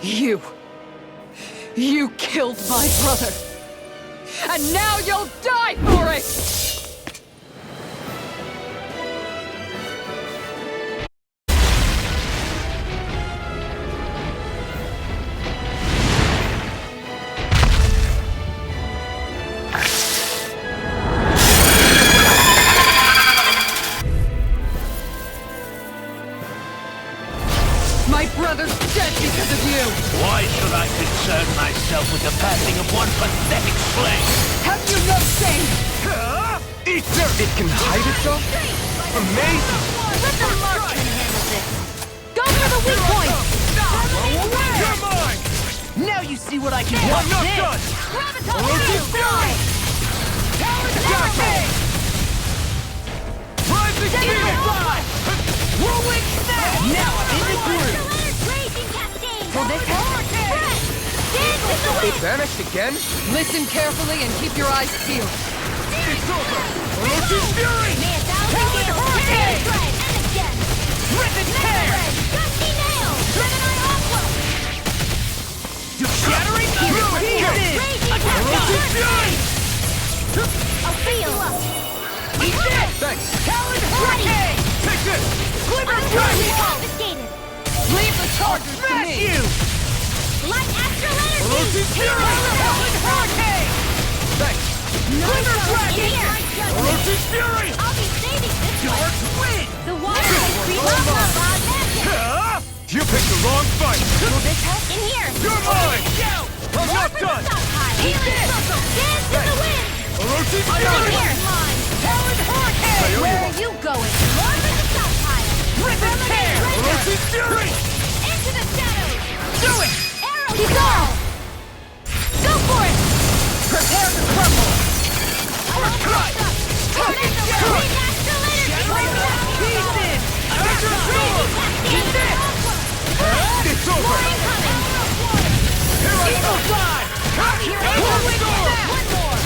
You killed my brother! And now you'll die for it! My brother's dead because of you! Why should I concern myself with the passing of one pathetic slave? Have you no shame? Eat dirt! It can hide itself? Amazing! Let the marksman handle this. Go for the weak point! You're mine! Now you see what I can do! I'm not done! Rising Phoenix! Whirlwind snap! Now I'm in the groove! Will this help? It vanished again? Listen carefully and keep your eyes peeled. It's over! Orochi's Fury! Rip and tear! You shattering? Here it is! Orochi's Fury! I'll feel up. Eat this! Thanks. Talon Hurricane! Take this! Glimmer Dragon! Confiscated. Leave the charges to Smash me! you! Light astral energy. Orochi's Fury! Talon Hurricane! Thanks. Glimmer Dragon! Here. Orochi's Fury! I'll be saving this one. Dark Wind! The water will creep up the loud magic. You picked the wrong fight! Will this help? In here. You're mine! I'm not done! Healing circle. Dance in the wind. Orochi's In Fury! here. Talon Hurricane! Where are you going? More with the stockpile. Rip and tear! Orochi's Fury! Into the shadows. Do it! Arrow dissolve. Go for it. Prepare to crumble! Uppercut. Tornado release astral energy. Pieces! Thunder Sword! Eat this! It's over! Here I come! Whirlwind Storm! One more.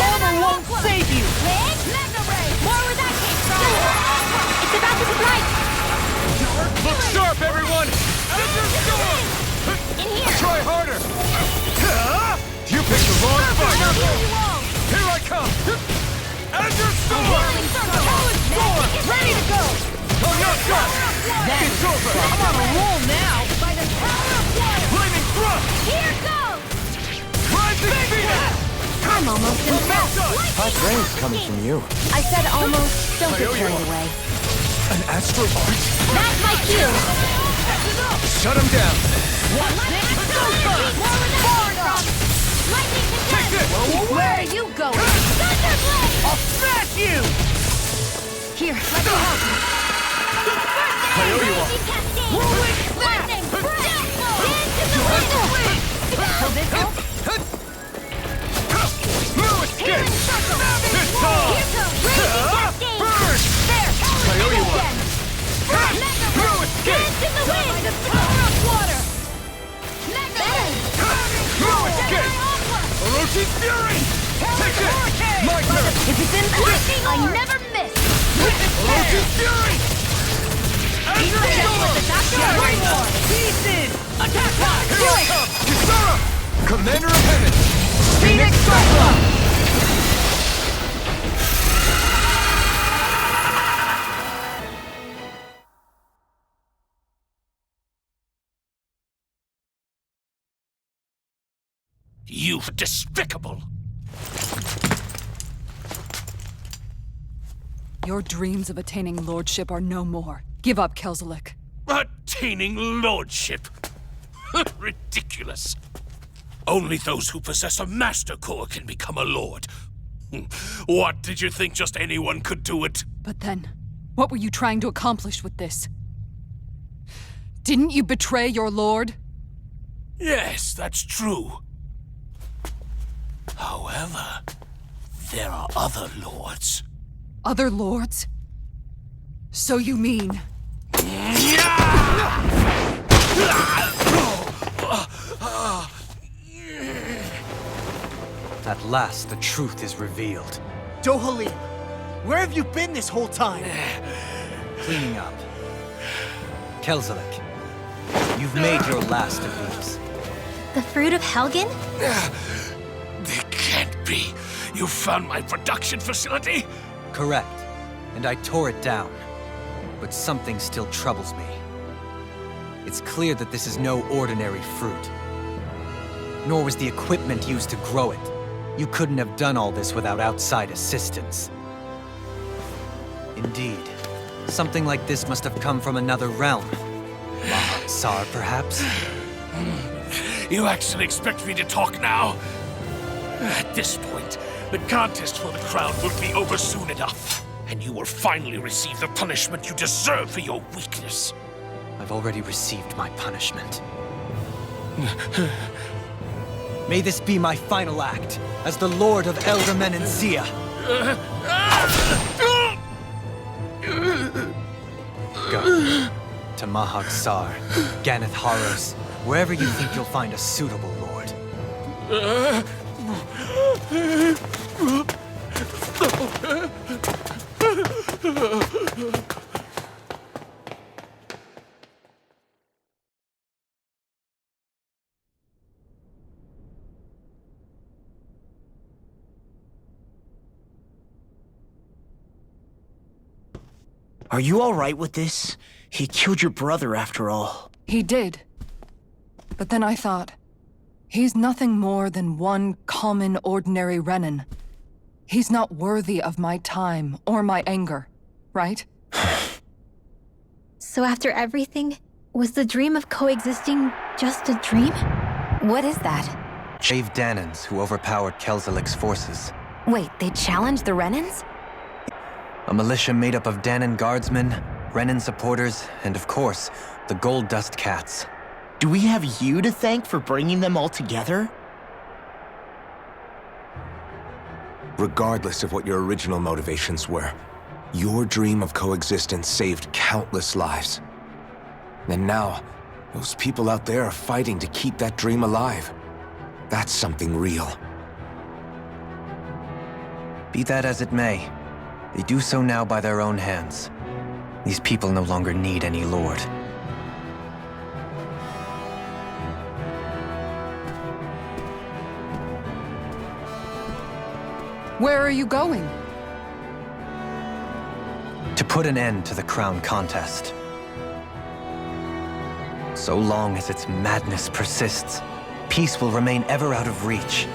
Armor won't save you! Wait. Mega ray. More where that came from. It's about to strike. Look sharp, everyone! Thunder Storm! In here. Try harder! You picked the wrong fight! Here I come! Thunder Storm! Whirling circle. Talon Storm! Ready to go. I'm not done! It's over! I'm on a roll now! By the power of water. Flaming Thrust! Here goes. Rising Phoenix! I'm almost in front. Hot brains coming from you. I said almost. Don't get carried away. An astral arch? That's my cue! Shut him down! Where are you going? I'll smash you! Here, let me help you. I owe you one. No escape! This time! Burn! I owe you one. No escape! No escape! Orochi's fury! Take it! My turn! If it's in position, I never miss. Orochi's fury! Pieces! Attack line! Here I come! Kisara! Commander of Heaven! Phoenix Cyclops! You despicable! Your dreams of attaining lordship are no more. Give up, Kelzelik. Attaining lordship? Ridiculous. Only those who possess a master core can become a lord. What, did you think just anyone could do it? But then, what were you trying to accomplish with this? Didn't you betray your lord? Yes, that's true. However, there are other lords. Other lords? So you mean... At last, the truth is revealed. Dohalim, where have you been this whole time? Cleaning up. Kelzelik, you've made your last of these. The fruit of Helgen? They can't be. You found my production facility? Correct. And I tore it down. But something still troubles me. It's clear that this is no ordinary fruit. Nor was the equipment used to grow it. You couldn't have done all this without outside assistance. Indeed. Something like this must have come from another realm. Mahak-Sar, perhaps? You actually expect me to talk now? At this point, the contest for the crown will be over soon enough. And you will finally receive the punishment you deserve for your weakness. I've already received my punishment. May this be my final act as the Lord of Elder Menencia. Go to Mahak-Sar, Ganeth Haros, wherever you think you'll find a suitable lord. Are you all right with this? He killed your brother after all. He did. But then I thought, he's nothing more than one common, ordinary Renin. He's not worthy of my time or my anger, right? So after everything, was the dream of coexisting just a dream? What is that? Brave Danans who overpowered Kelzelik's forces. Wait, they challenged the Renans? A militia made up of Danan guardsmen, Renin supporters, and of course, the Gold Dust Cats. Do we have you to thank for bringing them all together? Regardless of what your original motivations were, your dream of coexistence saved countless lives. And now, those people out there are fighting to keep that dream alive. That's something real. Be that as it may, they do so now by their own hands. These people no longer need any lord. Where are you going? To put an end to the crown contest. So long as its madness persists, peace will remain ever out of reach.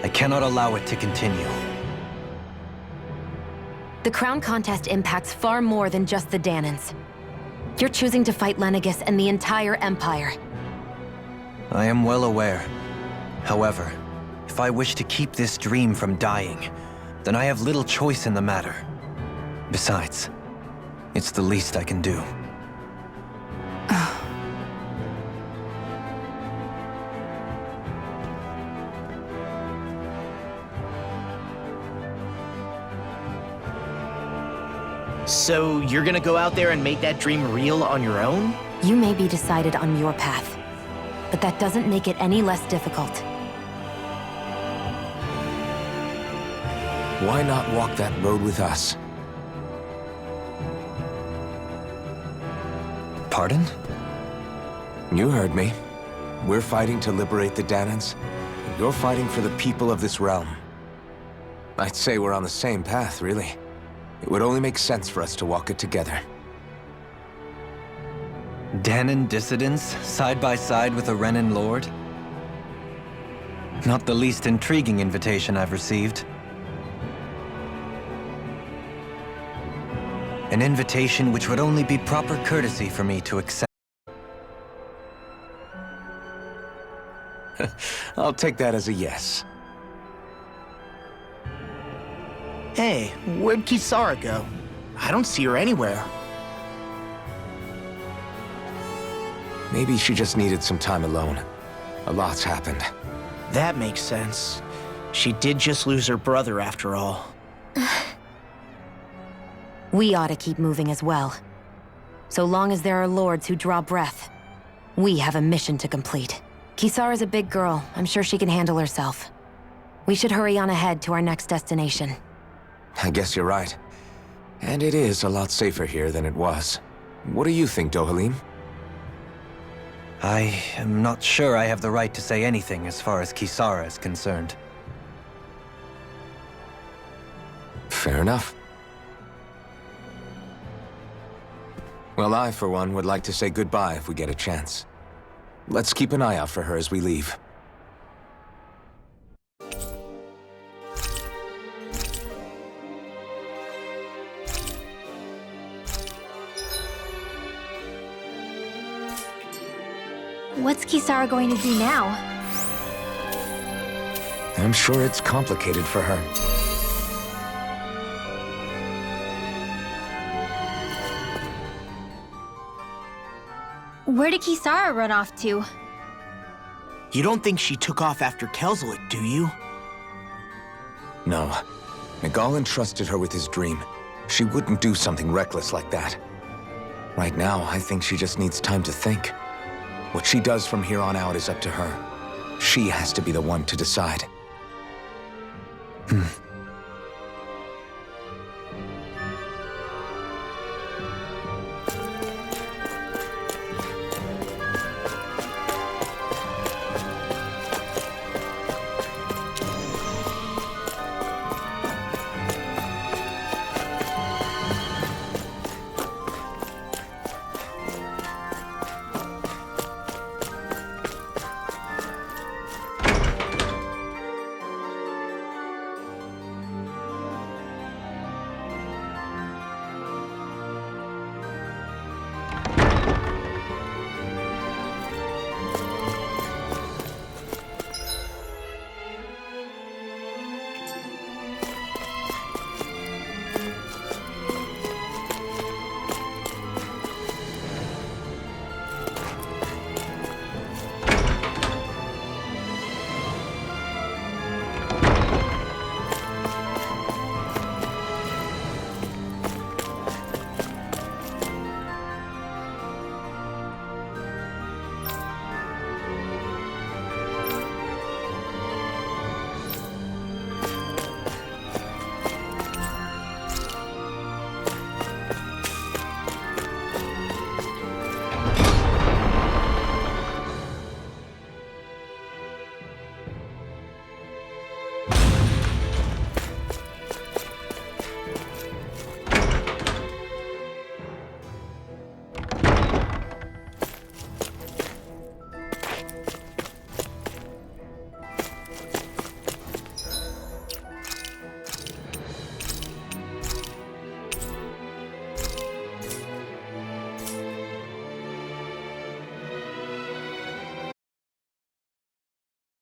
I cannot allow it to continue. The crown contest impacts far more than just the Danans. You're choosing to fight Lenegis and the entire Empire. I am well aware. However, if I wish to keep this dream from dying, then I have little choice in the matter. Besides, it's the least I can do. So you're gonna go out there and make that dream real on your own? You may be decided on your path, but that doesn't make it any less difficult. Why not walk that road with us? Pardon? You heard me. We're fighting to liberate the Danans. You're fighting for the people of this realm. I'd say we're on the same path, really. It would only make sense for us to walk it together. Danan dissidents, side by side with a Renan Lord? Not the least intriguing invitation I've received. An invitation which would only be proper courtesy for me to accept. I'll take that as a yes. Hey, where'd Kisara go? I don't see her anywhere. Maybe she just needed some time alone. A lot's happened. That makes sense. She did just lose her brother after all. We ought to keep moving as well. So long as there are lords who draw breath, we have a mission to complete. Kisara's a big girl. I'm sure she can handle herself. We should hurry on ahead to our next destination. I guess you're right. And it is a lot safer here than it was. What do you think, Dohalim? I am not sure I have the right to say anything as far as Kisara is concerned. Fair enough. Well, I, for one, would like to say goodbye if we get a chance. Let's keep an eye out for her as we leave. What's Kisara going to do now? I'm sure it's complicated for her. Where did Kisara run off to? You don't think she took off after Kelzelik, do you? No. Nagal entrusted her with his dream. She wouldn't do something reckless like that. Right now, I think she just needs time to think. What she does from here on out is up to her. She has to be the one to decide.